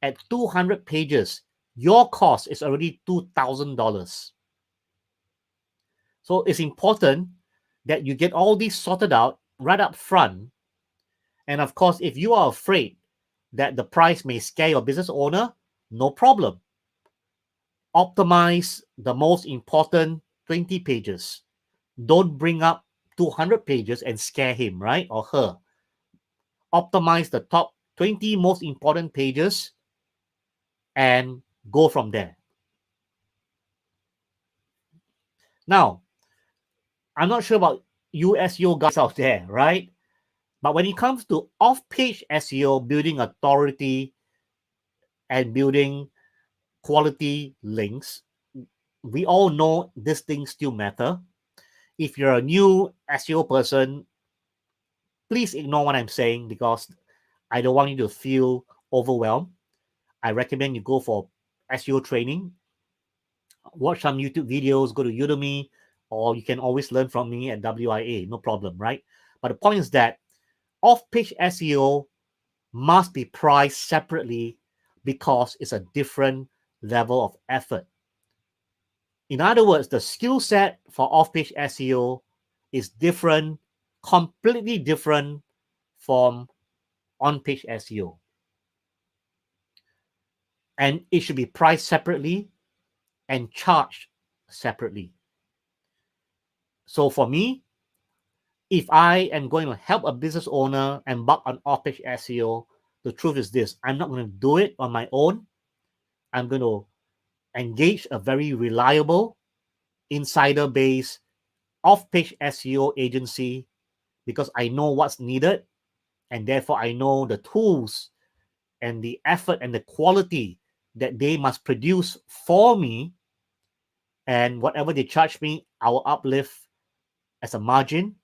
at 200 pages, your cost is already $2,000. So it's important that you get all these sorted out right up front. And of course, if you are afraid that the price may scare your business owner, no problem. Optimize the most important 20 pages. Don't bring up 200 pages and scare him, right? Or her. Optimize the top 20 most important pages and go from there. Now, I'm not sure about you SEO guys out there, right? But when it comes to off-page SEO, building authority and building quality links, we all know these things still matter. If you're a new SEO person, please ignore what I'm saying, because I don't want you to feel overwhelmed. I recommend you go for SEO training, watch some YouTube videos, go to Udemy, or you can always learn from me at WIA, no problem, right? But the point is that off-page SEO must be priced separately, because it's a different level of effort. In other words, the skill set for off-page SEO is different, completely different from on-page SEO. And it should be priced separately and charged separately. So for me, if I am going to help a business owner embark on off-page SEO, the truth is this: I'm not going to do it on my own. I'm going to engage a very reliable, insider-based off-page SEO agency because I know what's needed, and therefore I know the tools and the effort and the quality that they must produce for me, and whatever they charge me, I will uplift as a margin,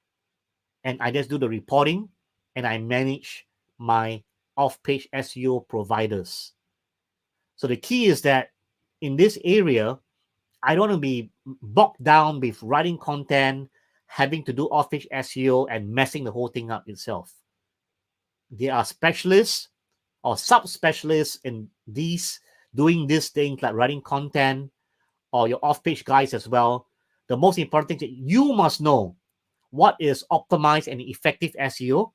and I just do the reporting, and I manage my off-page SEO providers. So the key is that in this area, I don't want to be bogged down with writing content, having to do off-page SEO, and messing the whole thing up itself. There are specialists or subspecialists in these doing these things like writing content, or your off-page guys as well. The most important thing is that you must know what is optimized and effective SEO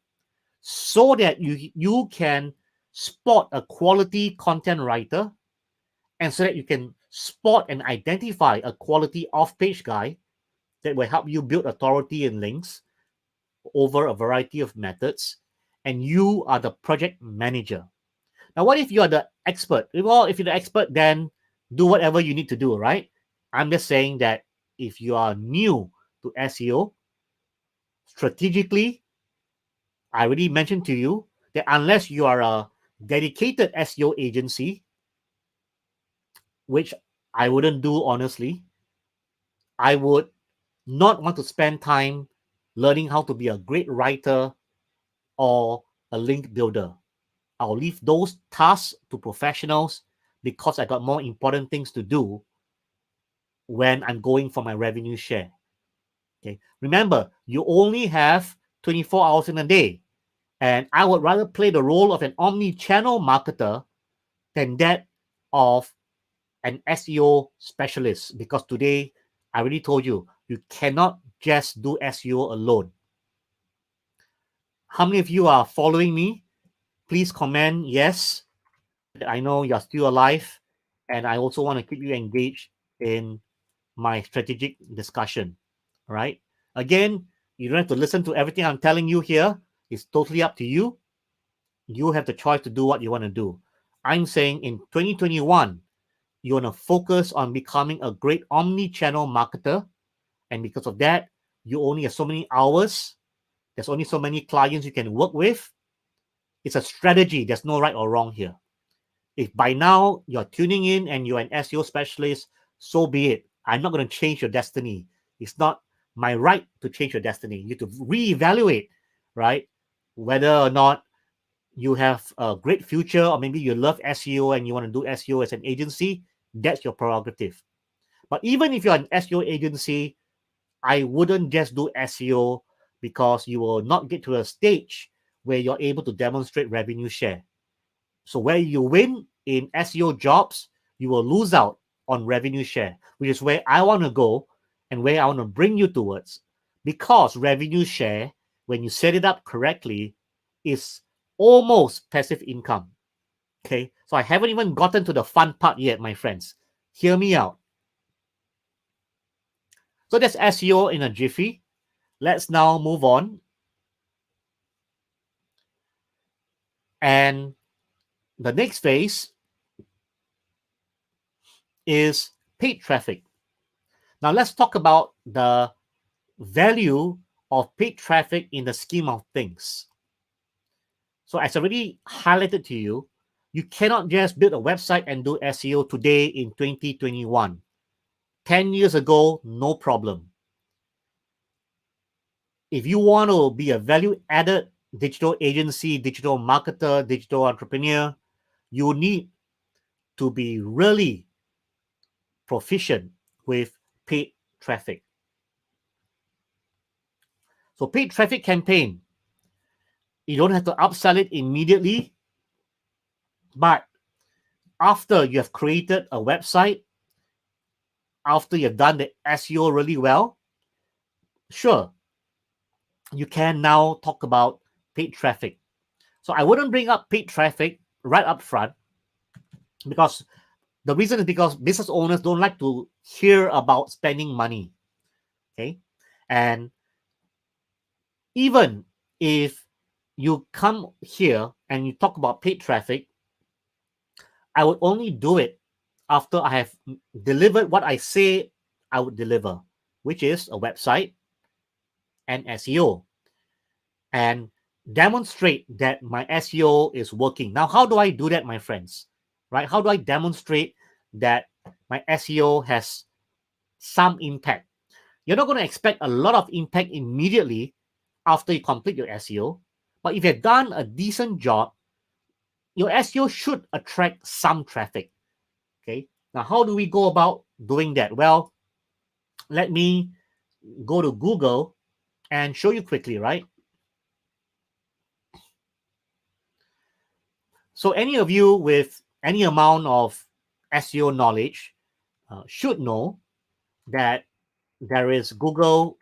so that you can spot a quality content writer, and so that you can spot and identify a quality off-page guy that will help you build authority and links over a variety of methods, and you are the project manager. Now, what if you are the expert? Well, if you're the expert, then do whatever you need to do, right? I'm just saying that if you are new to SEO, strategically, I already mentioned to you that unless you are a dedicated SEO agency, which I wouldn't do honestly, I would not want to spend time learning how to be a great writer or a link builder. I'll leave those tasks to professionals because I got more important things to do when I'm going for my revenue share. Okay. Remember, you only have 24 hours in a day. And I would rather play the role of an omni-channel marketer than that of an SEO specialist. Because today, I already told you, you cannot just do SEO alone. How many of you are following me? Please comment yes. I know you're still alive. And I also want to keep you engaged in my strategic discussion. All right. Again, you don't have to listen to everything I'm telling you here. It's totally up to you. You have the choice to do what you want to do. I'm saying in 2021, you want to focus on becoming a great omni-channel marketer. And because of that, you only have so many hours. There's only so many clients you can work with. It's a strategy. There's no right or wrong here. If by now you're tuning in and you're an SEO specialist, so be it. I'm not going to change your destiny. It's not my right to change your destiny. You have to reevaluate, right? Whether or not you have a great future, or maybe you love SEO and you want to do SEO as an agency, that's your prerogative. But even if you're an SEO agency, I wouldn't just do SEO because you will not get to a stage where you're able to demonstrate revenue share. So where you win in SEO jobs, you will lose out on revenue share, which is where I want to go and where I want to bring you towards. Because revenue share, when you set it up correctly, is almost passive income. Okay, so I haven't even gotten to the fun part yet, my friends. Hear me out. So that's SEO in a jiffy. Let's now move on. And the next phase is paid traffic. Now let's talk about the value of paid traffic in the scheme of things. So as I already highlighted to you, you cannot just build a website and do SEO today in 2021. 10 years ago, no problem. If you want to be a value-added digital agency, digital marketer, digital entrepreneur, you need to be really proficient with paid traffic. So paid traffic campaign, you don't have to upsell it immediately, but after you have created a website, after you've done the SEO really well, sure, you can now talk about paid traffic. So I wouldn't bring up paid traffic right up front, because the reason is because business owners don't like to hear about spending money. Okay. And even if you come here and you talk about paid traffic, I would only do it after I have delivered what I say I would deliver, which is a website and SEO, and demonstrate that my SEO is working. Now, how do I do that, my friends? Right? How do I demonstrate that my SEO has some impact? You're not going to expect a lot of impact immediately after you complete your SEO, but if you've done a decent job, your SEO should attract some traffic. Okay. Now, how do we go about doing that? Well, let me go to Google and show you quickly, right? So, any of you with any amount of SEO knowledge should know that there is Google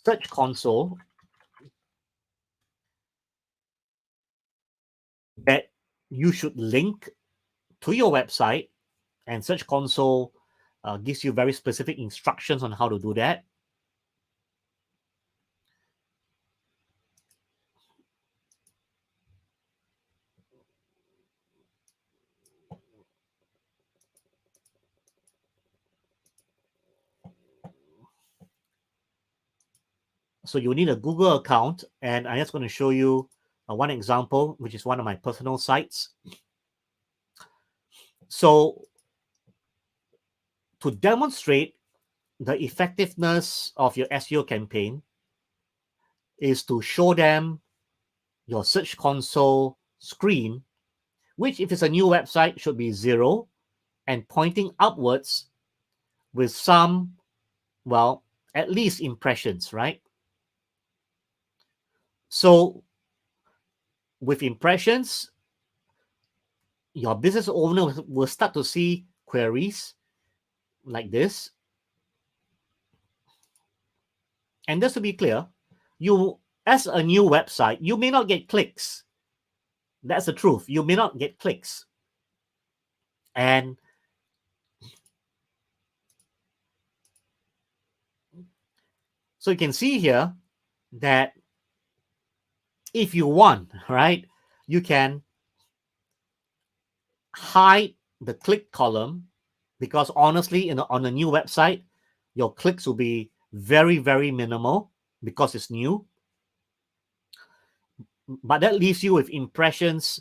Search Console that you should link to your website, and Search Console gives you very specific instructions on how to do that. So you need a Google account, and I'm just going to show you one example, which is one of my personal sites. So to demonstrate the effectiveness of your SEO campaign is to show them your Search Console screen, which if it's a new website should be 0 and pointing upwards with some, well, at least impressions, right? So with impressions, your business owner will start to see queries like this. And just to be clear, you, as a new website, you may not get clicks. That's the truth. You may not get clicks. And so you can see here that if you want, right, you can hide the click column, because honestly, on a new website, your clicks will be very, very minimal because it's new. But that leaves you with impressions.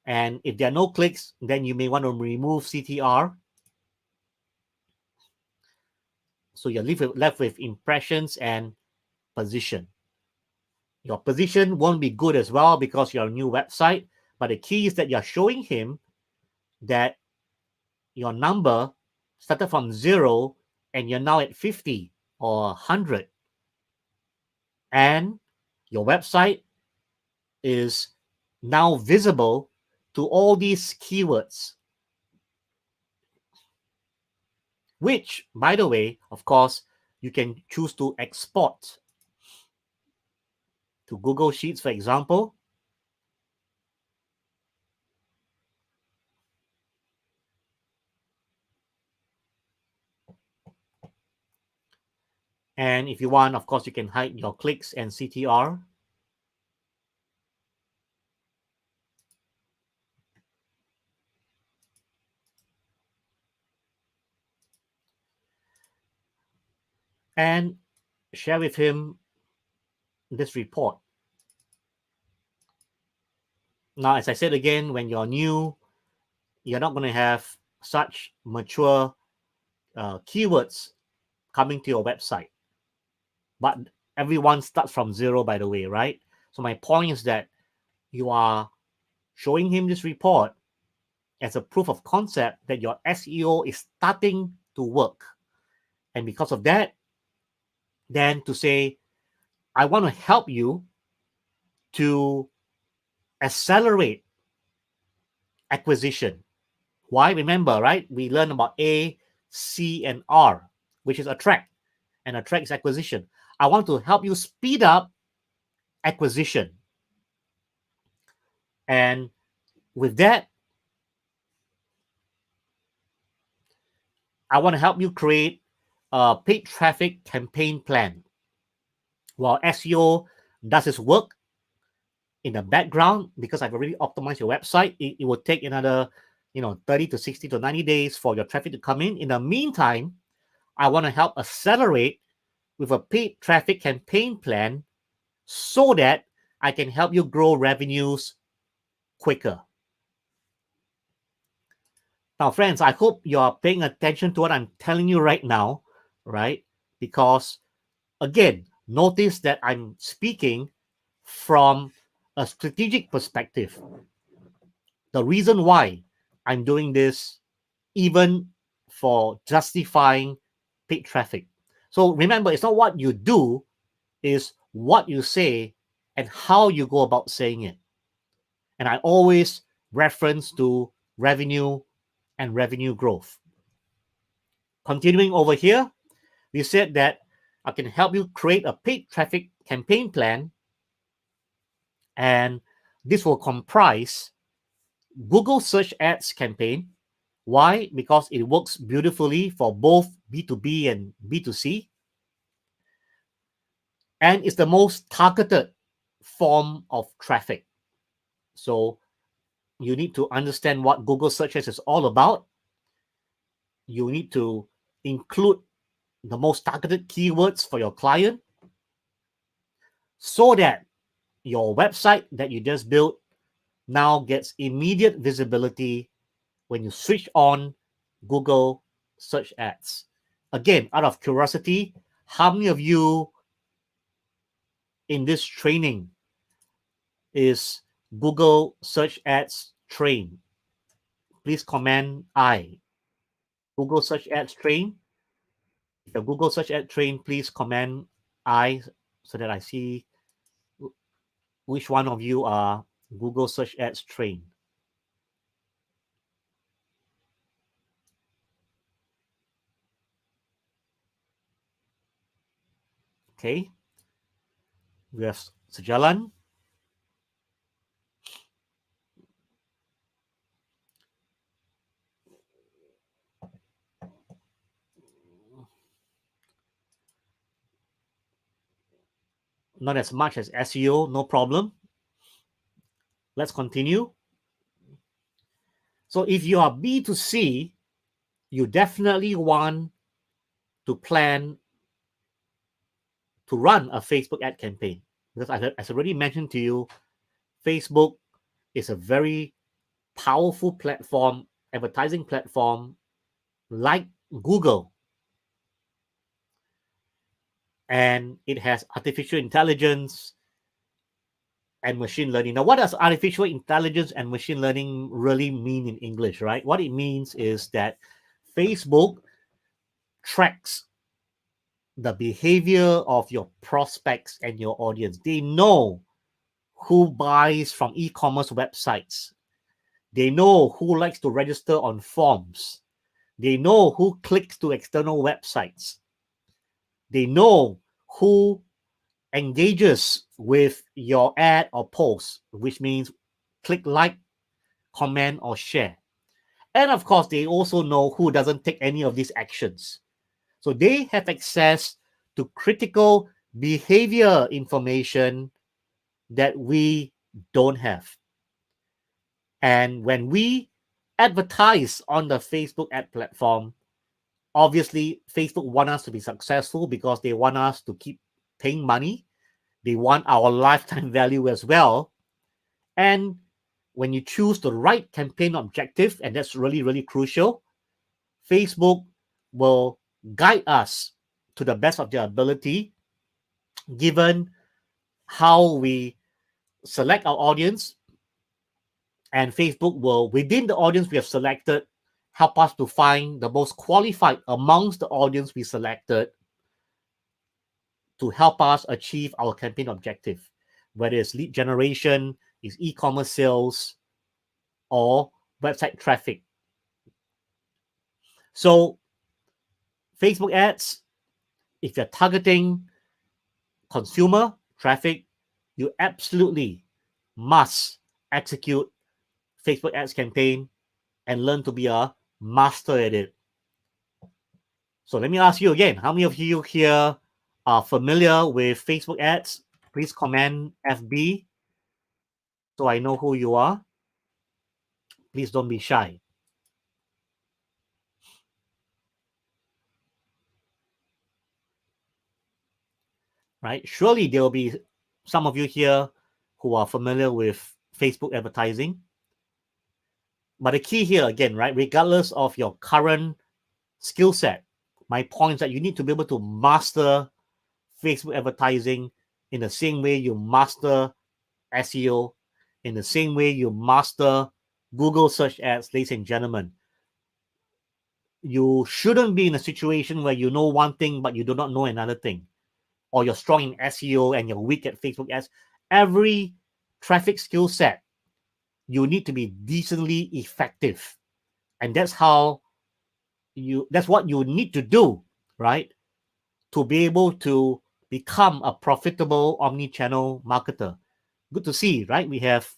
And if there are no clicks, then you may want to remove CTR. So you're left with impressions and position. Your position won't be good as well because you're a new website. But the key is that you're showing him that your number started from 0 and you're now at 50 or 100. And your website is now visible to all these keywords, which, by the way, of course, you can choose to export to Google Sheets, for example. And if you want, of course, you can hide your clicks and CTR. And share with him this report. Now, as I said again, when you're new, you're not going to have such mature keywords coming to your website. But everyone starts from 0, by the way, right? So my point is that you are showing him this report as a proof of concept that your SEO is starting to work. And because of that, then to say, I want to help you to accelerate acquisition. Why? Remember, right? We learned about A, C, and R, which is attract, and attract is acquisition. I want to help you speed up acquisition. And with that, I want to help you create a paid traffic campaign plan. while SEO does its work in the background, because I've already optimized your website, it will take another 30 to 60 to 90 days for your traffic to come in. In the meantime, I want to help accelerate with a paid traffic campaign plan so that I can help you grow revenues quicker. Now, friends, I hope you're paying attention to what I'm telling you right now, right? Because, again, notice that I'm speaking from a strategic perspective. The reason why I'm doing this, even for justifying paid traffic. So remember, it's not what you do, is what you say and how you go about saying it. And I always reference to revenue and revenue growth. Continuing over here, we said that I can help you create a paid traffic campaign plan, and this will comprise Google Search Ads campaign. Why? Because it works beautifully for both B2B and B2C, and it's the most targeted form of traffic. So you need to understand what Google Search Ads is all about. You need to include the most targeted keywords for your client so that your website that you just built now gets immediate visibility when you switch on Google Search Ads. Again, out of curiosity, how many of you in this training is Google Search Ads trained? Please comment I. Google Search Ads trained. If you're Google Search Ad trained, please comment I so that I see which one of you are Google Search Ads trained. Okay. We have sejalan. Not as much as SEO, no problem. Let's continue. So if you are B2C, you definitely want to plan to run a Facebook ad campaign. Because as I already mentioned to you, Facebook is a very powerful platform, advertising platform like Google. And it has artificial intelligence and machine learning. Now, what does artificial intelligence and machine learning really mean in English, right? What it means is that Facebook tracks the behavior of your prospects and your audience. They know who buys from e-commerce websites. They know who likes to register on forms. They know who clicks to external websites. They know who engages with your ad or post, which means click like, comment, or share. And of course, they also know who doesn't take any of these actions. So they have access to critical behavior information that we don't have. And when we advertise on the Facebook ad platform, obviously Facebook want us to be successful because they want us to keep paying money. They want our lifetime value as well. And when you choose the right campaign objective, and that's really, really crucial, Facebook will guide us to the best of their ability, given how we select our audience. And Facebook will, within the audience we have selected, help us to find the most qualified amongst the audience we selected to help us achieve our campaign objective, whether it's lead generation, is e-commerce sales, or website traffic. So Facebook ads, if you're targeting consumer traffic, you absolutely must execute Facebook ads campaign and learn to be a master at it. So let me ask you again, how many of you here are familiar with Facebook ads, please comment FB so I know who you are. Please don't be shy. Right? Surely there will be some of you here who are familiar with Facebook advertising. But the key here again, right? Regardless of your current skill set, my point is that you need to be able to master Facebook advertising in the same way you master SEO, in the same way you master Google search ads, ladies and gentlemen. You shouldn't be in a situation where you know one thing but you do not know another thing, or you're strong in SEO and you're weak at Facebook ads. Every traffic skill set, you need to be decently effective, and that's what you need to do, right, to be able to become a profitable omni-channel marketer. Good to see, right? We have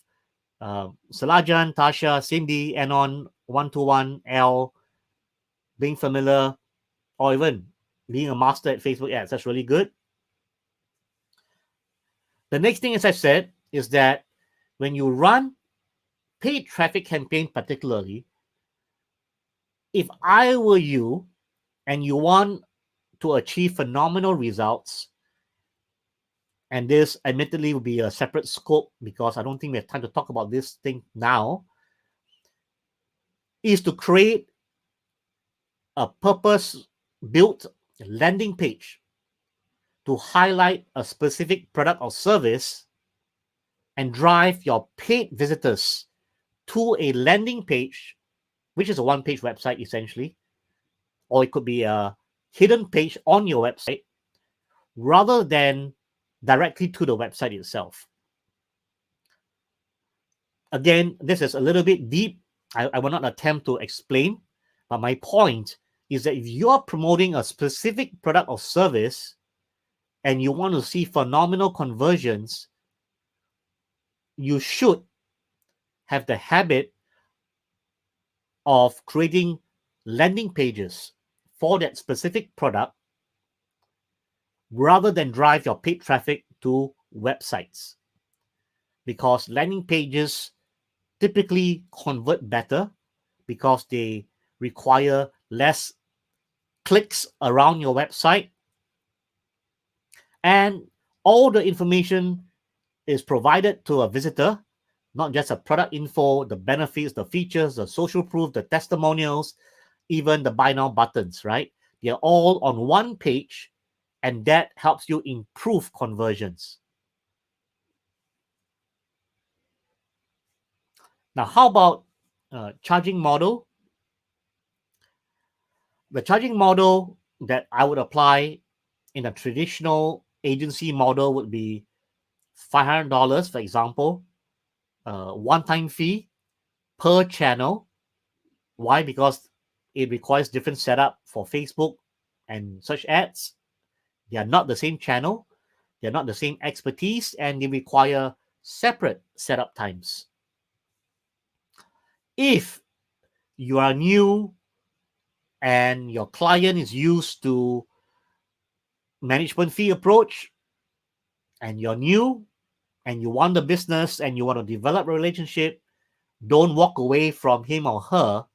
Salajan, Tasha, Cindy, Anon, 121, L, being familiar, or even being a master at Facebook ads. That's really good. The next thing, as I said, is that when you run paid traffic campaign, particularly, if I were you and you want to achieve phenomenal results, and this admittedly will be a separate scope because I don't think we have time to talk about this thing now, is to create a purpose-built landing page to highlight a specific product or service and drive your paid visitors to a landing page, which is a one-page website essentially, or it could be a hidden page on your website rather than directly to the website itself. Again, this is a little bit deep. I will not attempt to explain, but my point is that if you are promoting a specific product or service and you want to see phenomenal conversions, you should have the habit of creating landing pages for that specific product rather than drive your paid traffic to websites, because landing pages typically convert better because they require less clicks around your website, and all the information is provided to a visitor, not just a product info, the benefits, the features, the social proof, the testimonials, even the buy now buttons, right? They're all on one page, and that helps you improve conversions. Now, how about charging model? The charging model that I would apply in a traditional agency model would be $500, for example, one-time fee per channel. Why? Because it requires different setup for Facebook and such ads. They are not the same channel, they're not the same expertise, and they require separate setup times. If you are new and your client is used to management fee approach, and you're new and you want the business and you want to develop a relationship, don't walk away from him or her,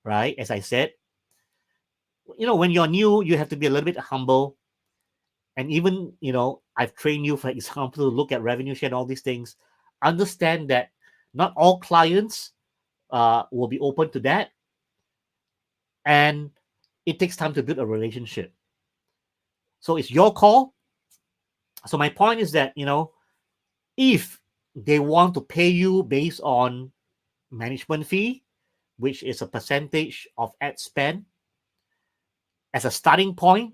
right? As I said, when you're new, you have to be a little bit humble. And even, I've trained you, for example, to look at revenue share and all these things. Understand that not all clients will be open to that. And it takes time to build a relationship. So it's your call. So my point is that, if they want to pay you based on management fee, which is a percentage of ad spend, as a starting point,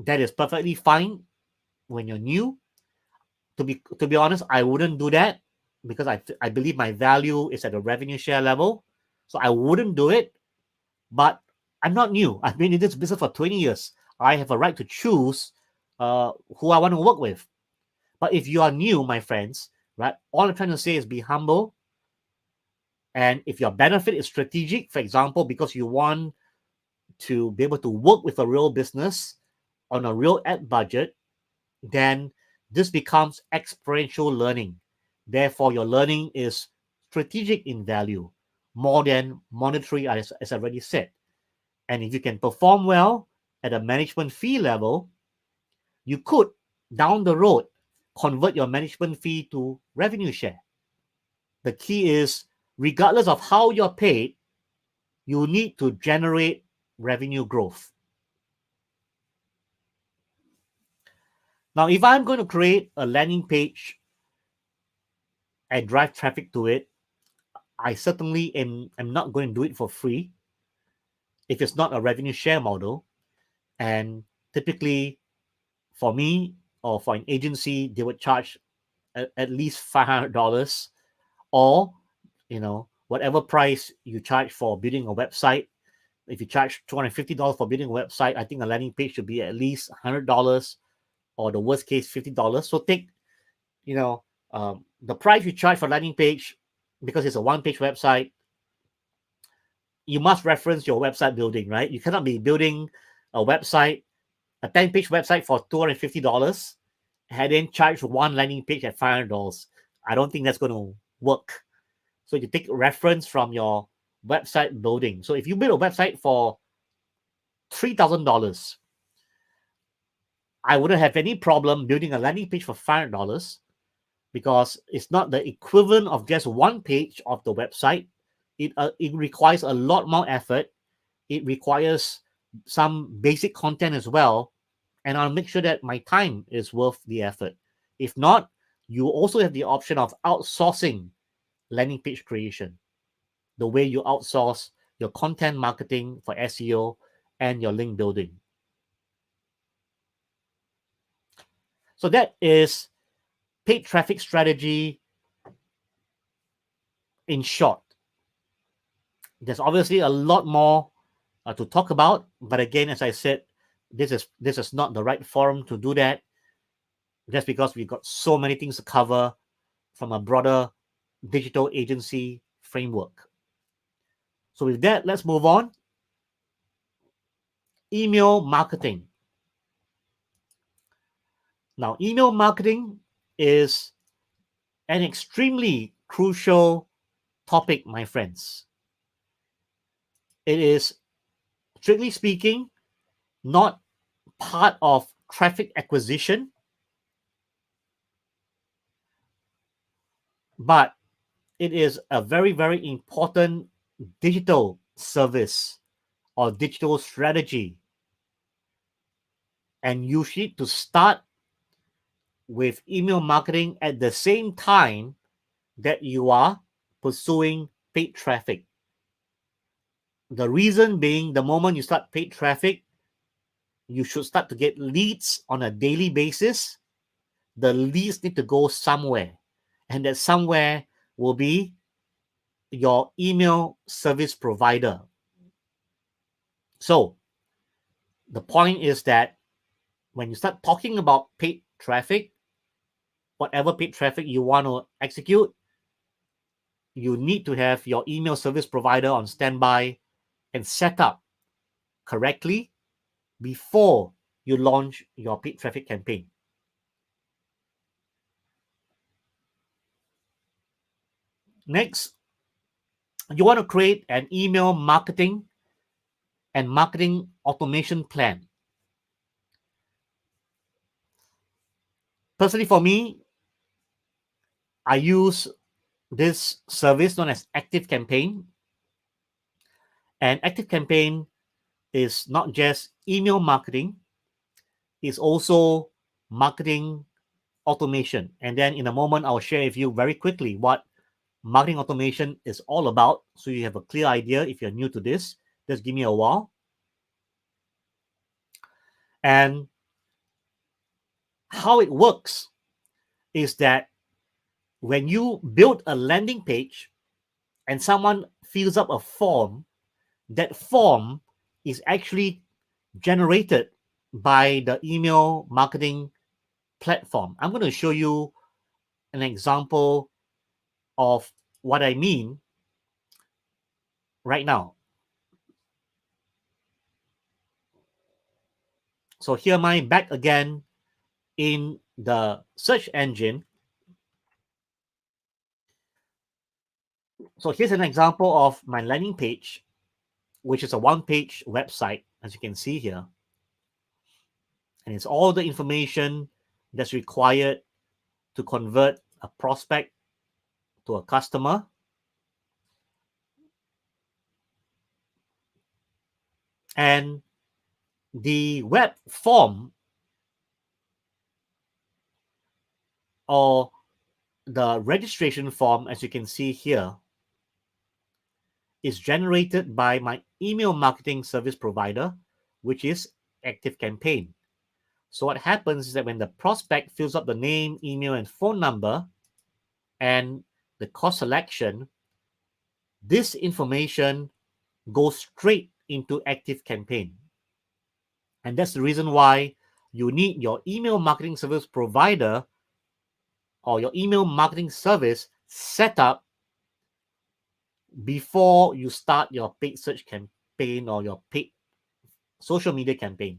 that is perfectly fine when you're new. To be honest, I wouldn't do that because I believe my value is at a revenue share level. So I wouldn't do it. But I'm not new. I've been in this business for 20 years. I have a right to choose who I want to work with. But if you are new, my friends, right, all I'm trying to say is be humble. And if your benefit is strategic, for example, because you want to be able to work with a real business, on a real ad budget, then this becomes experiential learning. Therefore, your learning is strategic in value more than monetary, as I already said. And if you can perform well at a management fee level, you could, down the road, convert your management fee to revenue share. The key is, regardless of how you're paid, you need to generate revenue growth. Now, if I'm going to create a landing page and drive traffic to it, I certainly am not going to do it for free if it's not a revenue share model. And typically, for me or for an agency, they would charge at least $500, or whatever price you charge for building a website. If you charge $250 for building a website, I think a landing page should be at least $100, or the worst case $50. So take the price you charge for landing page, because it's a one-page website. You must reference your website building, right? You cannot be building a website, a 10-page website for $250, and then charge one landing page at $500. I don't think that's going to work. So you take reference from your website building. So if you build a website for $3,000, I wouldn't have any problem building a landing page for $500, because it's not the equivalent of just one page of the website. It requires a lot more effort. It requires some basic content as well. And I'll make sure that my time is worth the effort. If not, you also have the option of outsourcing landing page creation, the way you outsource your content marketing for SEO and your link building. So that is paid traffic strategy in short. There's obviously a lot more to talk about, but again, as I said, this is not the right forum to do that, just because we've got so many things to cover from a broader digital agency framework. So with that, let's move on. Email marketing. Now, email marketing is an extremely crucial topic, my friends. It is, strictly speaking, not part of traffic acquisition, but it is a very, very important digital service or digital strategy. And you need to start with email marketing at the same time that you are pursuing paid traffic. The reason being, the moment you start paid traffic, you should start to get leads on a daily basis. The leads need to go somewhere, and that somewhere will be your email service provider. So the point is that when you start talking about paid traffic, whatever paid traffic you want to execute, you need to have your email service provider on standby and set up correctly before you launch your paid traffic campaign. Next, you want to create an email marketing and marketing automation plan. Personally, for me, I use this service known as Active Campaign. And Active Campaign is not just email marketing, it's also marketing automation. And then in a moment, I'll share with you very quickly what marketing automation is all about, so you have a clear idea. If you're new to this, just give me a while. And how it works is that when you build a landing page and someone fills up a form, that form is actually generated by the email marketing platform. I'm going to show you an example of what I mean right now. So here am I back again in the search engine. So here's an example of my landing page, which is a one-page website, as you can see here. And it's all the information that's required to convert a prospect to a customer. And the web form or the registration form, as you can see here, is generated by my email marketing service provider, which is ActiveCampaign. So what happens is that when the prospect fills up the name, email, and phone number and the course selection, this information goes straight into ActiveCampaign. And that's the reason why you need your email marketing service provider or your email marketing service set up before you start your paid search campaign or your paid social media campaign.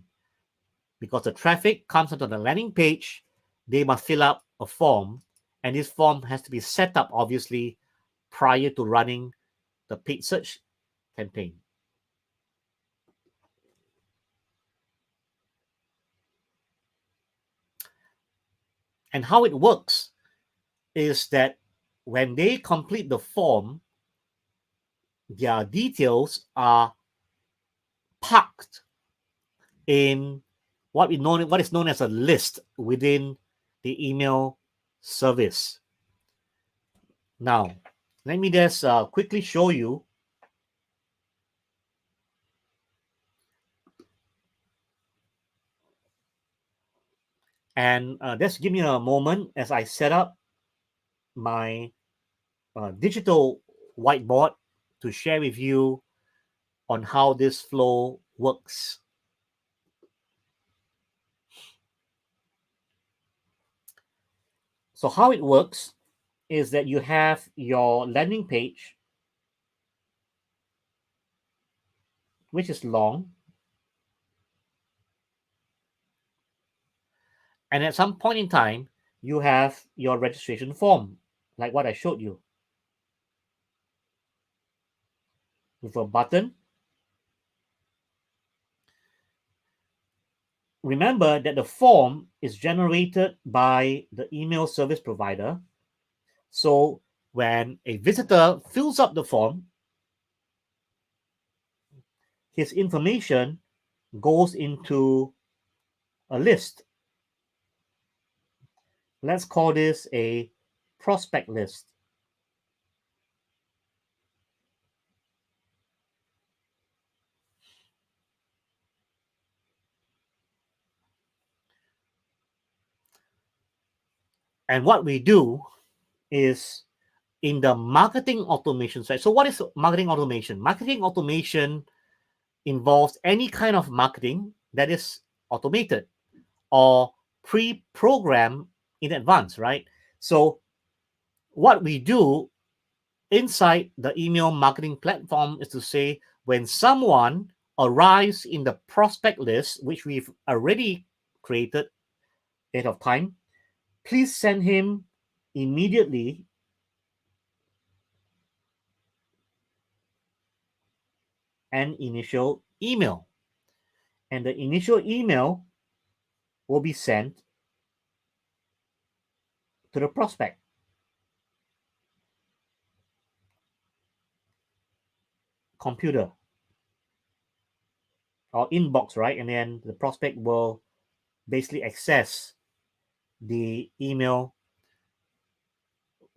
Because the traffic comes onto the landing page, they must fill up a form, and this form has to be set up, obviously, prior to running the paid search campaign. And how it works is that when they complete the form, their details are packed in what is known as a list within the email service. Now, let me just quickly show you. And just give me a moment as I set up my digital whiteboard to share with you on how this flow works. So how it works is that you have your landing page, which is long. And at some point in time, you have your registration form, like what I showed you, with a button. Remember that the form is generated by the email service provider. So when a visitor fills up the form, his information goes into a list. Let's call this a prospect list. And what we do is in the marketing automation side. So what is marketing automation? Marketing automation involves any kind of marketing that is automated or pre-programmed in advance, right? So what we do inside the email marketing platform is to say when someone arrives in the prospect list, which we've already created ahead of time, please send him immediately an initial email. And the initial email will be sent to the prospect computer or inbox, right? And then the prospect will basically access the email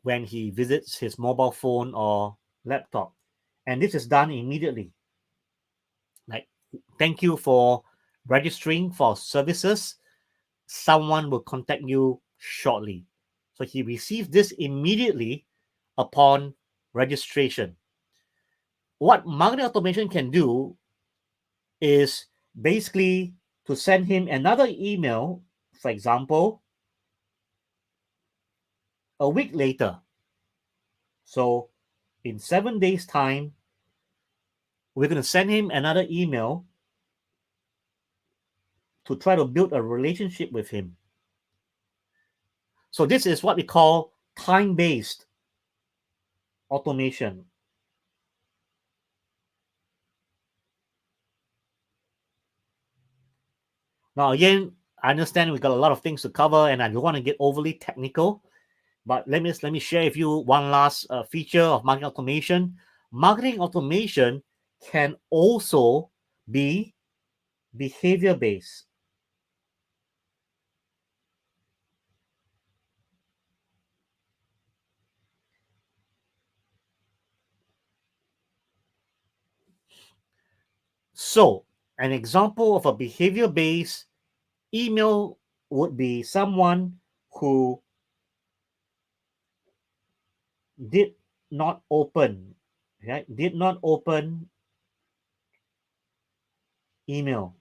when he visits his mobile phone or laptop. And this is done immediately. Like, thank you for registering for services. Someone will contact you shortly. So he receives this immediately upon registration. What marketing automation can do is basically to send him another email, for example, a week later. So in 7 days' time, we're going to send him another email to try to build a relationship with him. So this is what we call time-based automation. Now, again, I understand we've got a lot of things to cover, and I don't want to get overly technical. But let me share with you one last feature of marketing automation. Marketing automation can also be behavior-based. So, an example of a behavior-based email would be someone who did not open, right? Did not open email.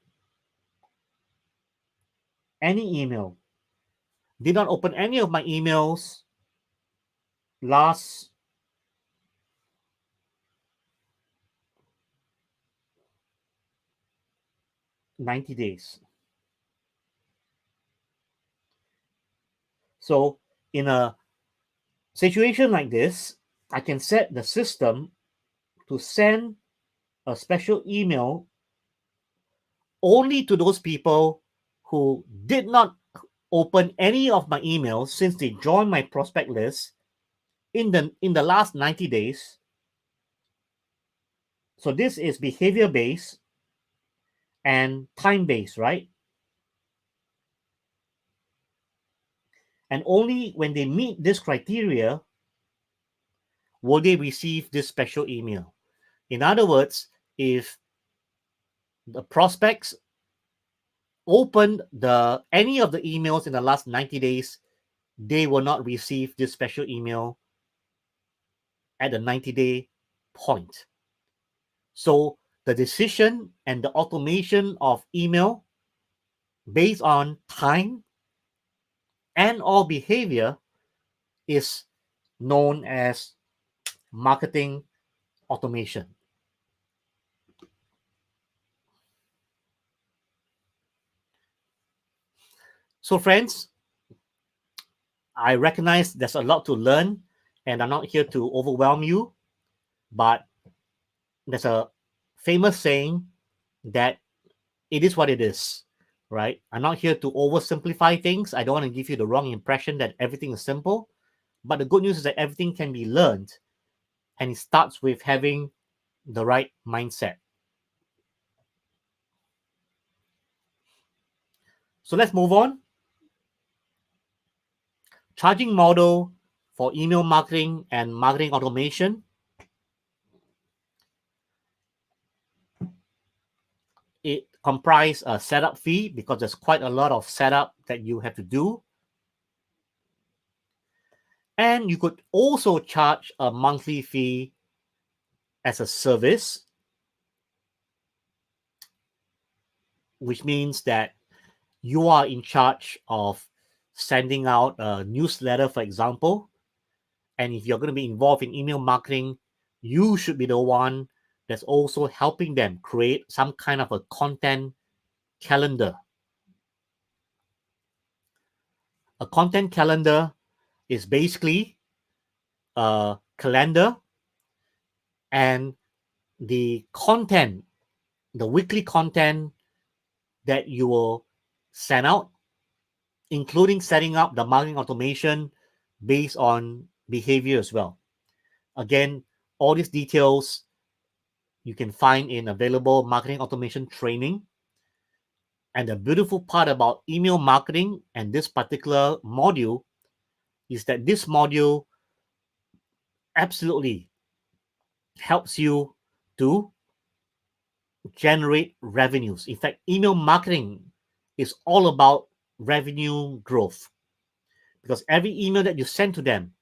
Any email. Did not open any of my emails last 90 days. So in a situation like this, I can set the system to send a special email only to those people who did not open any of my emails since they joined my prospect list in the last 90 days. So this is behavior based and time based, right? And only when they meet this criteria will they receive this special email. In other words, if the prospects opened any of the emails in the last 90 days, they will not receive this special email at the 90-day point. So the decision and the automation of email based on time and or behavior is known as marketing automation. So friends, I recognize there's a lot to learn, and I'm not here to overwhelm you, but there's a famous saying that it is what it is, right? I'm not here to oversimplify things. I don't want to give you the wrong impression that everything is simple. But the good news is that everything can be learned, and it starts with having the right mindset. So let's move on. Charging model for email marketing and marketing automation. It comprises a setup fee because there's quite a lot of setup that you have to do. And you could also charge a monthly fee as a service, which means that you are in charge of sending out a newsletter, for example. And if you're going to be involved in email marketing, you should be the one that's also helping them create some kind of a content calendar. A content calendar is basically a calendar, and the content, the weekly content that you will send out, including setting up the marketing automation based on behavior as well. Again, all these details you can find in available marketing automation training. And the beautiful part about email marketing and this particular module is that this module absolutely helps you to generate revenues. In fact, email marketing is all about revenue growth, because every email that you send to them,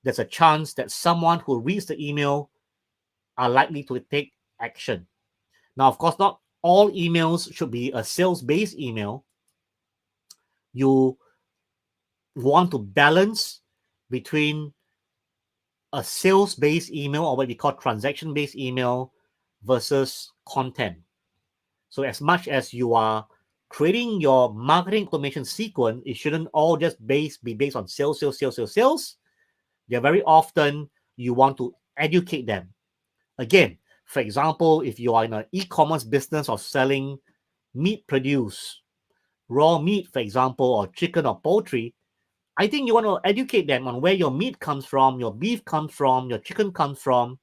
there's a chance that someone who reads the email are likely to take action. Now, of course, not all emails should be a sales-based email. You want to balance between a sales-based email, or what we call transaction-based email, versus content. So as much as you are creating your marketing automation sequence, it shouldn't all just be based on sales. They're very often you want to educate them. Again, for example, if you are in an e-commerce business of selling meat produce, raw meat, for example, or chicken or poultry, I think you want to educate them on where your meat comes from, your beef comes from, your chicken comes from,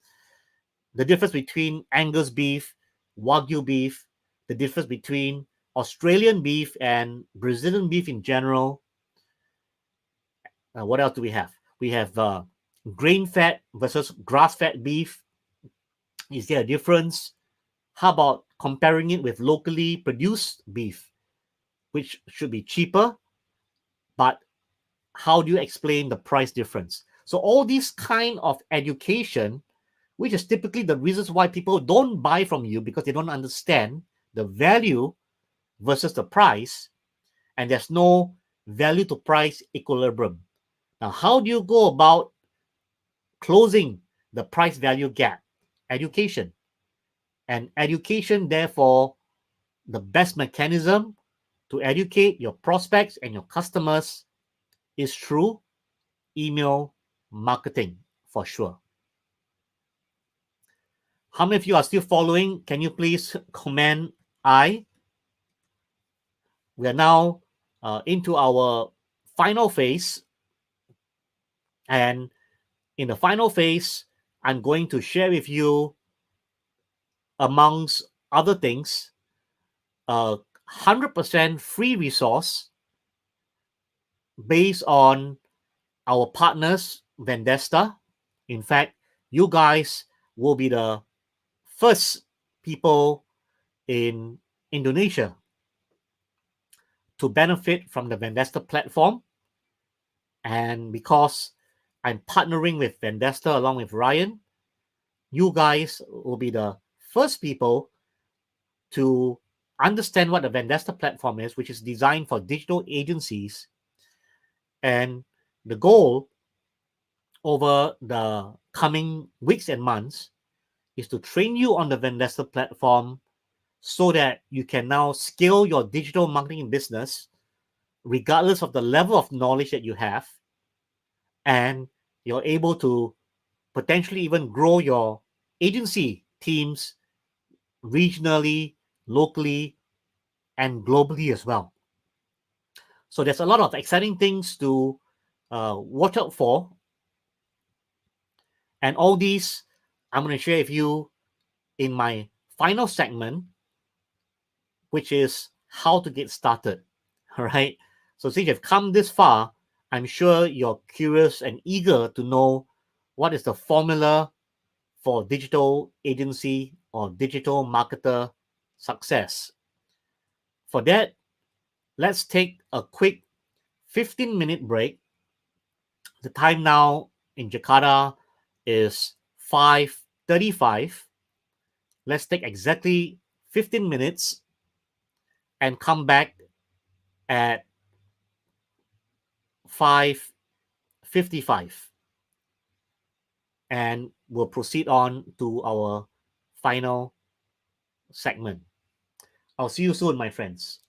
the difference between Angus beef, Wagyu beef, the difference between Australian beef and Brazilian beef in general. What else do we have? We have grain fed versus grass fed beef. Is there a difference? How about comparing it with locally produced beef, which should be cheaper, but how do you explain the price difference? So all these kind of education, which is typically the reasons why people don't buy from you, because they don't understand the value versus the price, and there's no value to price equilibrium. Now, how do you go about closing the price value gap? Education. And education, therefore, the best mechanism to educate your prospects and your customers is through email marketing, for sure. How many of you are still following? Can you please comment I? We are now into our final phase. And in the final phase, I'm going to share with you, amongst other things, a 100% free resource based on our partners, Vendesta. In fact, you guys will be the first people in Indonesia to benefit from the Vendesta platform. And because I'm partnering with Vendesta along with Ryan, you guys will be the first people to understand what the Vendesta platform is, which is designed for digital agencies. And the goal over the coming weeks and months is to train you on the Vendesta platform so that you can now scale your digital marketing business regardless of the level of knowledge that you have, and you're able to potentially even grow your agency teams regionally, locally, and globally as well. So there's a lot of exciting things to watch out for. And all these I'm going to share with you in my final segment, which is how to get started. All right. So since you've come this far, I'm sure you're curious and eager to know what is the formula for digital agency or digital marketer success. For that, let's take a quick 15-minute break. The time now in Jakarta is 5:35. Let's take exactly 15 minutes and come back at 5:55. And we'll proceed on to our final segment. I'll see you soon, my friends.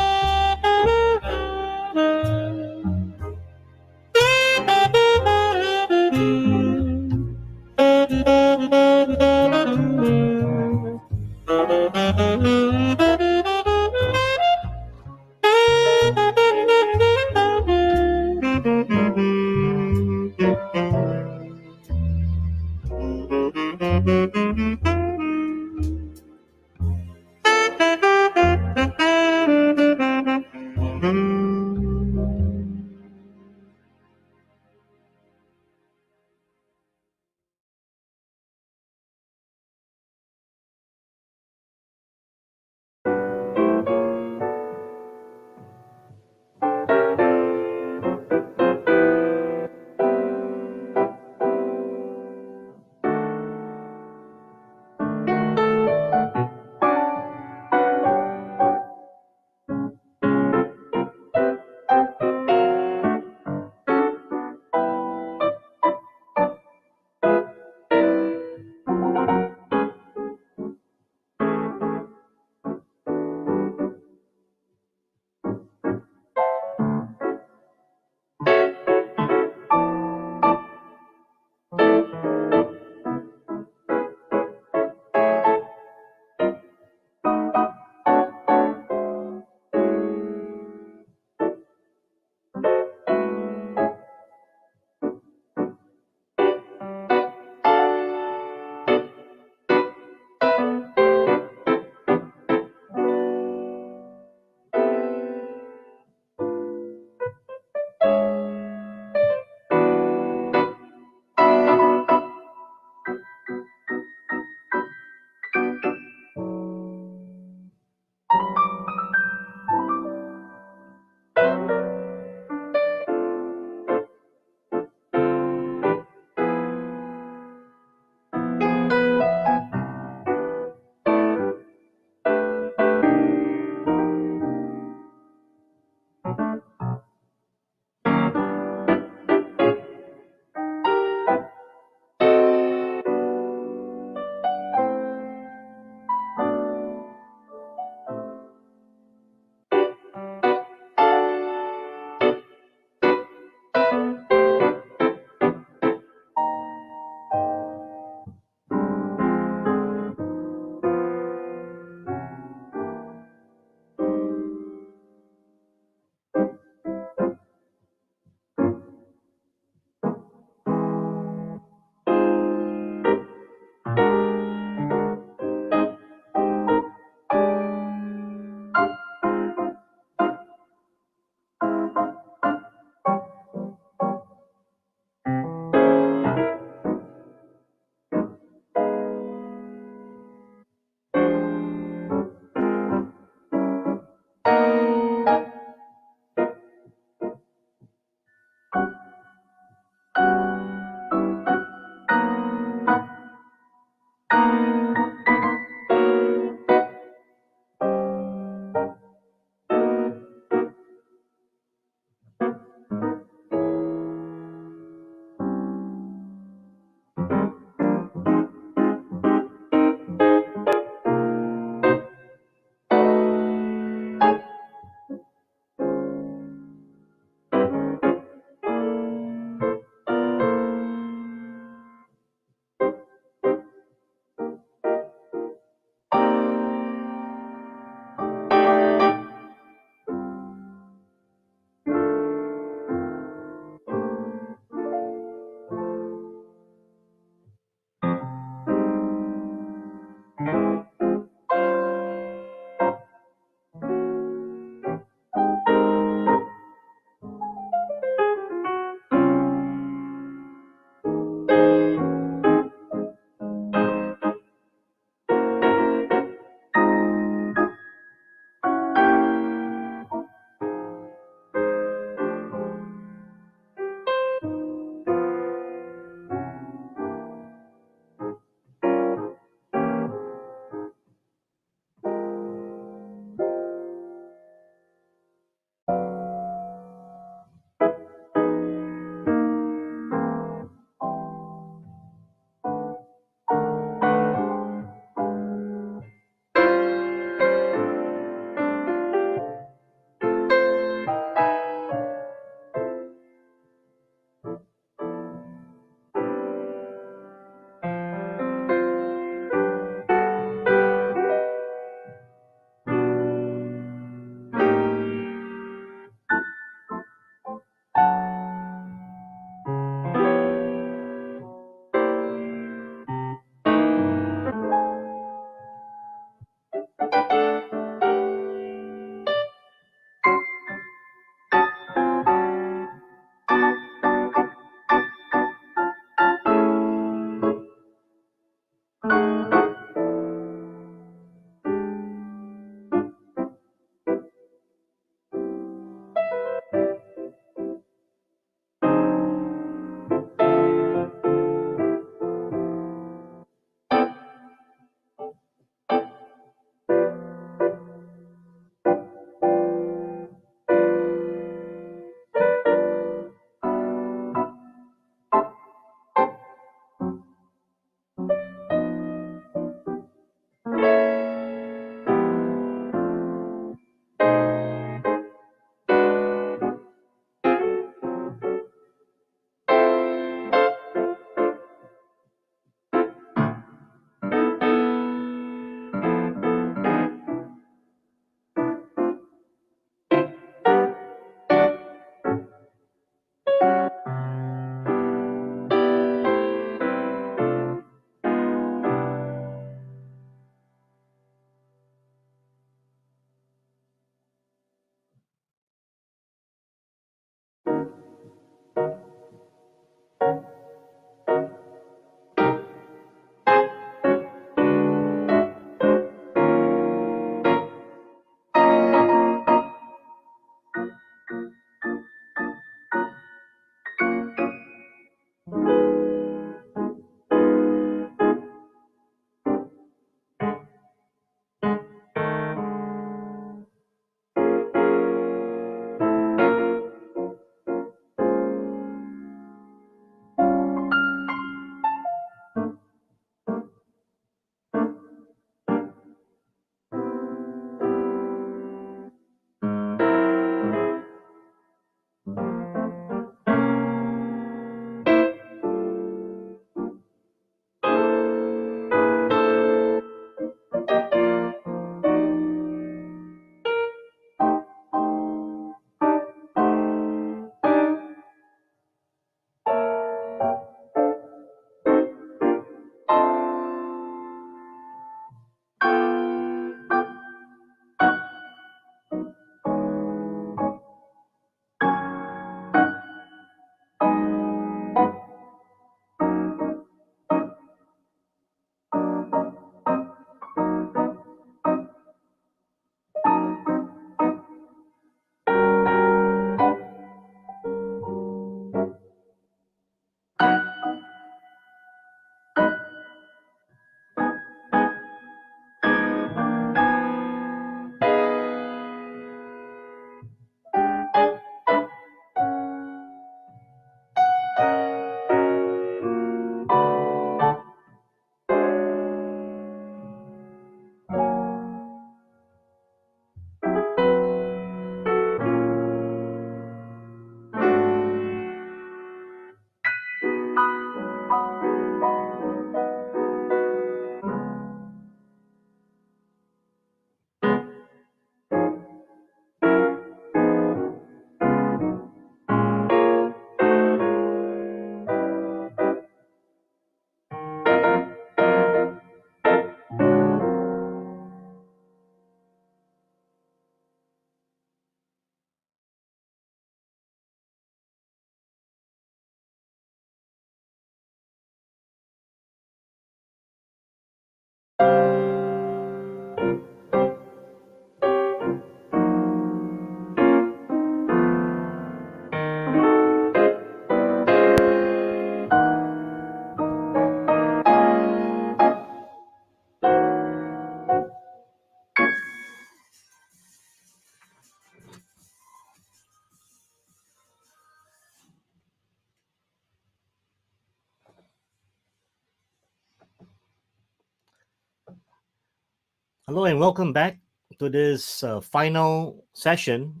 Hello and welcome back to this final session.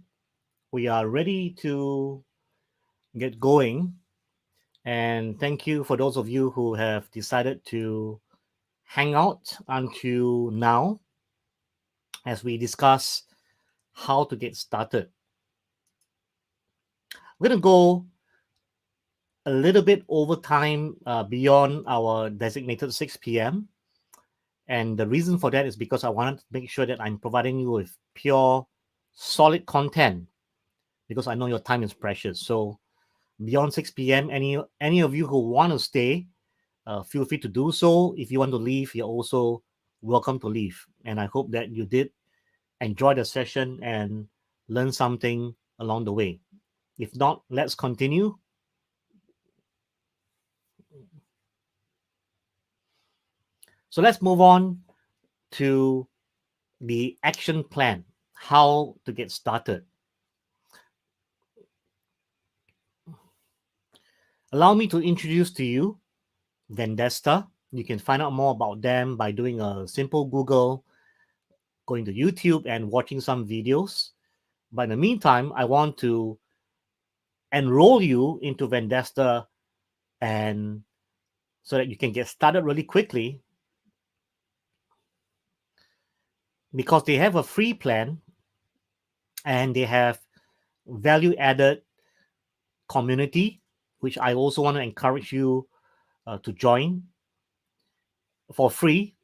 We are ready to get going. And thank you for those of you who have decided to hang out until now as we discuss how to get started. We're going to go a little bit over time beyond our designated 6 p.m. And the reason for that is because I wanted to make sure that I'm providing you with pure, solid content because I know your time is precious. So beyond 6 p.m., any of you who want to stay, feel free to do so. If you want to leave, you're also welcome to leave. And I hope that you did enjoy the session and learn something along the way. If not, let's continue. So let's move on to the action plan, how to get started. Allow me to introduce to you Vendesta. You can find out more about them by doing a simple Google, going to YouTube and watching some videos. But in the meantime, I want to enroll you into Vendesta and so that you can get started really quickly because they have a free plan and they have value added community, which I also want to encourage you to join for free.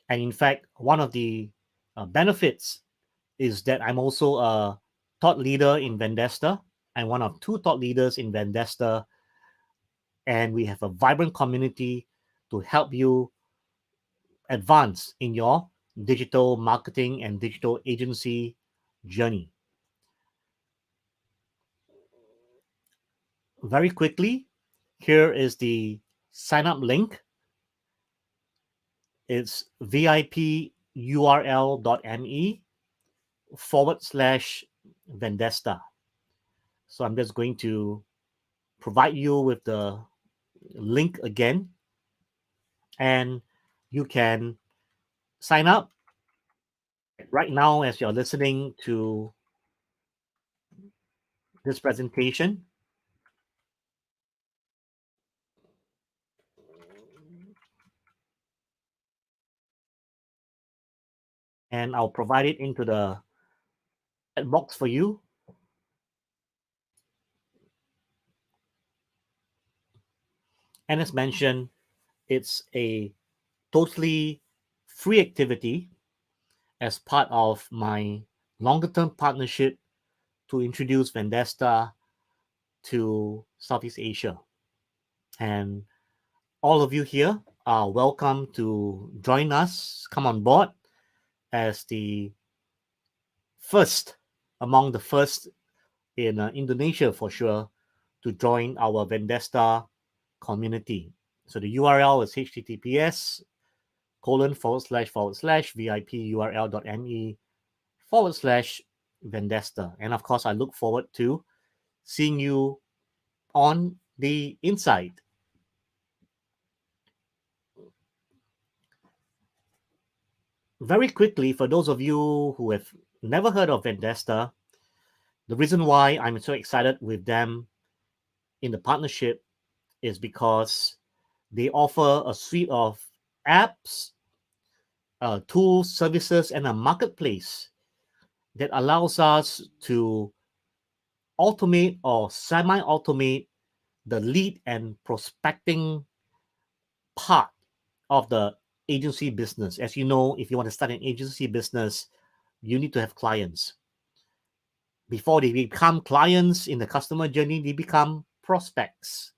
And in fact, one of the benefits is that I'm also a thought leader in Vendesta and one of two thought leaders in Vendesta. And we have a vibrant community to help you advance in your digital marketing and digital agency journey. Very quickly, here is the sign up link. It's vipurl.me/Vendesta. So I'm just going to provide you with the link again, and you can sign up right now as you're listening to this presentation. And I'll provide it into the chat box for you. And as mentioned, it's a totally free activity as part of my longer term partnership to introduce Vendesta to Southeast Asia. And all of you here are welcome to join us, come on board as the first among the first in Indonesia for sure to join our Vendesta community. So the URL is https://vipurl.me/Vendesta. And of course, I look forward to seeing you on the inside. Very quickly, for those of you who have never heard of Vendesta, the reason why I'm so excited with them in the partnership is because they offer a suite of apps, tools, services, and a marketplace that allows us to automate or semi-automate the lead and prospecting part of the agency business. As you know, if you want to start an agency business, you need to have clients. Before they become clients in the customer journey, they become prospects.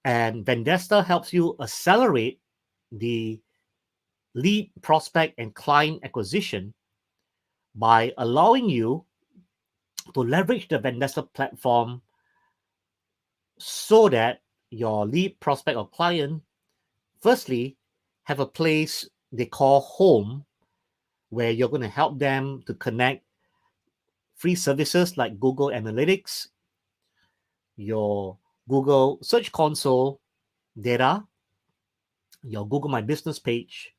And Vendesta helps you accelerate the lead, prospect, and client acquisition by allowing you to leverage the Vendesta platform so that your lead, prospect, or client, firstly, have a place they call home where you're going to help them to connect free services like Google Analytics, your Google Search Console data, your Google My Business page,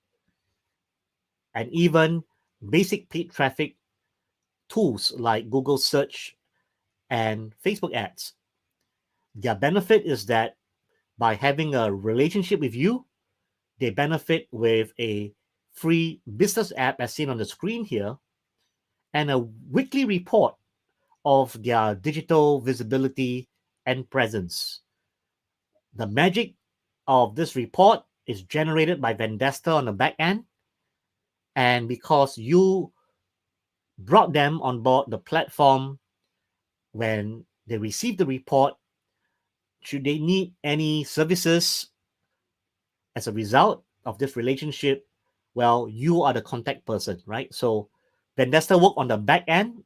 and even basic paid traffic tools like Google search and Facebook ads. Their benefit is that by having a relationship with you, they benefit with a free business app as seen on the screen here, and a weekly report of their digital visibility and presence. The magic of this report is generated by Vendesta on the back end, and because you brought them on board the platform when they receive the report, should they need any services as a result of this relationship, well, you are the contact person, right? So Vendesta work on the back end,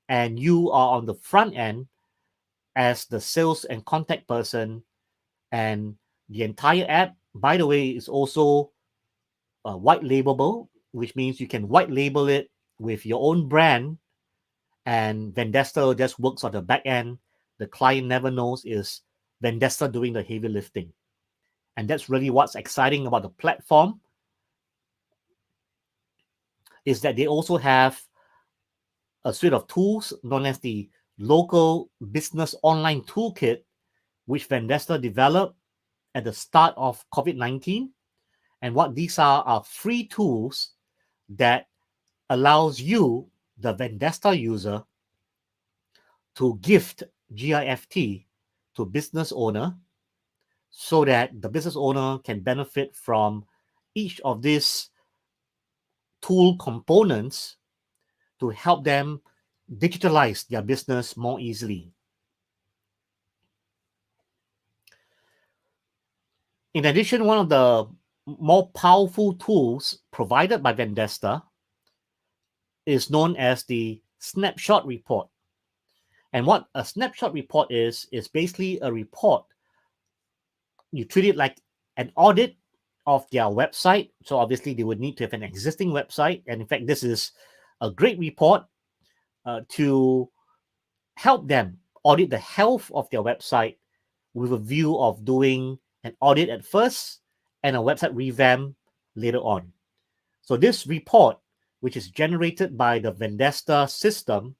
and you are on the front end as the sales and contact person. And the entire app, by the way, is also white labelable, which means you can white label it with your own brand, and Vendesta just works on the back end. The client never knows is Vendesta doing the heavy lifting. And that's really what's exciting about the platform, is that they also have a suite of tools known as the Local Business Online Toolkit, which Vendesta developed at the start of COVID-19. And what these are free tools that allows you, the Vendesta user, to gift GIFT to business owner so that the business owner can benefit from each of these tool components to help them digitalize their business more easily. In addition, one of the more powerful tools provided by Vendesta is known as the snapshot report. And what a snapshot report is basically a report. You treat it like an audit of their website. So obviously they would need to have an existing website. And in fact, this is a great report to help them audit the health of their website with a view of doing an audit at first and a website revamp later on. So this report, which is generated by the Vendesta system,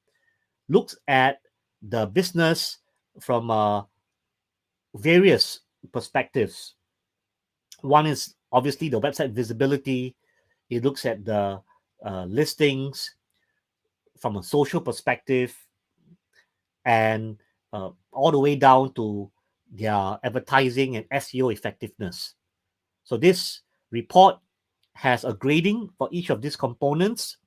looks at the business from various perspectives. One is obviously the website visibility. It looks at the listings from a social perspective, and all the way down to their advertising and SEO effectiveness. So this report has a grading for each of these components,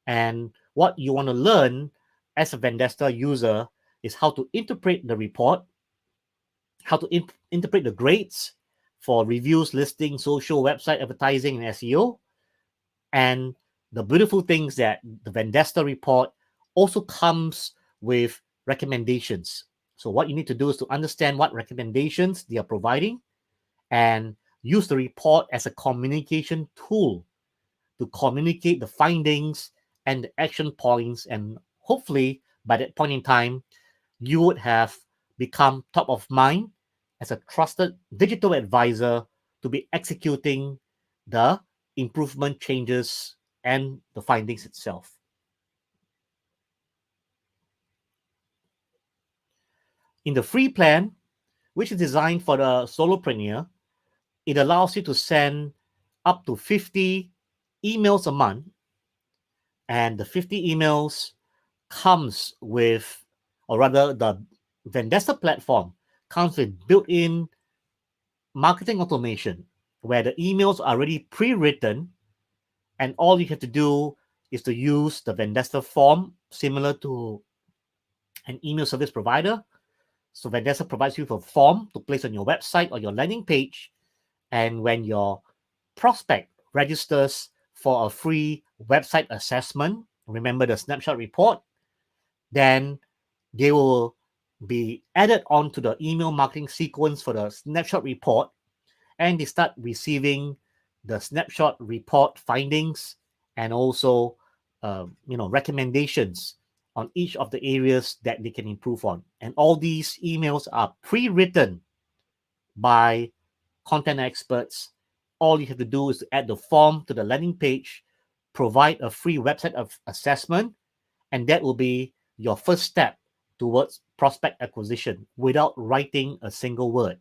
and what you want to learn as a Vendesta user is how to interpret the report, how to interpret the grades for reviews, listing, social, website, advertising, and SEO. And the beautiful thing is that the Vendesta report also comes with recommendations. So what you need to do is to understand what recommendations they are providing and use the report as a communication tool to communicate the findings and the action points. And hopefully by that point in time, you would have become top of mind as a trusted digital advisor to be executing the improvement changes and the findings itself. In the free plan, which is designed for the solopreneur, it allows you to send up to 50 emails a month, and the 50 emails comes with, or rather the Vendesta platform comes with built-in marketing automation where the emails are already pre-written, and all you have to do is to use the Vendesta form similar to an email service provider. So Vendesta provides you with a form to place on your website or your landing page, and when your prospect registers for a free website assessment, remember the snapshot report, then they will be added onto the email marketing sequence for the snapshot report, and they start receiving the snapshot report findings and also recommendations on each of the areas that they can improve on. And all these emails are pre-written by content experts. All you have to do is to add the form to the landing page provide a free website of assessment, and that will be your first step towards prospect acquisition without writing a single word.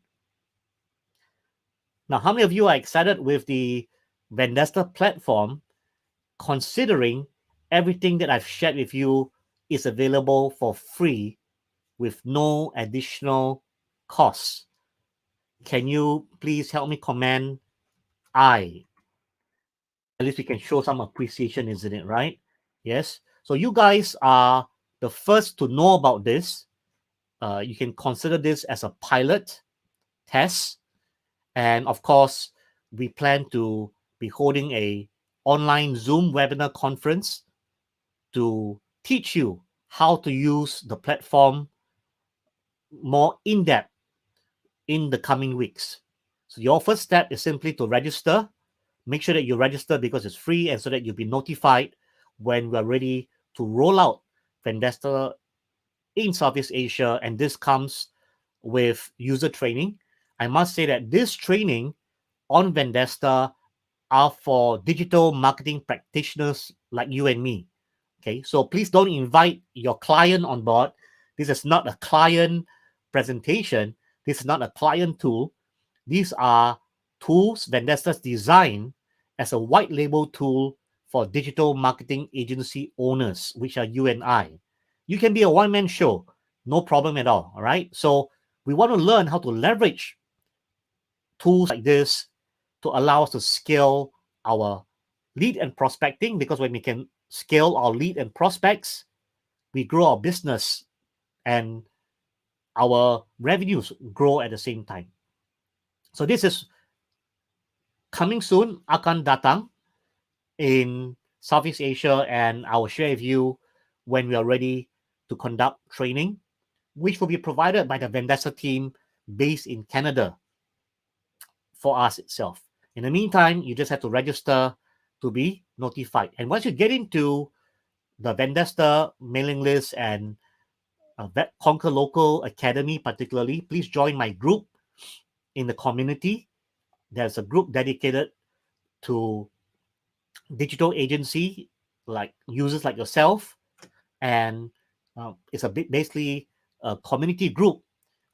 Now, how many of you are excited with the Vendesta platform, considering everything that I've shared with you is available for free with no additional costs? Can you please help me comment I? At least we can show some appreciation, isn't it, right? Yes. So you guys are the first to know about this. You can consider this as a pilot test. And of course, we plan to be holding a online Zoom webinar conference to teach you how to use the platform more in depth in the coming weeks. So your first step is simply to register. Make sure that you register because it's free, and so that you'll be notified when we're ready to roll out Vendesta in Southeast Asia. And this comes with user training. I must say that this training on Vendesta are for digital marketing practitioners like you and me. Okay, so please don't invite your client on board. This is not a client presentation. This is not a client tool. These are tools Vendesta's designed as a white label tool for digital marketing agency owners, which are you and I. You can be a one-man show, no problem at all right? So we want to learn how to leverage tools like this to allow us to scale our lead and prospecting, because when we can scale our lead and prospects, we grow our business and our revenues grow at the same time. So this is coming soon, akan datang in Southeast Asia, and I will share with you when we are ready to conduct training, which will be provided by the Vendesta team based in Canada for us itself. In the meantime, you just have to register to be notified. And once you get into the Vendesta mailing list and Conquer Local Academy particularly, please join my group in the community. There's a group dedicated to digital agency, like users like yourself, and it's a bit basically a community group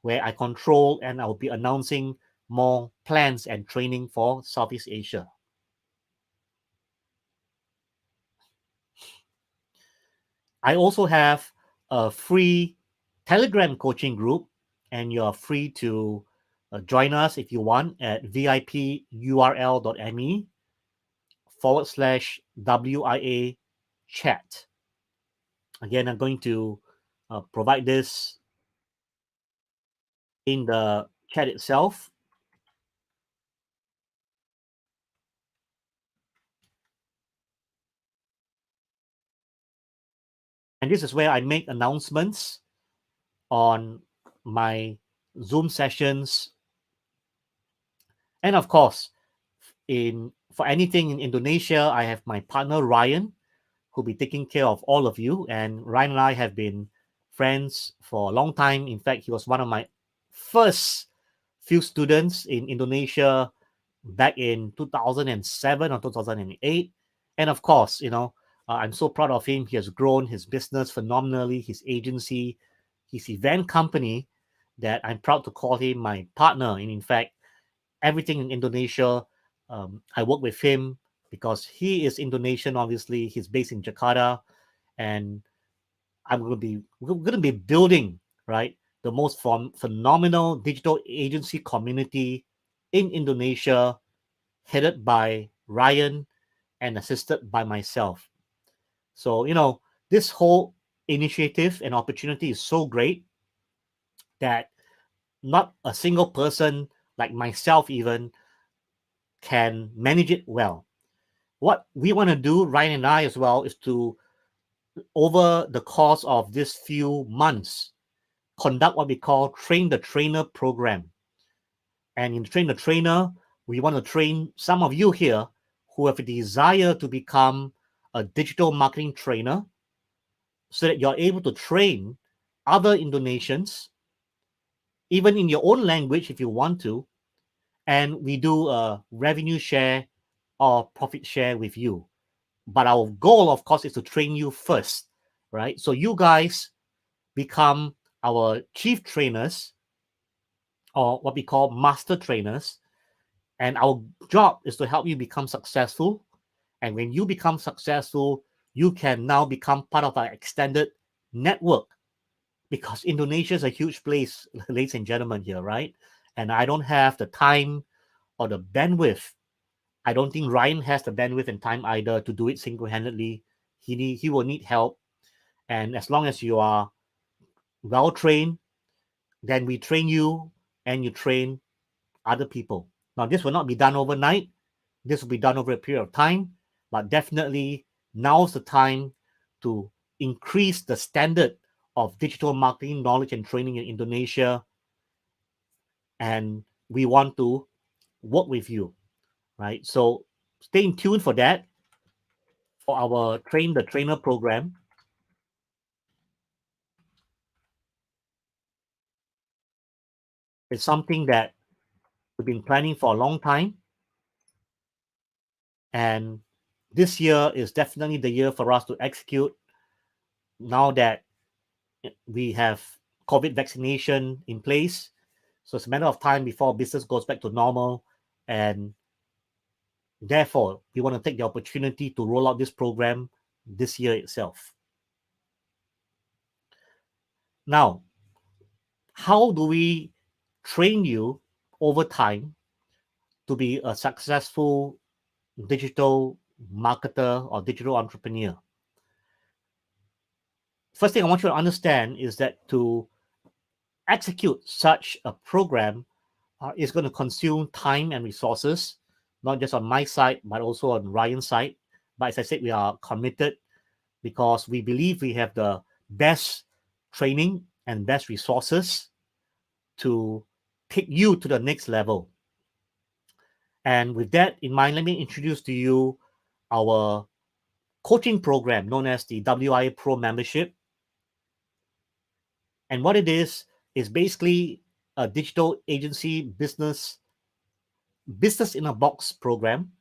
where I control, and I'll be announcing more plans and training for Southeast Asia. I also have a free Telegram coaching group, and you're free to join us if you want at vipurl.me/WIA chat. Again, I'm going to provide this in the chat itself. And this is where I make announcements on my Zoom sessions. And of course, for anything in Indonesia, I have my partner Ryan, who'll be taking care of all of you. And Ryan and I have been friends for a long time. In fact, he was one of my first few students in Indonesia back in 2007 or 2008. And of course, I'm so proud of him. He has grown his business phenomenally, his agency, his event company, that I'm proud to call him my partner. And in fact, everything in Indonesia, I work with him because he is Indonesian. Obviously, he's based in Jakarta, and we're going to be building, right, the most phenomenal digital agency community in Indonesia, headed by Ryan and assisted by myself. So, this whole initiative and opportunity is so great that not a single person like myself even can manage it well. What we want to do, Ryan and I as well, is to, over the course of this few months, conduct what we call Train the Trainer program. And in Train the Trainer, we want to train some of you here who have a desire to become a digital marketing trainer, so that you're able to train other Indonesians, even in your own language if you want to, and we do a revenue share or profit share with you. But our goal, of course, is to train you first, right? So you guys become our chief trainers, or what we call master trainers. And our job is to help you become successful. And when you become successful, you can now become part of our extended network, because Indonesia is a huge place, ladies and gentlemen, here, right? And I don't have the time or the bandwidth. I don't think Ryan has the bandwidth and time either to do it single-handedly. He will need help. And as long as you are well trained, then we train you and you train other people. Now, this will not be done overnight. This will be done over a period of time, but definitely now's the time to increase the standard of digital marketing knowledge and training in Indonesia. And we want to work with you, right? So stay in tune for that, for our Train the Trainer program. It's something that we've been planning for a long time. And this year is definitely the year for us to execute, now that we have COVID vaccination in place. So it's a matter of time before business goes back to normal. And therefore, we want to take the opportunity to roll out this program this year itself. Now, how do we train you over time to be a successful digital marketer or digital entrepreneur? First thing I want you to understand is that to execute such a program is going to consume time and resources, not just on my side, but also on Ryan's side. But as I said, we are committed because we believe we have the best training and best resources to take you to the next level. And with that in mind, let me introduce to you our coaching program known as the WIA Pro membership. And what it is basically a digital agency business in a box program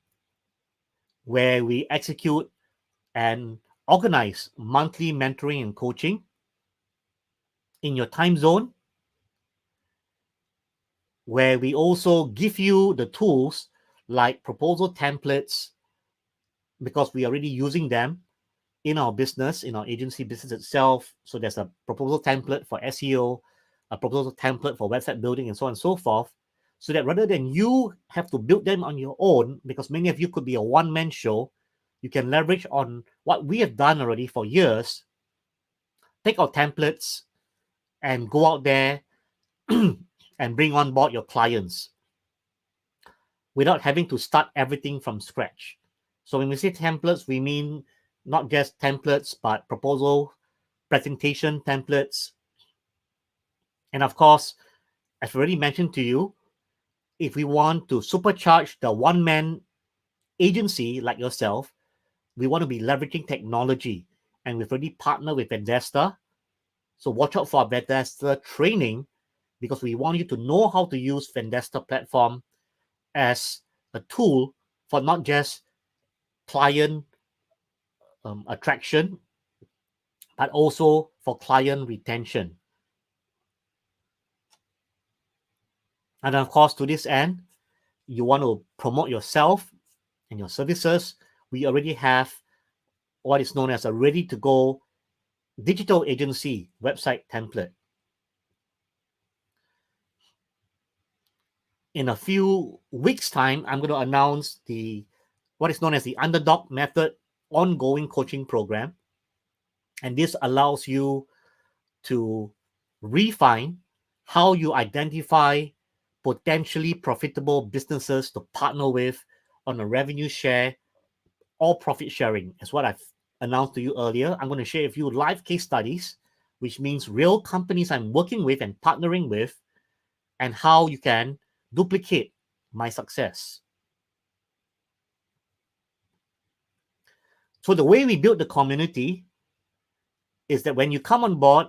where we execute and organize monthly mentoring and coaching in your time zone, where we also give you the tools like proposal templates, because we are already using them in our business, in our agency business itself. So there's a proposal template for SEO, a proposal template for website building, and so on and so forth. So that rather than you have to build them on your own, because many of you could be a one-man show, you can leverage on what we have done already for years, take our templates and go out there and bring on board your clients without having to start everything from scratch. So when we say templates, we mean not just templates, but proposal, presentation templates. And of course, as already mentioned to you, if we want to supercharge the one-man agency like yourself, we want to be leveraging technology. And we've already partnered with Vendesta. So watch out for our Vendesta training, because we want you to know how to use Vendesta platform as a tool for not just client attraction, but also for client retention. And of course, to this end, you want to promote yourself and your services. We already have what is known as a ready-to-go digital agency website template. In a few weeks' time, I'm going to announce what is known as the Underdog Method ongoing coaching program. And this allows you to refine how you identify potentially profitable businesses to partner with on a revenue share or profit sharing. As what I've announced to you earlier, I'm going to share with you live case studies, which means real companies I'm working with and partnering with, and how you can duplicate my success. So the way we build the community is that when you come on board,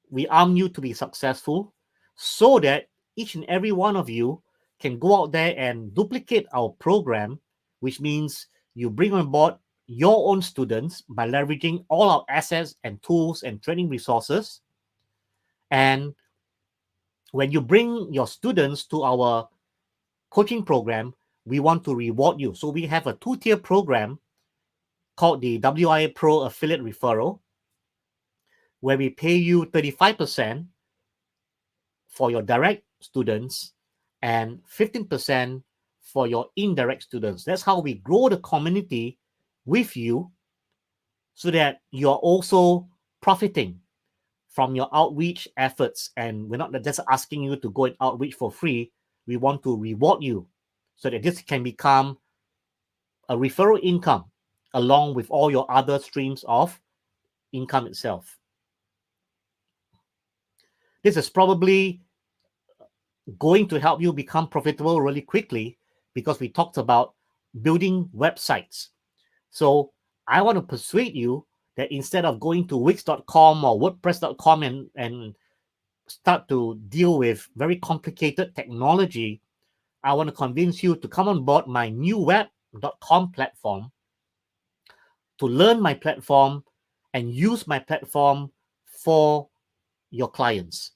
we arm you to be successful, so that each and every one of you can go out there and duplicate our program, which means you bring on board your own students by leveraging all our assets and tools and training resources. And when you bring your students to our coaching program, we want to reward you. So we have a 2-tier program called the WIA Pro Affiliate Referral, where we pay you 35% for your direct students and 15% for your indirect students. That's how we grow the community with you so that you're also profiting from your outreach efforts. And we're not just asking you to go and outreach for free. We want to reward you so that this can become a referral income along with all your other streams of income itself. This is probably going to help you become profitable really quickly because we talked about building websites. So I want to persuade you that instead of going to Wix.com or WordPress.com and start to deal with very complicated technology, I want to convince you to come on board my newweb.com platform, to learn my platform and use my platform for your clients.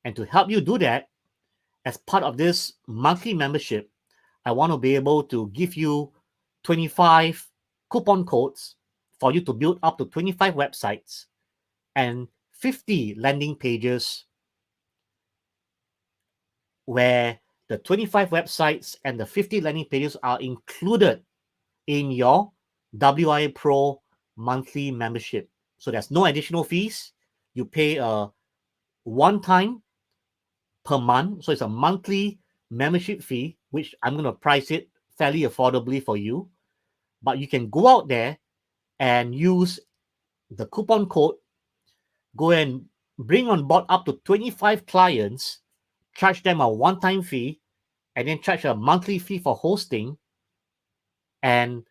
And to help you do that, as part of this monthly membership, I want to be able to give you 25 coupon codes for you to build up to 25 websites and 50 landing pages where the 25 websites and the 50 landing pages are included in your WIA Pro monthly membership. So there's no additional fees. You pay a one-time per month. So it's a monthly membership fee, which I'm going to price it fairly affordably for you. But you can go out there and use the coupon code, go and bring on board up to 25 clients, charge them a one-time fee, and then charge a monthly fee for hosting. And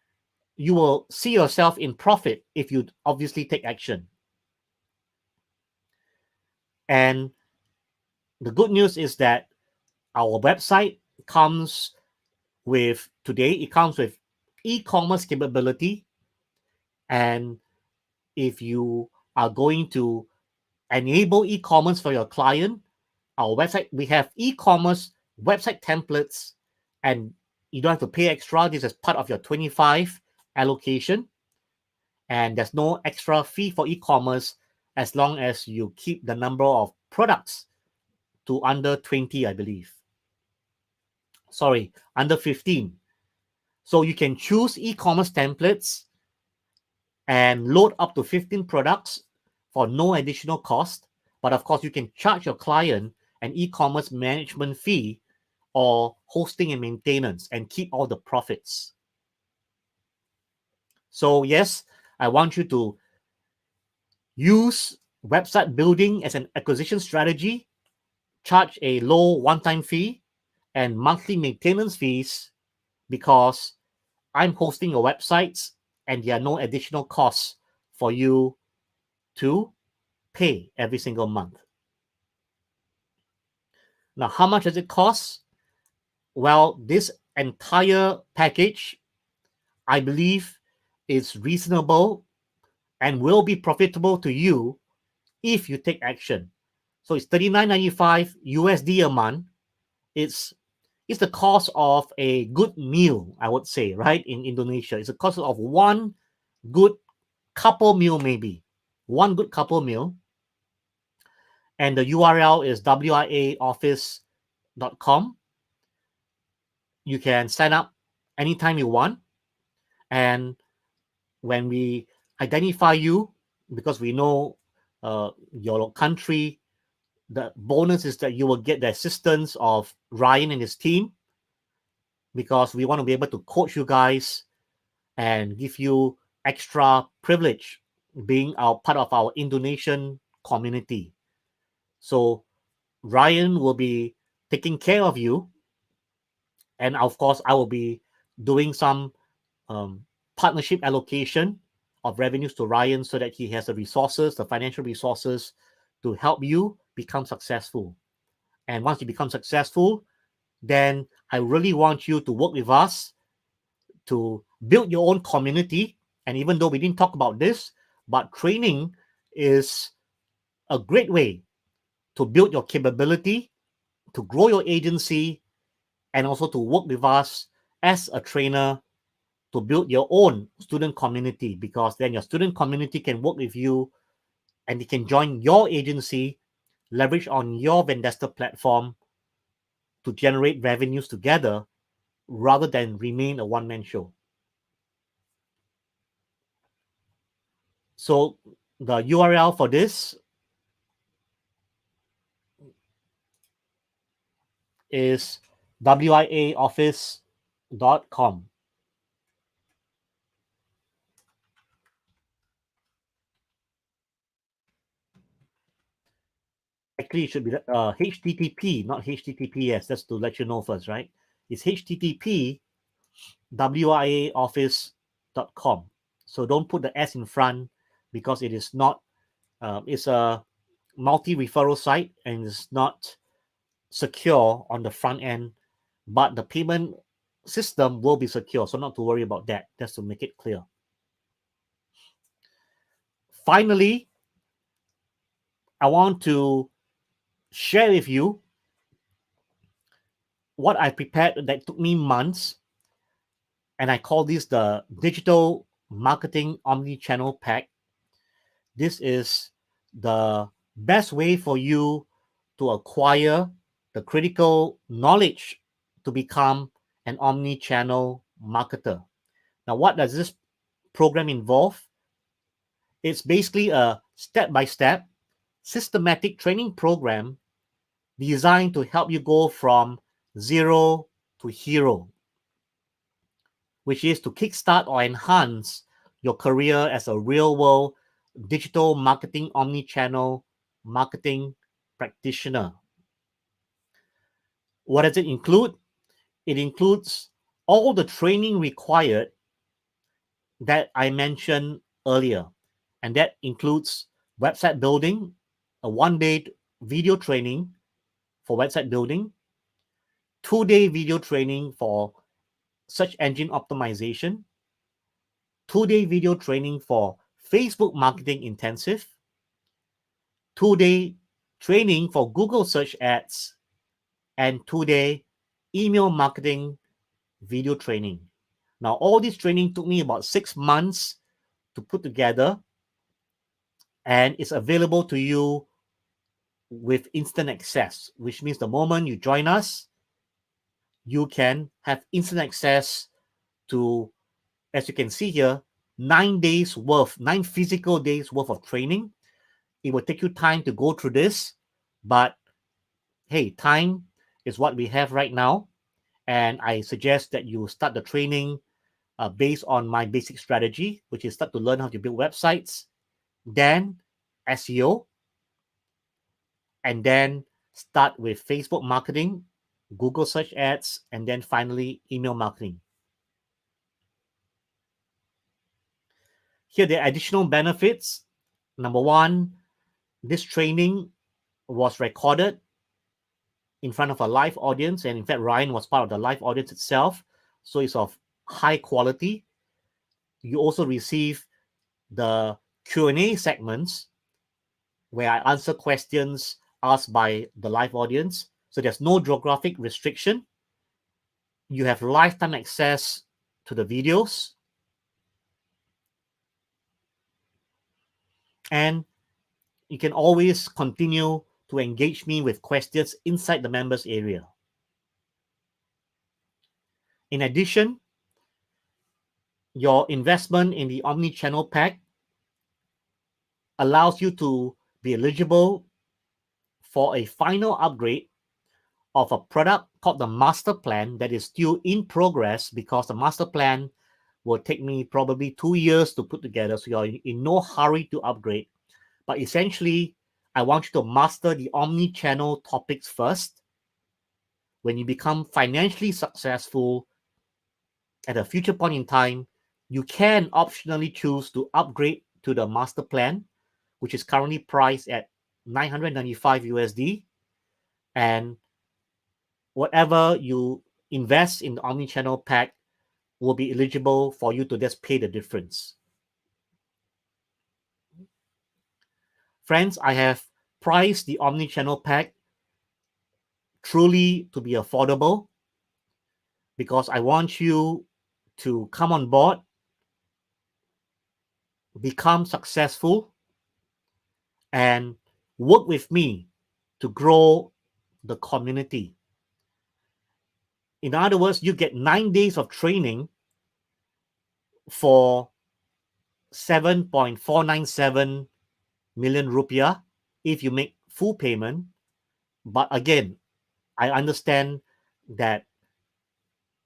you will see yourself in profit if you obviously take action. And the good news is that our website comes with, today, it comes with e-commerce capability. And if you are going to enable e-commerce for your client, our website, we have e-commerce website templates, and you don't have to pay extra. This is part of your 25 allocation. And there's no extra fee for e-commerce as long as you keep the number of products to under 20, I believe. Sorry, under 15. So you can choose e-commerce templates and load up to 15 products for no additional cost. But of course, you can charge your client an e-commerce management fee or hosting and maintenance and keep all the profits. So yes, I want you to use website building as an acquisition strategy, charge a low one-time fee and monthly maintenance fees, because I'm hosting your websites and there are no additional costs for you to pay every single month. Now, how much does it cost? Well, this entire package, I believe, is reasonable and will be profitable to you if you take action. So it's $39.95 USD a month. It's the cost of a good meal, I would say, right? In Indonesia, it's the cost of one good couple meal, maybe one good couple meal. And the URL is wiaoffice.com. You can sign up anytime you want. And when we identify you, because we know your country, the bonus is that you will get the assistance of Ryan and his team, because we want to be able to coach you guys and give you extra privilege being our part of our Indonesian community. So Ryan will be taking care of you. And of course, I will be doing some partnership allocation of revenues to Ryan so that he has the resources, the financial resources to help you become successful. And once you become successful, then I really want you to work with us to build your own community And even though we didn't talk about this, but training is a great way to build your capability, to grow your agency, and also to work with us as a trainer to build your own student community, because then your student community can work with you and they can join your agency, leverage on your Vendesta platform to generate revenues together rather than remain a one-man show. So the URL for this is wiaoffice.com. Actually, it should be HTTP, not HTTPS. That's to let you know first, right? It's HTTP wiaoffice.com. So don't put the S in front because it is not, it's a multi-referral site and it's not secure on the front end, but the payment system will be secure. So not to worry about that, just to make it clear. Finally, I want to share with you what I prepared that took me months, and I call this the Digital Marketing Omni-Channel Pack. This is the best way for you to acquire the critical knowledge to become an omni-channel marketer. Now, what does this program involve? It's basically a step-by-step systematic training program designed to help you go from zero to hero, which is to kickstart or enhance your career as a real-world digital marketing omni-channel marketing practitioner. What does it include? It includes all the training required that I mentioned earlier, and that includes website building, a one-day video training for website building, 2-day video training for search engine optimization, 2-day video training for Facebook marketing intensive, 2-day training for Google search ads, and 2-day email marketing video training. Now, all this training took me about 6 months to put together, and it's available to you with instant access, which means the moment you join us, you can have instant access to, as you can see here, 9 physical days worth of training. It will take you time to go through this, but hey, time is what we have right now. And I suggest that you start the training based on my basic strategy, which is start to learn how to build websites, then SEO, and then start with Facebook marketing, Google search ads, and then finally email marketing. Here, the additional benefits. Number one, this training was recorded in front of a live audience. And in fact, Ryan was part of the live audience itself. So it's of high quality. You also receive the Q&A segments where I answer questions asked by the live audience. So there's no geographic restriction. You have lifetime access to the videos. And you can always continue to engage me with questions inside the members area. In addition, your investment in the omni-channel pack allows you to be eligible for a final upgrade of a product called the master plan that is still in progress, because the master plan will take me probably 2 years to put together. So you're in no hurry to upgrade. But essentially, I want you to master the omni-channel topics first. When you become financially successful at a future point in time, you can optionally choose to upgrade to the master plan, which is currently priced at 995 USD. And whatever you invest in the omni-channel pack will be eligible for you to just pay the difference. Friends, I have priced the omni-channel pack truly to be affordable because I want you to come on board, become successful, and work with me to grow the community. In other words, you get 9 days of training for 7.497 million rupiah if you make full payment. But again, I understand that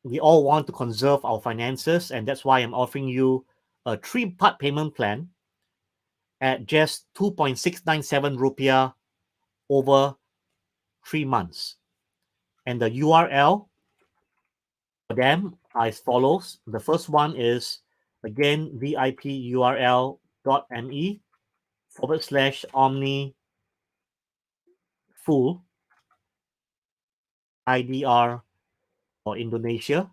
we all want to conserve our finances, and that's why I'm offering you a 3-part payment plan at just 2.697 rupiah over 3 months. And the URL for them are as follows. The first one is, again, vipurl.me/omni full IDR for Indonesia.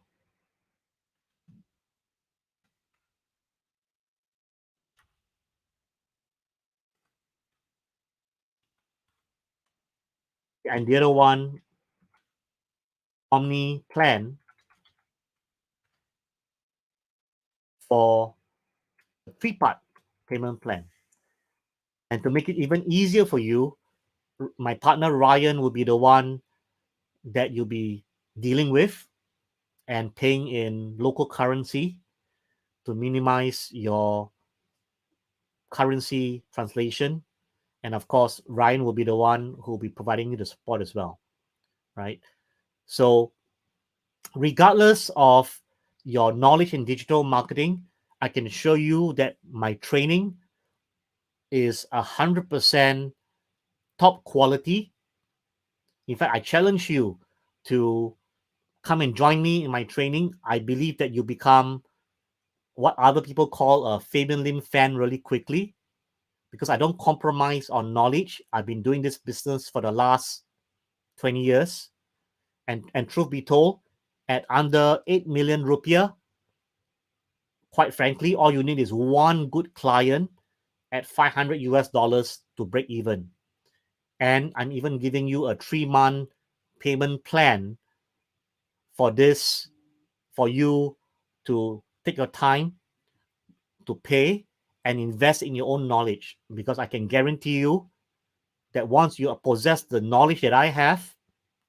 And the other one, Omni plan for the 3-part payment plan. And to make it even easier for you, my partner Ryan will be the one that you'll be dealing with and paying in local currency to minimize your currency translation. And of course, Ryan will be the one who will be providing you the support as well, right? So regardless of your knowledge in digital marketing, I can show you that my training is 100% top quality. In fact, I challenge you to come and join me in my training. I believe that you become what other people call a Fabian Lim fan really quickly because I don't compromise on knowledge. I've been doing this business for the last 20 years. And truth be told, at under 8 million rupiah, quite frankly, all you need is one good client at 500 US dollars to break even. And I'm even giving you a 3-month payment plan for this, for you to take your time to pay and invest in your own knowledge, because I can guarantee you that once you possess the knowledge that I have,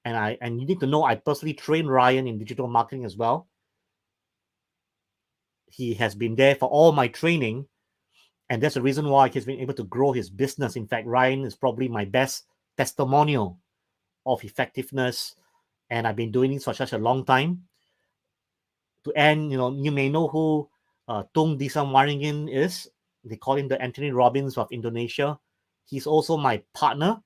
and you need to know I personally train Ryan in digital marketing as well. He has been there for all my training, and that's the reason why he's been able to grow his business. In fact, Ryan is probably my best testimonial of effectiveness, and I've been doing this for such a long time. To end, you may know who Tung Disamaringin is. They call him the Anthony Robbins of Indonesia. He's also my partner,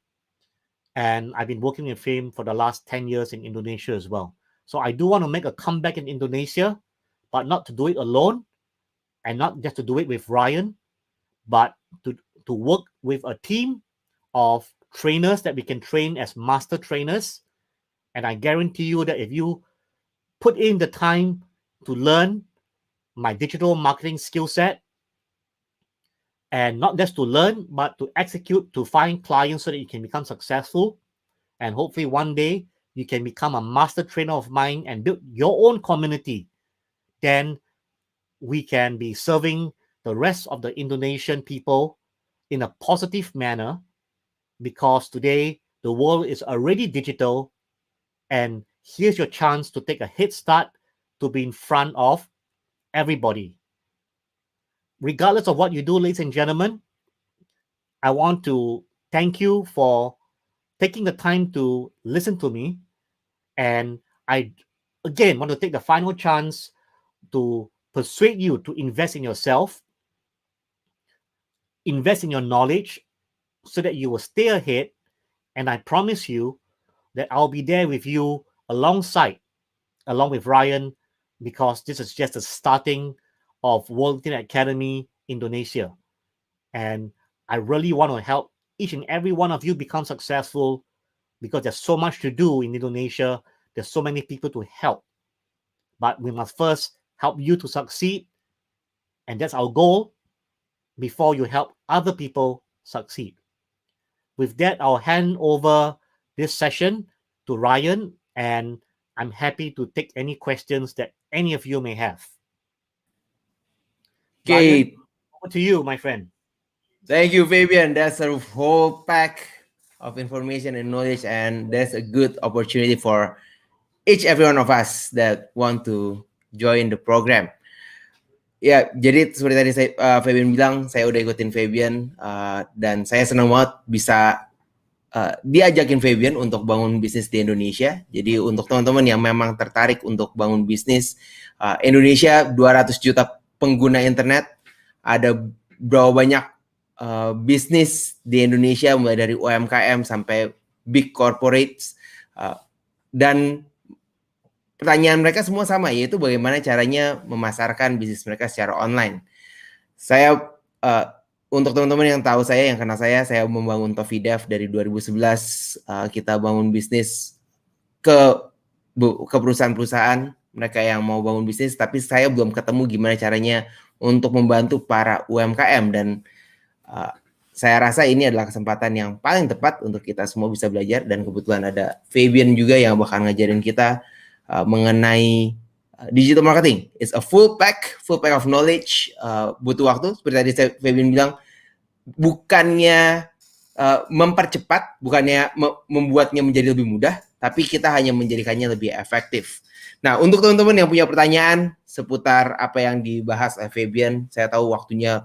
and I've been working with him for the last 10 years in Indonesia as well. So I do want to make a comeback in Indonesia, but not to do it alone, and not just to do it with Ryan, but to work with a team of trainers that we can train as master trainers. And I guarantee you that if you put in the time to learn my digital marketing skill set, and not just to learn, but to execute, to find clients so that you can become successful, and hopefully one day you can become a master trainer of mine and build your own community, then we can be serving the rest of the Indonesian people in a positive manner, because today the world is already digital, and here's your chance to take a head start to be in front of everybody. Regardless of what you do, ladies and gentlemen, I want to thank you for taking the time to listen to me. And I, again, want to take the final chance to persuade you to invest in yourself, invest in your knowledge, so that you will stay ahead. And I promise you that I'll be there with you along with Ryan, because this is just the starting of World Internet Academy Indonesia. And I really want to help each and every one of you become successful, because there's so much to do in Indonesia. There's so many people to help. But we must first help you to succeed. And that's our goal before you help other people succeed. With that, I'll hand over this session to Ryan, and I'm happy to take any questions that any of you may have. Ryan, Okay, over to you, my friend. thank you, Fabian. That's a whole pack of information and knowledge, and that's a good opportunity for every one of us that want to join the program. Ya, jadi seperti tadi Fabian bilang, saya udah ikutin Fabian dan saya senang banget bisa diajakin Fabian untuk bangun bisnis di Indonesia. Jadi untuk teman-teman yang memang tertarik untuk bangun bisnis, Indonesia 200 juta pengguna internet, ada berapa banyak bisnis di Indonesia mulai dari UMKM sampai big corporates, dan pertanyaan mereka semua sama, yaitu bagaimana caranya memasarkan bisnis mereka secara online. Saya untuk teman-teman yang tahu saya, yang kenal saya membangun Tofidev dari 2011. Kita bangun bisnis ke perusahaan-perusahaan mereka yang mau bangun bisnis, tapi saya belum ketemu gimana caranya untuk membantu para UMKM, dan saya rasa ini adalah kesempatan yang paling tepat untuk kita semua bisa belajar, dan kebetulan ada Fabian juga yang bakal ngajarin kita mengenai digital marketing. It's a full pack of knowledge. Butuh waktu, seperti tadi Fabian bilang, bukannya mempercepat, bukannya membuatnya menjadi lebih mudah, tapi kita hanya menjadikannya lebih efektif. Nah, untuk teman-teman yang punya pertanyaan seputar apa yang dibahas oleh Fabian, saya tahu waktunya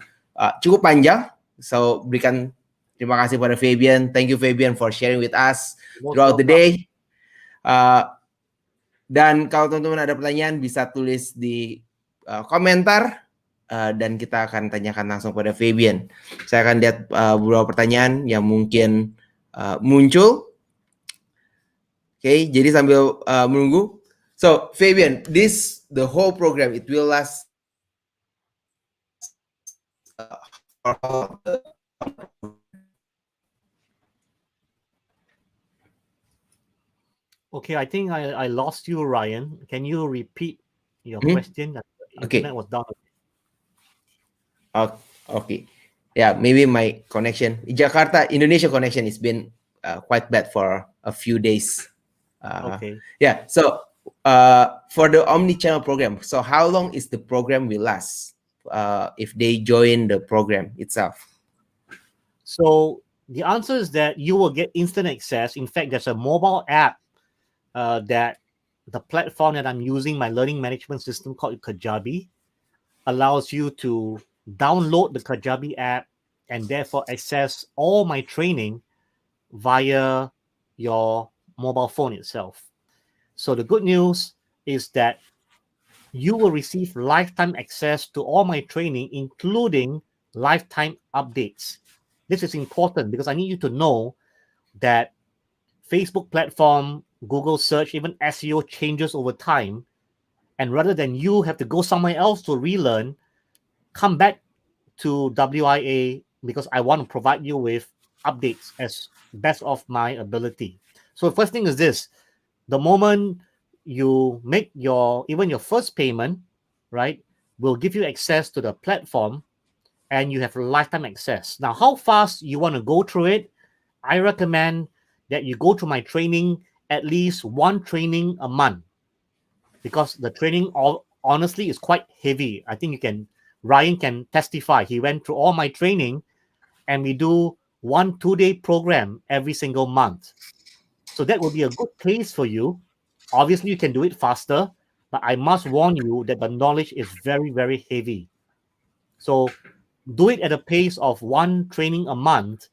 cukup panjang, so berikan terima kasih pada Fabian. Thank you, Fabian, for sharing with us throughout the day. Dan kalau teman-teman ada pertanyaan, bisa tulis di komentar, dan kita akan tanyakan langsung pada Fabian. Saya akan lihat beberapa pertanyaan yang mungkin muncul. Oke, jadi sambil menunggu. So, Fabian, the whole program, it will last Okay, I think I lost you, Ryan. Can you repeat your question? The internet was down. Okay. Yeah, maybe my connection. Jakarta, Indonesia connection has been quite bad for a few days. Okay. Yeah, so for the omni-channel program, so how long is the program will last if they join the program itself? So the answer is that you will get instant access. In fact, there's a mobile app that the platform that I'm using, my learning management system called Kajabi, allows you to download the Kajabi app and therefore access all my training via your mobile phone itself. So the good news is that you will receive lifetime access to all my training, including lifetime updates. This is important because I need you to know that Facebook platform, Google search, even SEO changes over time. And rather than you have to go somewhere else to relearn, come back to WIA because I want to provide you with updates as best of my ability. So first thing is this: the moment you make your first payment, right, will give you access to the platform and you have lifetime access. Now, how fast you want to go through it, I recommend that you go to my training at least one training a month, because the training honestly is quite heavy. I think Ryan can testify. He went through all my training and we do 1-2 day program every single month. So that will be a good pace for you. Obviously, you can do it faster, but I must warn you that the knowledge is very, very heavy. So do it at a pace of one training a month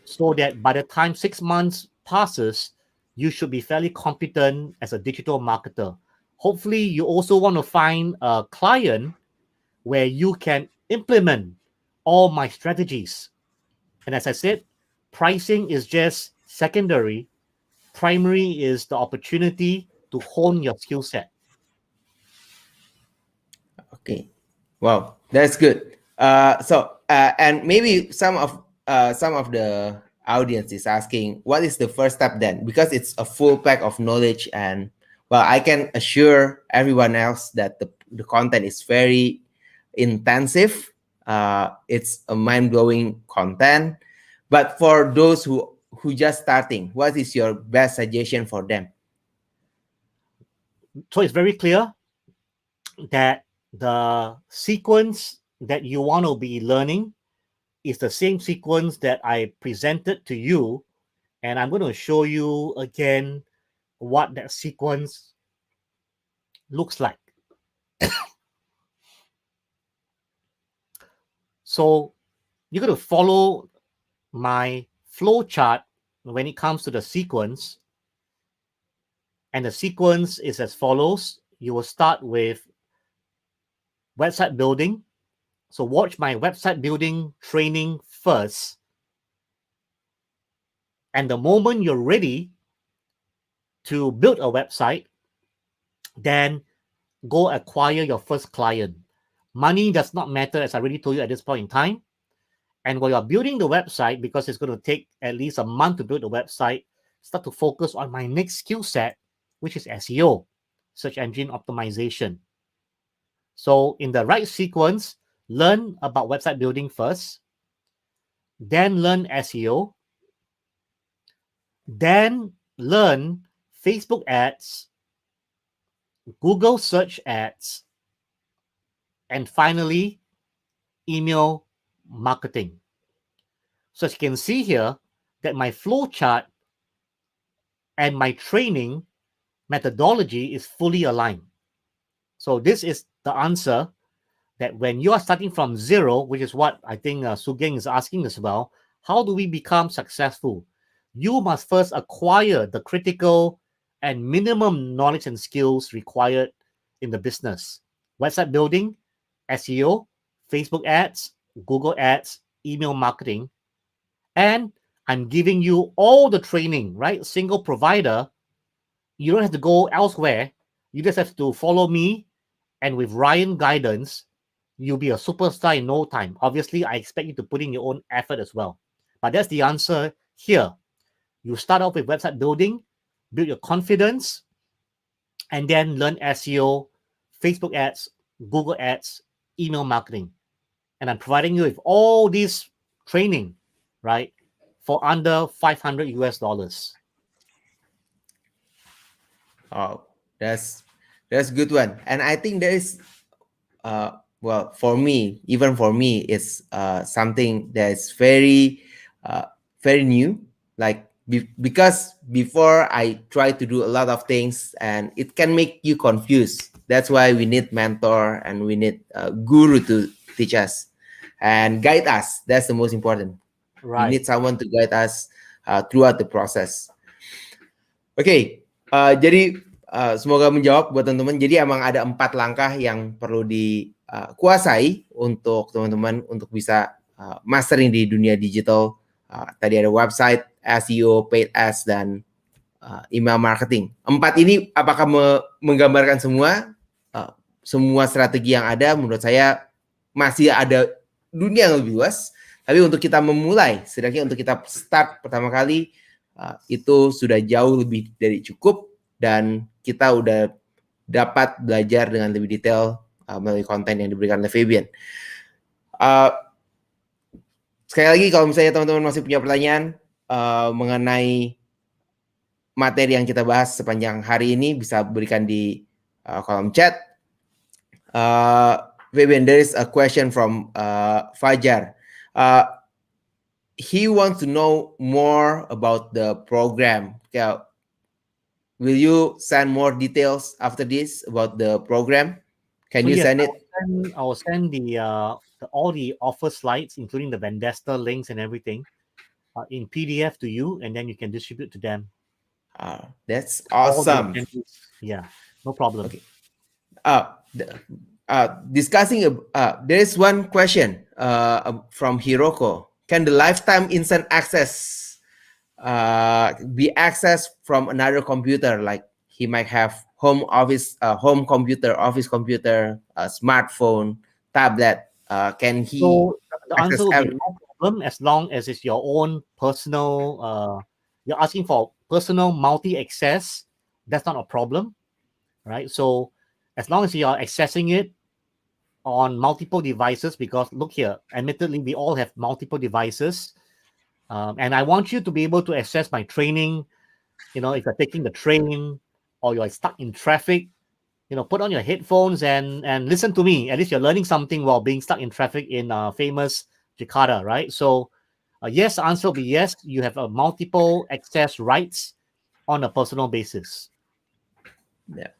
so that by the time 6 months passes, you should be fairly competent as a digital marketer. Hopefully, you also want to find a client where you can implement all my strategies. And as I said, pricing is just secondary. Primary is the opportunity to hone your skill set. Okay, wow, that's good. And maybe some of the audience is asking, what is the first step then? Because it's a full pack of knowledge, and well, I can assure everyone else that the content is very intensive. It's a mind-blowing content, But for those who just starting, what is your best suggestion for them? So it's very clear that the sequence that you want to be learning is the same sequence that I presented to you. And I'm going to show you again what that sequence looks like. So you're going to follow my flow chart when it comes to the sequence. And the sequence is as follows. You will start with website building. So watch my website building training first. And the moment you're ready to build a website, then go acquire your first client. Money does not matter, as I already told you at this point in time. And while you're building the website, because it's going to take at least a month to build the website, start to focus on my next skill set, which is SEO, search engine optimization. So in the right sequence, learn about website building first, then learn SEO, then learn Facebook ads, Google search ads, and finally, email marketing. So as you can see here, that my flow chart and my training methodology is fully aligned. So this is the answer that when you are starting from zero, which is what I think Sugeng is asking as well, how do we become successful? You must first acquire the critical and minimum knowledge and skills required in the business. Website building, SEO, Facebook ads, Google ads, email marketing. And I'm giving you all the training, right? Single provider. You don't have to go elsewhere. You just have to follow me. And with Ryan guidance, you'll be a superstar in no time. Obviously, I expect you to put in your own effort as well. But that's the answer here. You start off with website building, build your confidence, and then learn SEO, Facebook ads, Google ads, email marketing. And I'm providing you with all this training, right, for under 500 US dollars. Oh, that's good one. And I think there is well, for me, even for me, it's something that is very very new. Like because before I try to do a lot of things and it can make you confused. That's why we need mentor and we need a guru to teach us and guide us. That's the most important. Right. We need someone to guide us throughout the process. Oke, jadi semoga menjawab buat teman-teman. Jadi emang ada 4 langkah yang perlu dikuasai untuk teman-teman untuk bisa mastering di dunia digital. Tadi ada website, SEO, paid ads, dan email marketing. 4 ini apakah menggambarkan semua strategi yang ada? Menurut saya masih ada dunia yang lebih luas. Tapi untuk kita memulai, setidaknya untuk kita start pertama kali, itu sudah jauh lebih dari cukup dan kita udah dapat belajar dengan lebih detail melalui konten yang diberikan oleh Fabian. Sekali lagi kalau misalnya teman-teman masih punya pertanyaan mengenai materi yang kita bahas sepanjang hari ini, bisa berikan di kolom chat. Fabian, there is a question from Fajar. He wants to know more about the program. Will you send more details after this about the program? Can you send it? I will send all the offer slides, including the Vendesta links and everything, in PDF to you, and then you can distribute to them. That's awesome. Yeah, no problem. Okay. Discussing, there is one question from Hiroko. Can the lifetime instant access be accessed from another computer? Like he might have home computer, office computer, smartphone, tablet. Can he? So the answer will be no problem as long as it's your own personal. You're asking for personal multi-access. That's not a problem, right? So as long as you are accessing it on multiple devices, because look here, admittedly, we all have multiple devices. And I want you to be able to access my training. If you're taking the train or you're stuck in traffic, put on your headphones and listen to me. At least you're learning something while being stuck in traffic in famous Jakarta, right? So, yes, the answer will be yes. You have a multiple access rights on a personal basis. Yeah.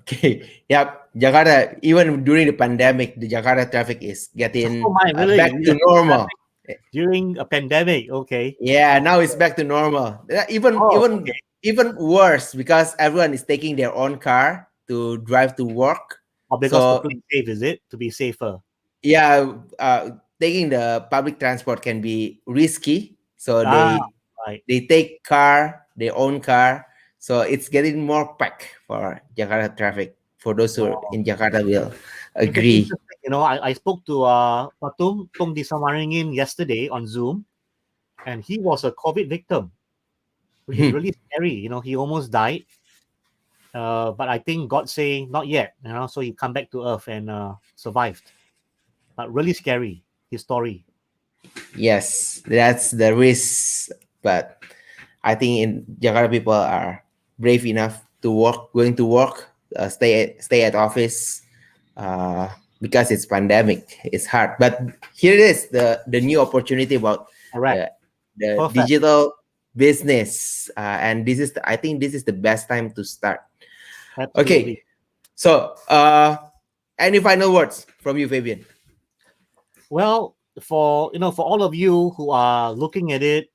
Okay. Yep. Jakarta, even during the pandemic, the Jakarta traffic is Oh getting my, really? back You to have normal. traffic during a pandemic? Okay. Yeah, now it's back to normal. Even Oh, even okay. even worse because everyone is taking their own car to drive to work. Or because to So be safe, is it? To be safer. yeah, taking the public transport can be risky. So Ah, they right. they take their own car. So it's getting more packed for Jakarta traffic. For those who are Wow. in Jakarta will It's agree. interesting. I spoke to Patung Tung Disamaringin yesterday on Zoom, and he was a COVID victim, which is really scary. He almost died. But I think God say not yet, so he come back to earth and survived. But really scary, his story. Yes, that's the risk. But I think in Jakarta people are brave enough to going to work, stay at office, because it's pandemic. It's hard, but here it is the new opportunity about Correct. the the Perfect. digital business, and I think this is the best time to start. Absolutely. Okay, so any final words from you, Fabian? Well, for all of you who are looking at it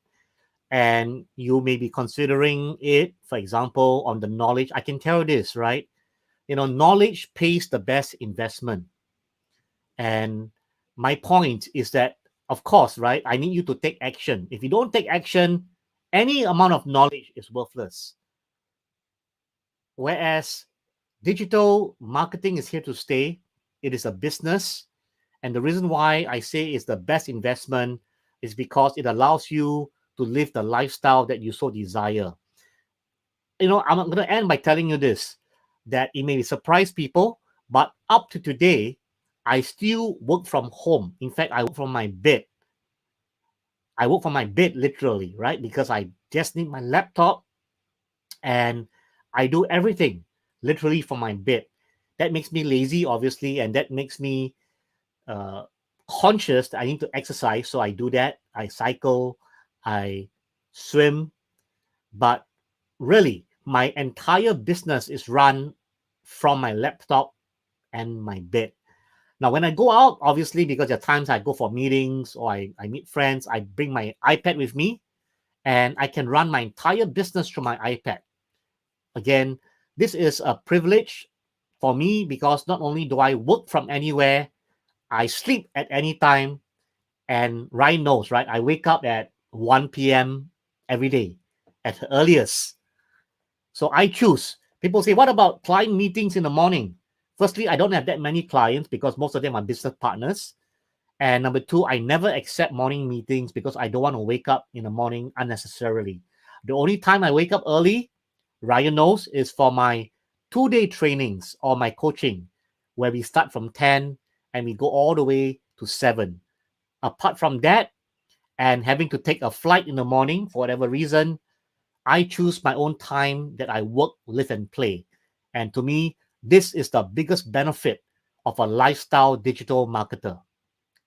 and you may be considering it, for example, on the knowledge, I can tell you this, right? Knowledge pays the best investment. And my point is that, of course, right, I need you to take action. If you don't take action, any amount of knowledge is worthless. Whereas digital marketing is here to stay, it is a business. And the reason why I say it's the best investment is because it allows you to live the lifestyle that you so desire. I'm going to end by telling you this, that it may surprise people, but up to today, I still work from home. In fact, I work from my bed. I work from my bed literally, right? Because I just need my laptop and I do everything literally from my bed. That makes me lazy, obviously, and that makes me uh, conscious that I need to exercise. So I do that. I cycle, I swim, but really, my entire business is run from my laptop and my bed. Now, when I go out, obviously, because there are times I go for meetings or I meet friends, I bring my iPad with me and I can run my entire business through my iPad. Again, this is a privilege for me because not only do I work from anywhere, I sleep at any time. And Ryan knows, right? I wake up at 1 p.m. every day at the earliest. So I choose. People say, what about client meetings in the morning? Firstly, I don't have that many clients because most of them are business partners. And number two, I never accept morning meetings because I don't want to wake up in the morning unnecessarily. The only time I wake up early, Ryan knows, is for my 2-day trainings or my coaching, where we start from 10 and we go all the way to 7. Apart from that, and having to take a flight in the morning for whatever reason, I choose my own time that I work, live, and play. And to me, this is the biggest benefit of a lifestyle digital marketer.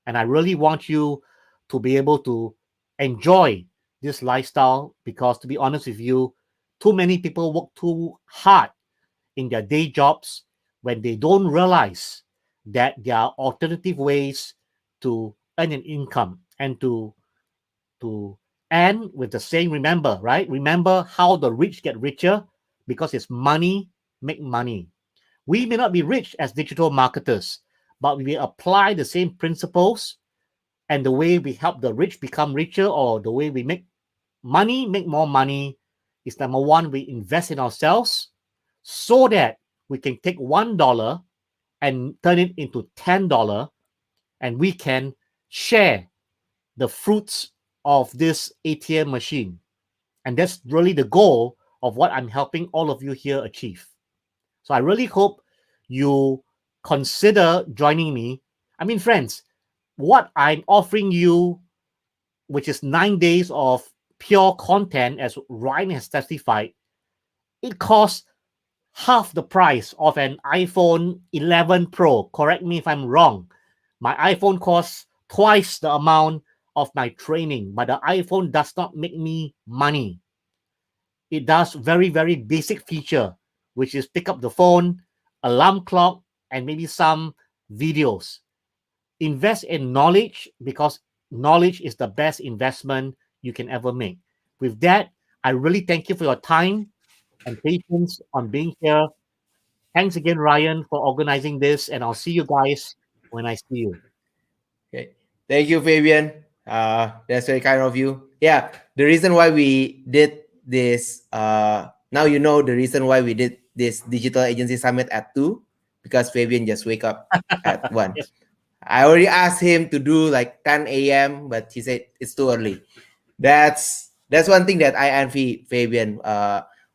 And I really want you to be able to enjoy this lifestyle because, to be honest with you, too many people work too hard in their day jobs when they don't realize that there are alternative ways to earn an income and to end with the saying, remember, right? Remember how the rich get richer because it's money make money. We may not be rich as digital marketers, but we apply the same principles and the way we help the rich become richer or the way we make more money is number one, we invest in ourselves so that we can take $1 and turn it into $10 and we can share the fruits of this ATM machine. And that's really the goal of what I'm helping all of you here achieve. So I really hope you consider joining me. I mean, friends, what I'm offering you which is 9 days of pure content, as Ryan has testified, it costs half the price of an iPhone 11 Pro. Correct me if I'm wrong. My iPhone costs twice the amount of my training, but the iPhone does not make me money. It does very, very basic feature, which is pick up the phone, alarm clock, and maybe some videos. Invest in knowledge, because knowledge is the best investment you can ever make. With that, I really thank you for your time and patience on being here. Thanks again, Ryan, for organizing this, and I'll see you guys when I see you. Okay. Thank you, Fabian. That's very kind of you. Yeah, the reason why we did this, now you know the reason why we did this digital agency summit at 2, because Fabian just wake up at 1. Yes. I already asked him to do like 10 a.m., but he said it's too early. That's one thing that I envy Fabian.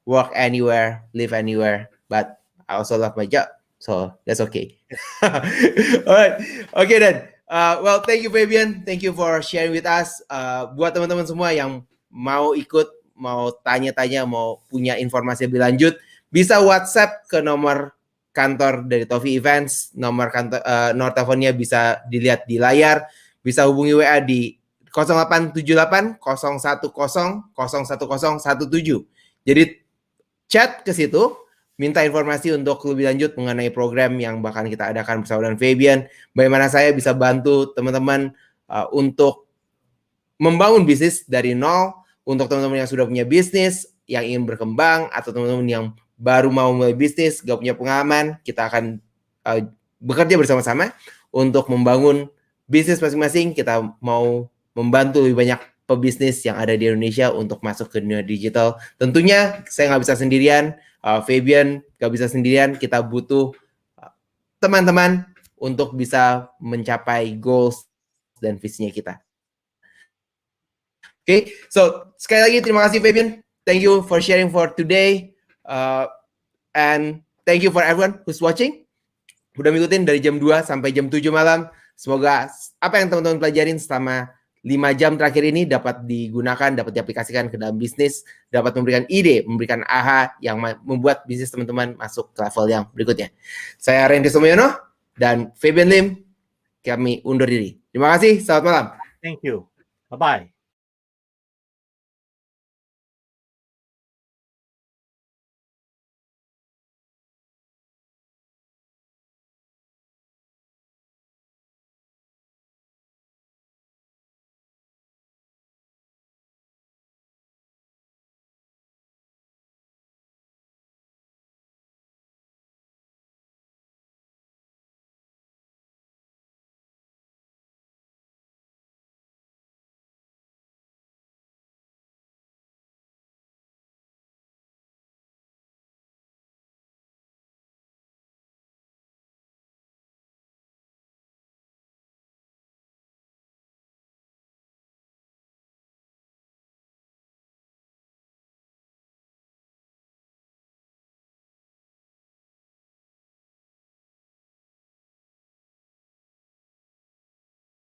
Work anywhere, live anywhere, but I also love my job, so that's okay. All right, okay then. Well, thank you Fabian, thank you for sharing with us. Buat teman-teman semua yang mau ikut, mau tanya-tanya, mau punya informasi lebih lanjut, bisa WhatsApp ke nomor kantor dari Tofi Events. Nomor kantor, nomor teleponnya bisa dilihat di layar. Bisa hubungi WA di 0878 010 010 17. Jadi chat ke situ, minta informasi untuk lebih lanjut mengenai program yang bakal kita adakan bersama dengan Fabian. Bagaimana saya bisa bantu teman-teman untuk membangun bisnis dari nol. Untuk teman-teman yang sudah punya bisnis, yang ingin berkembang, atau teman-teman yang baru mau mulai bisnis, gak punya pengalaman, kita akan bekerja bersama-sama untuk membangun bisnis masing-masing. Kita mau membantu lebih banyak pebisnis yang ada di Indonesia untuk masuk ke dunia digital. Tentunya saya nggak bisa sendirian, Fabian nggak bisa sendirian, kita butuh teman-teman untuk bisa mencapai goals dan visinya kita. Okay, so sekali lagi terima kasih Fabian, thank you for sharing for today, and thank you for everyone who's watching. Udah ngikutin dari jam 2 sampai jam 7 malam. Semoga apa yang teman-teman pelajarin selama 5 jam terakhir ini dapat digunakan, dapat diaplikasikan ke dalam bisnis, dapat memberikan ide, memberikan AHA yang membuat bisnis teman-teman masuk ke level yang berikutnya. Saya Randy Somoyono dan Fabian Lim, kami undur diri. Terima kasih, selamat malam. Thank you. Bye-bye.